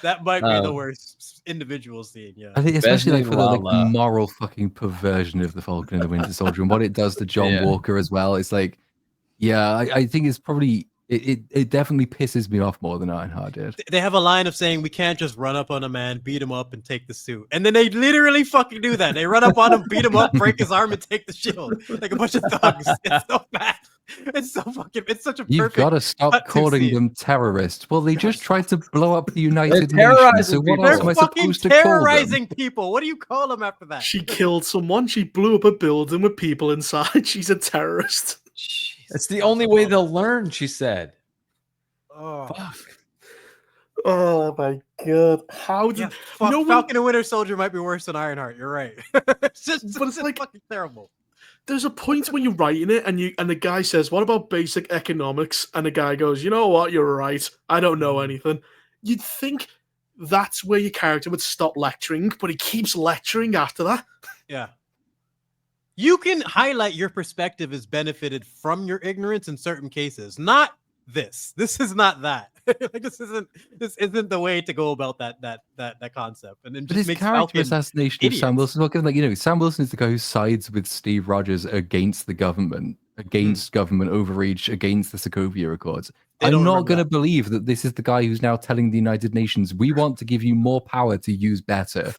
That might be the worst individual scene. Yeah. I think especially like for the like Lala. moral fucking perversion of the Falcon and the Winter Soldier and what it does to John Yeah. Walker as well. It's like, yeah, I think it's probably it definitely pisses me off more than Ironheart did. They have a line of saying we can't just run up on a man, beat him up, and take the suit. And then they literally fucking do that. They run up on him, beat him up, break his arm, and take the shield like a bunch of thugs. It's so bad. It's so fucking. It's such a You've perfect. got to stop cut to calling scene. them terrorists. Well, they just tried to blow up the United terrorizing Nations. So what people. else They're am I fucking supposed to call them? terrorizing people. What do you call them after that? She killed someone. She blew up a building with people inside. She's a terrorist. It's the only way they'll learn, she said. Oh, Fuck. Oh my god! How did yeah, fuck, no one- Falcon and Winter Soldier might be worse than Ironheart. You're right. It's just, But it's like- fucking terrible. There's a point when you're writing it, and the guy says, "What about basic economics?" And the guy goes, "You know what? You're right. I don't know anything." You'd think that's where your character would stop lecturing, but he keeps lecturing after that. Yeah. You can highlight your perspective as benefited from your ignorance in certain cases. Not this. This is not that. Like this isn't the way to go about that concept. And it But just his makes character Falcon assassination of Sam idiots. Wilson, look, like, you know, Sam Wilson is the guy who sides with Steve Rogers against the government, against government overreach, against the Sokovia Accords. They I'm don't not remember going to that. believe that this is the guy who's now telling the United Nations, we want to give you more power to use better.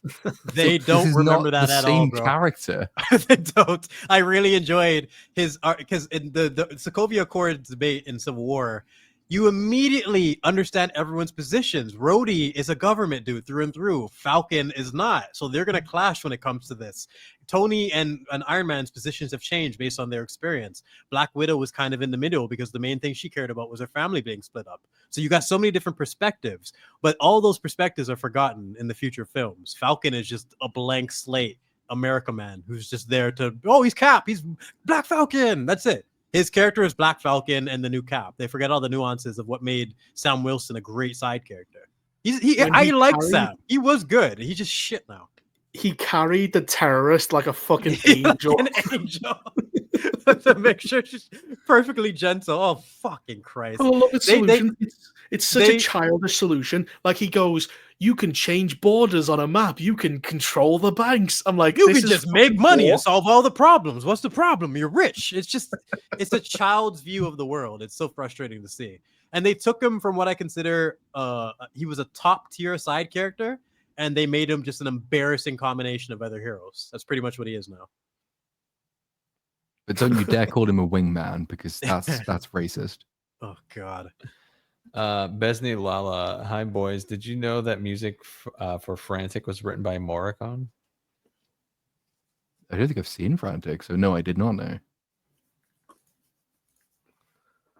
They This don't is remember not that the at same all, bro. character. They don't. I really enjoyed his art because in the Sokovia Accords debate in Civil War, you immediately understand everyone's positions. Rhodey is a government dude through and through. Falcon is not. So they're going to clash when it comes to this. Tony and Iron Man's positions have changed based on their experience. Black Widow was kind of in the middle because the main thing she cared about was her family being split up. So you got so many different perspectives, but all those perspectives are forgotten in the future films. Falcon is just a blank slate America man who's just there to, oh, he's Cap, he's Black Falcon. That's it. His character is Black Falcon and the new Cap. They forget all the nuances of what made Sam Wilson a great side character. I like Sam. He was good. He's just shit now. He carried the terrorist like a fucking Like angel. an angel. To make sure she's perfectly gentle. Oh, fucking Christ. I love its They- solution. It's such they- a childish solution. Like he goes, "You can change borders on a map. You can control the banks." I'm like, You this can is just make fucking money war. and solve all the problems. What's the problem? You're rich. It's just, it's a child's view of the world. It's so frustrating to see. And they took him from what I consider, he was a top tier side character, and they made him just an embarrassing combination of other heroes. That's pretty much what he is now. But don't you dare call him a wingman because that's racist. Oh God. Besney Lala, hi boys. Did you know that music for Frantic was written by Morricone? I don't think I've seen Frantic, so no, I did not know.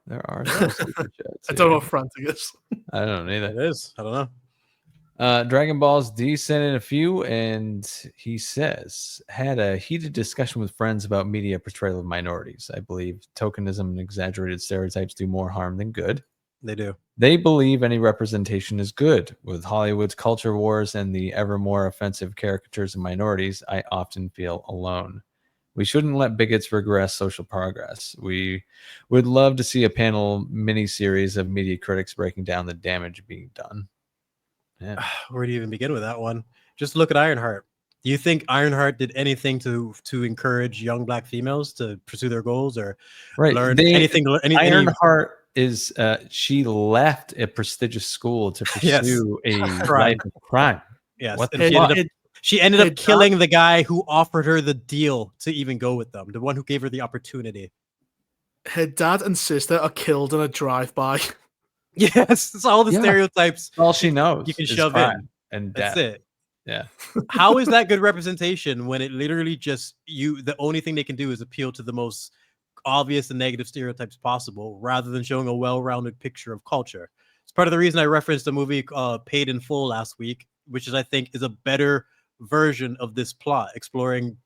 There are some super chats. I don't know here. what frantic is. I don't know It either. is. I don't know. Dragon Balls D sent in a few, and he says, had a heated discussion with friends about media portrayal of minorities. I believe tokenism and exaggerated stereotypes do more harm than good. They do. They believe any representation is good. With Hollywood's culture wars and the ever more offensive caricatures of minorities, I often feel alone. We shouldn't let bigots regress social progress. We would love to see a panel mini-series of media critics breaking down the damage being done. Yeah. Where do you even begin with that one? Just look at Ironheart. Do you think Ironheart did anything to encourage young black females to pursue their goals or learn anything? Ironheart is she left a prestigious school to pursue a life of crime. Yes, What and she ended up killing the guy who offered her the deal to even go with them, the one who gave her the opportunity. Her dad and sister are killed in a drive-by. Yes, it's all the stereotypes. All she knows you can is shove crime in. And that's death. it. Yeah. How is that good representation when it literally just the only thing they can do is appeal to the most obvious and negative stereotypes possible rather than showing a well-rounded picture of culture? It's part of the reason I referenced the movie Paid in Full last week, which is I think is a better version of this plot, exploring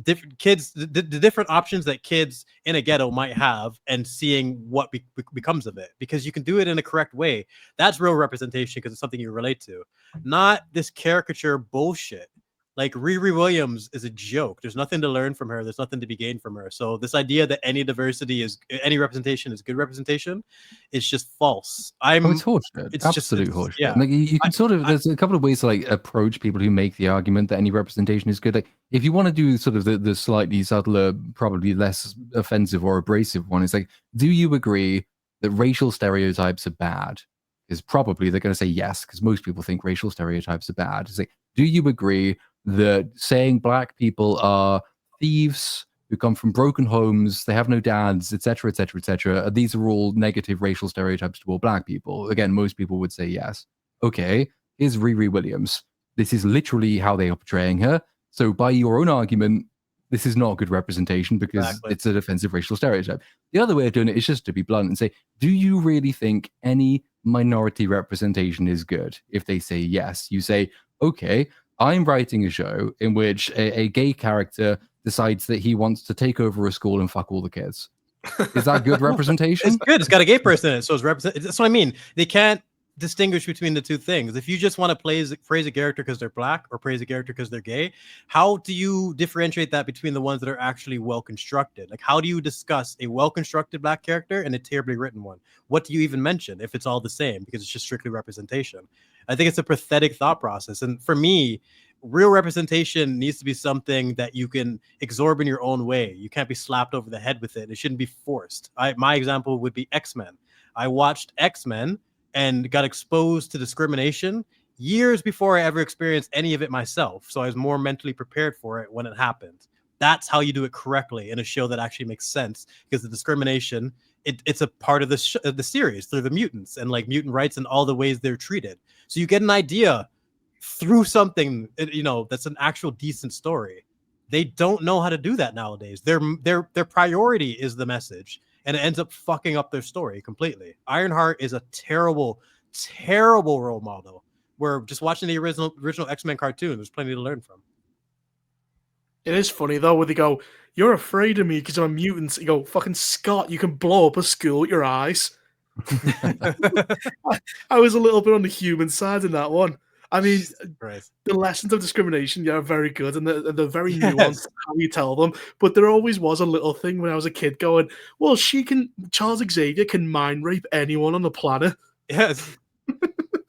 different kids, the different options that kids in a ghetto might have, and seeing what becomes of it, because you can do it in a correct way. That's real representation because it's something you relate to, not this caricature bullshit. Like Riri Williams is a joke. There's nothing to learn from her. There's nothing to be gained from her. So this idea that any representation is good representation is just false. It's horseshit. It's absolute horseshit. Yeah. Like you can there's a couple of ways to like approach people who make the argument that any representation is good. Like if you want to do sort of the slightly subtler, probably less offensive or abrasive one, it's like, do you agree that racial stereotypes are bad? Is probably they're going to say yes, because most people think racial stereotypes are bad. It's like, do you agree that saying black people are thieves who come from broken homes, they have no dads, etc., etc., etc., these are all negative racial stereotypes toward black people? Again, most people would say yes. Okay, here's Riri Williams. This is literally how they are portraying her. So by your own argument, this is not good representation because it's an offensive racial stereotype. The other way of doing it is just to be blunt and say, do you really think any minority representation is good? If they say yes, you say, okay, I'm writing a show in which a gay character decides that he wants to take over a school and fuck all the kids. Is that good representation? It's good. It's got a gay person in it, so it's represent. That's what I mean. They can't distinguish between the two things. If you just want to praise a character because they're black or praise a character because they're gay, how do you differentiate that between the ones that are actually well constructed? Like, how do you discuss a well constructed black character and a terribly written one? What do you even mention if it's all the same, because it's just strictly representation? I think it's a pathetic thought process. And for me, real representation needs to be something that you can absorb in your own way. You can't be slapped over the head with it. It shouldn't be forced. My example would be X-Men. I watched X-Men and got exposed to discrimination years before I ever experienced any of it myself. So I was more mentally prepared for it when it happened. That's how you do it correctly in a show that actually makes sense, because the discrimination, it's a part of the series through the mutants and like mutant rights and all the ways they're treated. So you get an idea through something, that's an actual decent story. They don't know how to do that nowadays. Their priority is the message, and it ends up fucking up their story completely. Ironheart is a terrible, terrible role model. We're just watching the original X-Men cartoon. There's plenty to learn from. It is funny though, where they go, "You're afraid of me because I'm a mutant." You go, "Fucking Scott, you can blow up a school with your eyes." I was a little bit on the human side in that one. I mean, the lessons of discrimination are very good, and they're very nuanced how you tell them. But there always was a little thing when I was a kid going, "Well, Charles Xavier can mind rape anyone on the planet." Yes.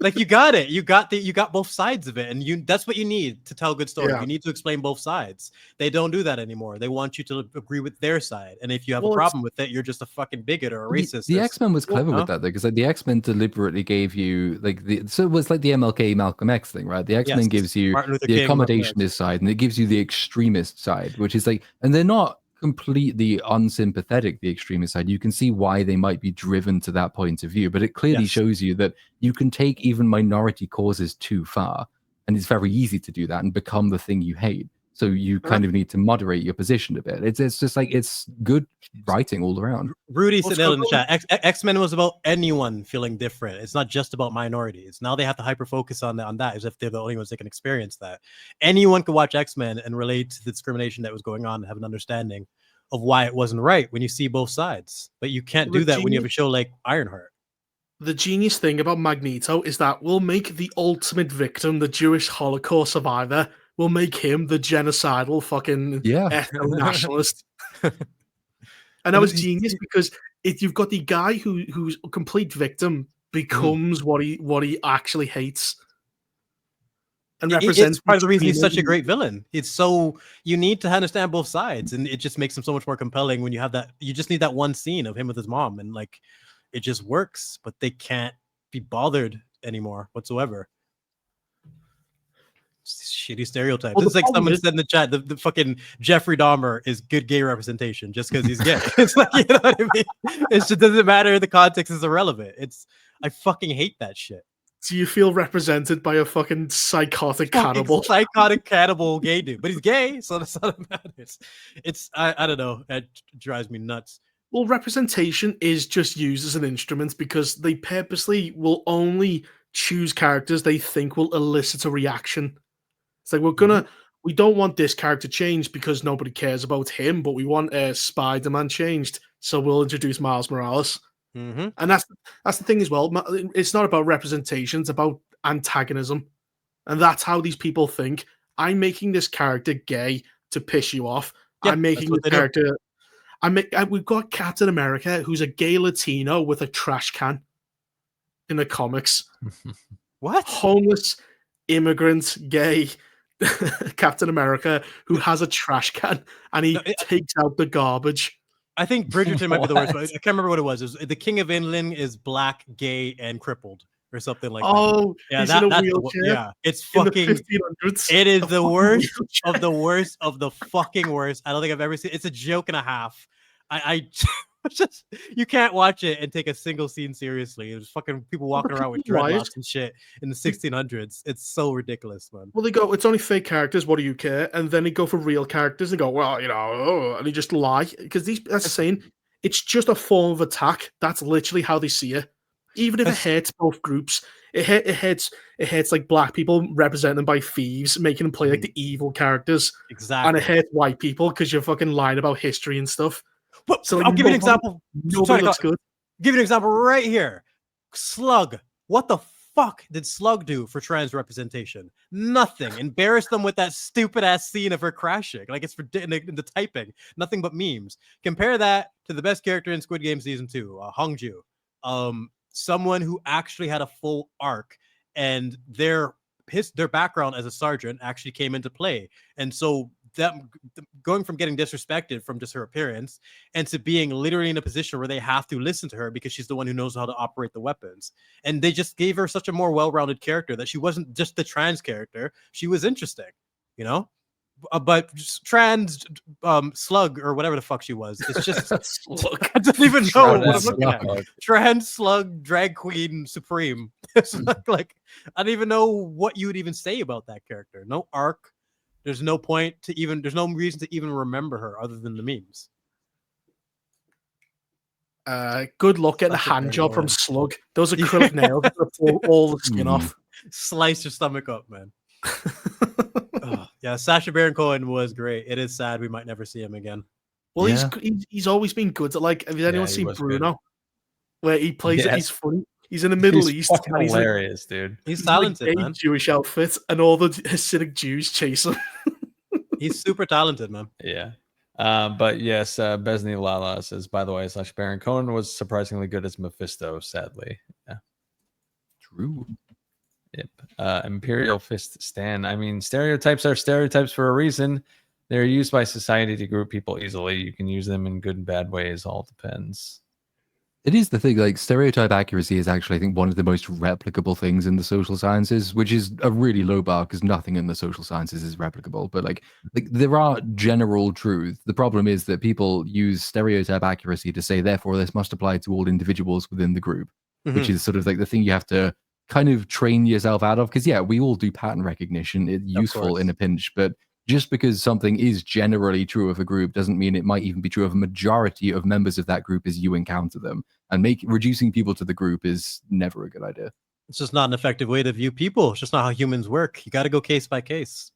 Like you got it. You got both sides of it, and that's what you need to tell a good story. Yeah. You need to explain both sides. They don't do that anymore. They want you to agree with their side, and if you have a problem with it, you're just a fucking bigot or a racist. The X-Men was clever with that though, because like the X-Men deliberately gave you so it was like the MLK Malcolm X thing, right? The X-Men gives you the accommodationist side, and it gives you the extremist side, which is like, and they're not completely unsympathetic, the extremist side. You can see why they might be driven to that point of view, but it clearly shows you that you can take even minority causes too far, and it's very easy to do that and become the thing you hate. So you kind of need to moderate your position a bit. It's just like, it's good writing all around. Rudy Sidell in the chat. X-Men was about anyone feeling different. It's not just about minorities. Now they have to hyper focus on that as if they're the only ones that can experience that. Anyone could watch X-Men and relate to the discrimination that was going on and have an understanding of why it wasn't right when you see both sides. But you can't do that when you have a show like Ironheart. The genius thing about Magneto is that we'll make the ultimate victim, the Jewish Holocaust survivor, we'll make him the genocidal fucking ethno-nationalist. And that was genius because if you've got the guy who's a complete victim becomes what he actually hates. And represents it's part of the reason he's such a great villain. It's so you need to understand both sides, and it just makes him so much more compelling when you have that. You just need that one scene of him with his mom, and like it just works. But they can't be bothered anymore whatsoever. Shitty stereotypes. Well, it's like someone said in the chat, the fucking Jeffrey Dahmer is good gay representation just because he's gay. It's like, you know what I mean? It just doesn't matter. The context is irrelevant. I fucking hate that shit. Do you feel represented by a fucking psychotic cannibal? Psychotic cannibal gay dude. But he's gay, so that's all that matters. I don't know. It drives me nuts. Well, representation is just used as an instrument because they purposely will only choose characters they think will elicit a reaction. It's like we don't want this character changed because nobody cares about him, but we want Spider-Man changed, so we'll introduce Miles Morales. And that's the thing as well. It's not about representation; it's about antagonism, and that's how these people think. I'm making this character gay to piss you off. Yep, I'm making the character. We've got Captain America, who's a gay Latino with a trash can in the comics. What? Homeless, immigrant, gay Captain America who has a trash can and he takes out the garbage. I think Bridgerton might be the worst. I can't remember what it was. The King of England is black, gay, and crippled, or something like that. Oh, yeah, he's in a wheelchair. Yeah, it's fucking. It is the worst of the worst of the fucking worst. I don't think I've ever seen. It's a joke and a half. I just you can't watch it and take a single scene seriously. There's fucking people walking around with dreadlocks and shit in the 1600s. It's so ridiculous, man. Well, they go, it's only fake characters. What do you care? And then they go for real characters and go, well, you know, and they just lie because that's saying it's just a form of attack. That's literally how they see it. Even if it hurts both groups, it hurts like black people represented by thieves, making them play like the evil characters. Exactly. And it hurts white people because you're fucking lying about history and stuff. But so like, I'll give you an example. Nobody looks good. Give you an example right here. Slug. What the fuck did Slug do for trans representation? Nothing. Embarrassed them with that stupid ass scene of her crashing. Like it's for in the typing. Nothing but memes. Compare that to the best character in Squid Game season 2, Hongju. Someone who actually had a full arc, and their background as a sergeant actually came into play, and so going from getting disrespected from just her appearance and to being literally in a position where they have to listen to her because she's the one who knows how to operate the weapons, and they just gave her such a more well-rounded character that she wasn't just the trans character. She was interesting, you know. But trans slug or whatever the fuck she was, it's just I don't even know what I'm looking at. Trans slug drag queen supreme. It's like I don't even know what you would even say about that character. No arc. There's no point to even. There's no reason to even remember her other than the memes. Good luck getting a hand job from Slug. Those acrylic nails pull all the skin off. Slice your stomach up, man. Yeah, Sacha Baron Cohen was great. It is sad we might never see him again. Well, he's always been good at like. Have anyone seen Bruno? Good. Where he plays it, he's funny. He's in the Middle East. Fucking hilarious, dude. He's talented, like man. Jewish outfit, and all the Hasidic Jews chase him. He's super talented, man. Yeah. But yes, Besney Lala says, by the way, Sacha Baron Cohen was surprisingly good as Mephisto, sadly. Yeah. True. Yep. Imperial Fist Stan. I mean, stereotypes are stereotypes for a reason. They're used by society to group people easily. You can use them in good and bad ways. All depends. It is the thing, like stereotype accuracy is actually, I think, one of the most replicable things in the social sciences, which is a really low bar because nothing in the social sciences is replicable. But like there are general truths. The problem is that people use stereotype accuracy to say, therefore, this must apply to all individuals within the group, which is sort of like the thing you have to kind of train yourself out of. Because yeah, we all do pattern recognition. It's useful in a pinch, but just because something is generally true of a group doesn't mean it might even be true of a majority of members of that group as you encounter them. And reducing people to the group is never a good idea. It's just not an effective way to view people. It's just not how humans work. You got to go case by case.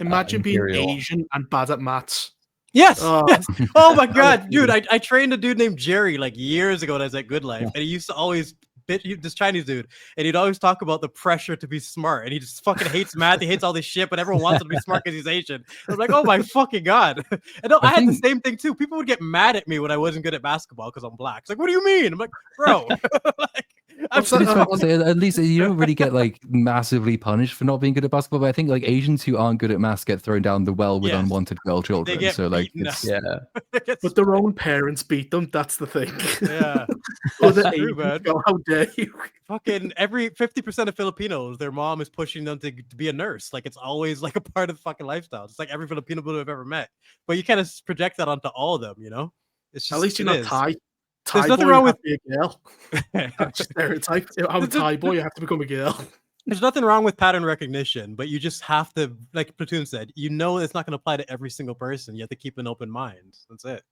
Imagine being Asian and bad at maths. Yes, Oh. yes. Oh my was god, dude! funny. I trained a dude named Jerry like years ago when I was at Good Life, and he used to always this Chinese dude, and he'd always talk about the pressure to be smart, and he just fucking hates math. He hates all this shit, but everyone wants him to be smart because he's Asian. I'm like, oh my fucking god! And no, I I had the think- same thing too. People would get mad at me when I wasn't good at basketball because I'm black. It's like, what do you mean? I'm like, bro, like, What's But that? it's fair to say, at least you don't really get like massively punished for not being good at basketball. But I think like Asians who aren't good at maths get thrown down the well with Yes. unwanted girl children. get So like, beaten it's, Yeah. But their own parents beat them. That's the thing. Yeah. Other That's true, Asians man. go, how dare you? Fucking every 50% of Filipinos, their mom is pushing them to be a nurse. Like it's always like a part of the fucking lifestyle. It's like every Filipino would have ever met. But you kind of project that onto all of them, you know? It's just At least you're it not is. Thai. There's Thai nothing boy, wrong you with have to be a girl. That's stereotype. I'm a There's- Thai boy, you have to become a girl. There's nothing wrong with pattern recognition, but you just have to, like Platoon said, you know it's not going to apply to every single person. You have to keep an open mind. That's it.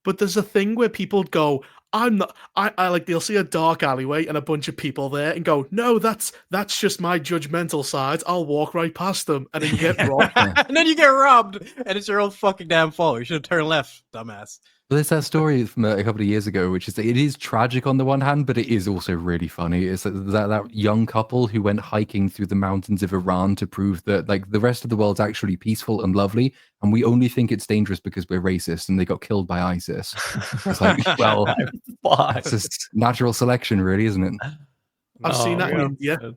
But there's a thing where people go, I'm not I like they'll see a dark alleyway and a bunch of people there and go, no, that's just my judgmental side. I'll walk right past them and then you get robbed. And then you get robbed, and it's your own fucking damn fault. You should have turned left, dumbass. Well, there's that story from a couple of years ago, which is that it is tragic on the one hand, but it is also really funny. It's that young couple who went hiking through the mountains of Iran to prove that like the rest of the world's actually peaceful and lovely, and we only think it's dangerous because we're racist, and they got killed by ISIS. It's like, well, Fuck. it's just natural selection, really, isn't it? I've seen that in yeah. India,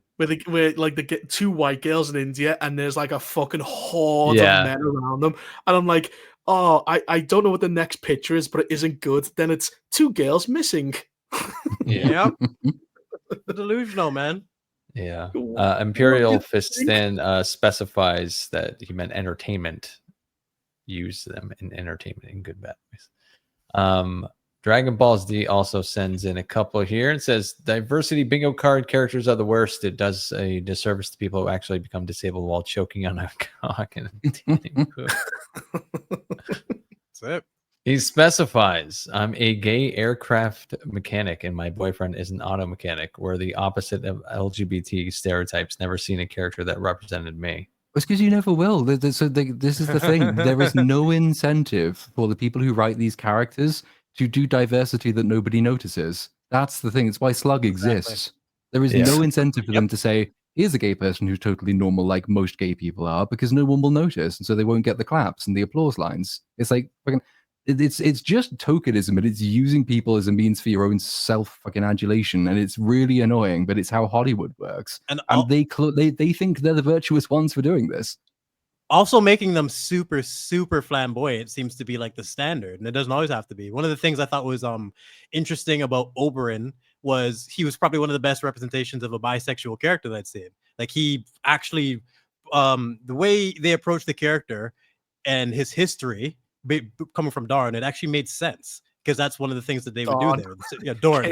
where like they get two white girls in India and there's like a fucking horde Yeah. of men around them. And I'm like, oh, I don't know what the next picture is, but it isn't good. Then it's two girls missing. Yep. Delusional, man. Yeah. What Imperial you Fistin specifies that he meant entertainment. Use them in entertainment in good bad ways. Dragon Balls D also sends in a couple here and says diversity bingo card characters are the worst. It does a disservice to people who actually become disabled while choking on a cock and obtaining poop. That's it. He specifies, I'm a gay aircraft mechanic and my boyfriend is an auto mechanic. We're the opposite of LGBT stereotypes. Never seen a character that represented me. It's because you never will. This is the thing. There is no incentive for the people who write these characters to do diversity that nobody notices. That's the thing. It's why Slug exists. There is Yes. no incentive for them to say, here's a gay person who's totally normal, like most gay people are, because no one will notice, and so they won't get the claps and the applause lines. It's like fucking, it's just tokenism, and it's using people as a means for your own self fucking adulation, and it's really annoying. But it's how Hollywood works, And and they think they're the virtuous ones for doing this. also making them super super flamboyant seems to be like the standard, and it doesn't always have to be. One of the things I thought was interesting about Oberyn was he was probably one of the best representations of a bisexual character that I'd seen. Like he actually the way they approached the character and his history coming from Dorne, it actually made sense because that's one of the things that they would do there. Yeah, Dorne,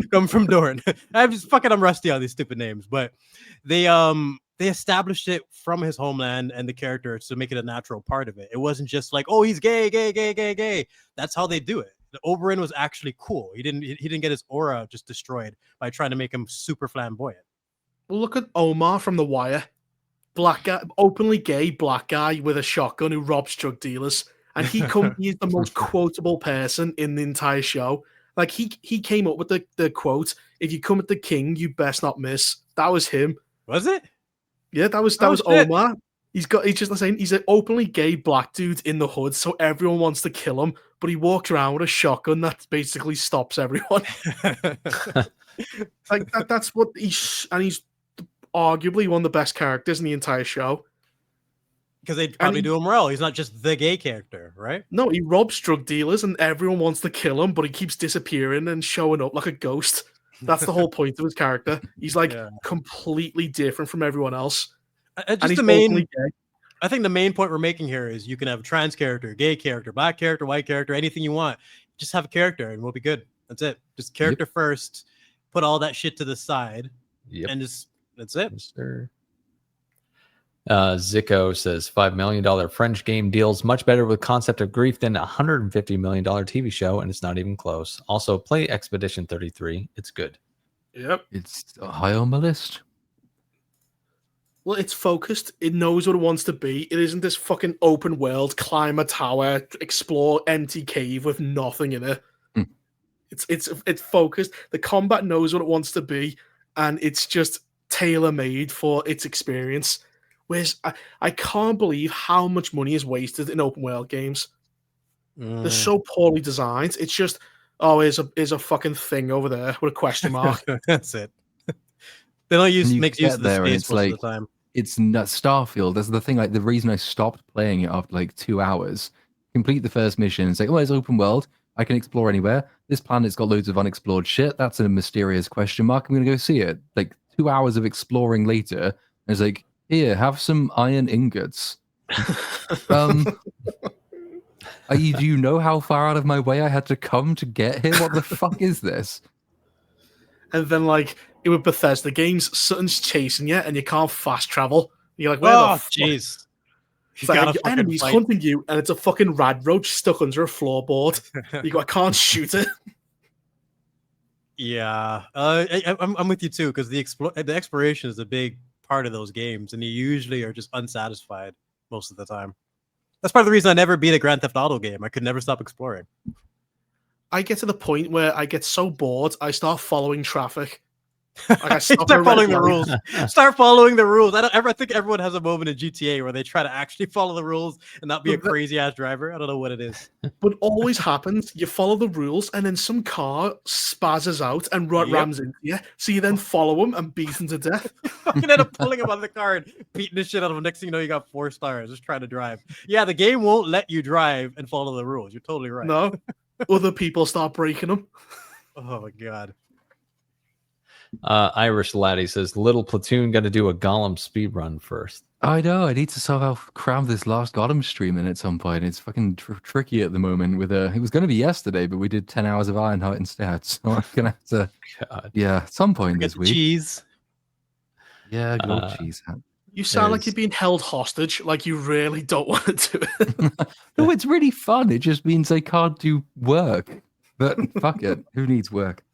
come from Dorne. I'm rusty on these stupid names, but they established it from his homeland and the character to make it a natural part of it. It wasn't just like, oh, he's gay. That's how they do it. The Oberyn was actually cool. He didn't get his aura just destroyed by trying to make him super flamboyant. Well, look at Omar from The Wire. Black guy, openly gay black guy with a shotgun who robs drug dealers. And he's the most quotable person in the entire show. Like he came up with the quote, if you come at the king, you best not miss. That was him. Was it? Yeah, that was shit. Omar. He's just saying he's an openly gay black dude in the hood, so everyone wants to kill him, but he walks around with a shotgun that basically stops everyone. Like that's what he's arguably one of the best characters in the entire show. Because they'd probably do him well. He's not just the gay character, right? No, he robs drug dealers and everyone wants to kill him, but he keeps disappearing and showing up like a ghost. That's the whole point of his character. He's like completely different from everyone else. Just and he's the main. openly gay. I think the main point we're making here is you can have a trans character, gay character, black character, white character, anything you want. Just have a character and we'll be good. That's it. Just character first. Put all that shit to the side, and that's it. Yes, sir. Zico says $5 million French game deals much better with concept of grief than a $150 million TV show, and it's not even close. Also, play Expedition 33. It's good. Yep. It's high on my list. Well, it's focused. It knows what it wants to be. It isn't this fucking open world, climb a tower, explore empty cave with nothing in it. Hmm. It's focused. The combat knows what it wants to be, and it's just tailor-made for its experience. Whereas I can't believe how much money is wasted in open world games. They're so poorly designed. It's just, oh, here's a fucking thing over there with a question mark. That's it. They don't make use get of the there and space it's most like, of the time. It's not Starfield. That's the thing. Like the reason I stopped playing it after like 2 hours, complete the first mission and say, "Oh, it's open world. I can explore anywhere. This planet's got loads of unexplored shit. That's a mysterious question mark. I'm gonna go see it." Like 2 hours of exploring later, it's like, "Here, have some iron ingots." Do you know how far out of my way I had to come to get here? What the fuck is this? And then, like, with Bethesda games, something's chasing you and you can't fast travel. You're like, where the fuck? Jeez. It's like your enemy's hunting you and it's a fucking rad roach stuck under a floorboard. You go, I can't shoot it. Yeah. I'm with you too, because the exploration is a big part of those games, and you usually are just unsatisfied most of the time. That's part of the reason I never beat a Grand Theft Auto game. I could never stop exploring. I get to the point where I get so bored, I start following traffic. Like I start following the rules. Start following the rules. I think everyone has a moment in GTA where they try to actually follow the rules and not be a crazy ass driver. I don't know what it is. But always happens. You follow the rules, and then some car spazzes out and rams into you. So you then follow him and beat him to death. Fucking end up pulling him out of the car and beating the shit out of him. Next thing you know, you got 4 stars just trying to drive. Yeah, the game won't let you drive and follow the rules. You're totally right. No, other people start breaking them. Oh my god. Irish Laddie says, "Little Platoon got to do a Gollum speed run first." I know. I need to somehow cram this last Gollum stream in at some point. It's fucking tricky at the moment. It was going to be yesterday, but we did 10 hours of Ironheart instead. So I'm gonna have to. God. Yeah, at some point this week. Cheese. Yeah, good old cheese hat. You sound like you're being held hostage. Like you really don't want to do it. No, it's really fun. It just means I can't do work. But fuck it. Who needs work?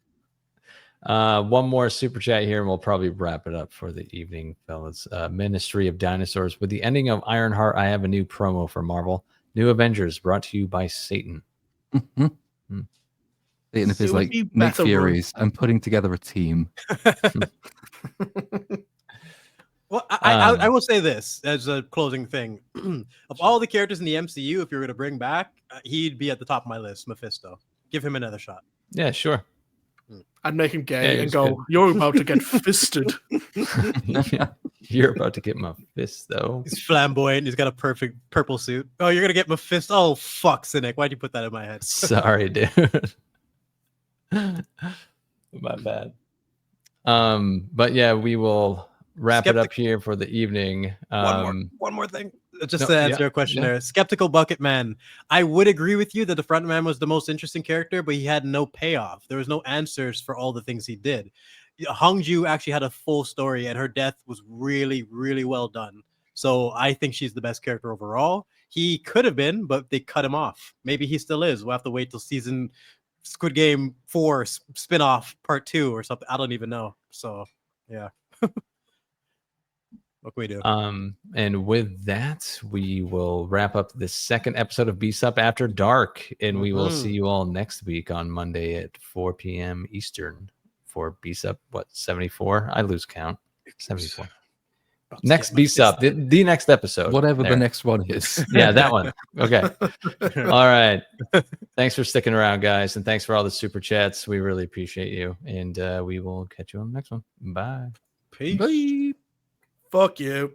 One more super chat here, and we'll probably wrap it up for the evening, fellas. Ministry of Dinosaurs. With the ending of Ironheart, I have a new promo for Marvel. New Avengers brought to you by Satan. Satan, if it's like Nick Fury's, I'm putting together a team. Well, I will say this as a closing thing. Of all the characters in the MCU, if you were going to bring back, he'd be at the top of my list, Mephisto. Give him another shot. Yeah, sure. I'd make him gay and go, good. You're about to get fisted. You're about to get my fist, though. He's flamboyant. He's got a perfect purple suit. Oh, you're going to get my fist. Oh, fuck, Cynic. Why'd you put that in my head? Sorry, dude. My bad. But yeah, we will wrap it up here for the evening. One more thing. Just to answer a question there. Skeptical Bucket Man. I would agree with you that the front man was the most interesting character, but he had no payoff. There was no answers for all the things he did. Hongju actually had a full story, and her death was really, really well done. So I think she's the best character overall. He could have been, but they cut him off. Maybe he still is. We'll have to wait till season Squid Game 4 spin-off part 2 or something. I don't even know. So yeah. What can we do? And with that, we will wrap up the second episode of Beast Up After Dark, and we will see you all next week on Monday at 4 p.m. Eastern for Beast Up. What, 74? I lose count. 74. Next Beast Up, the next episode. Whatever the next one is. Yeah, that one. Okay. All right. Thanks for sticking around, guys, and thanks for all the super chats. We really appreciate you, and we will catch you on the next one. Bye. Peace. Bye. Fuck you.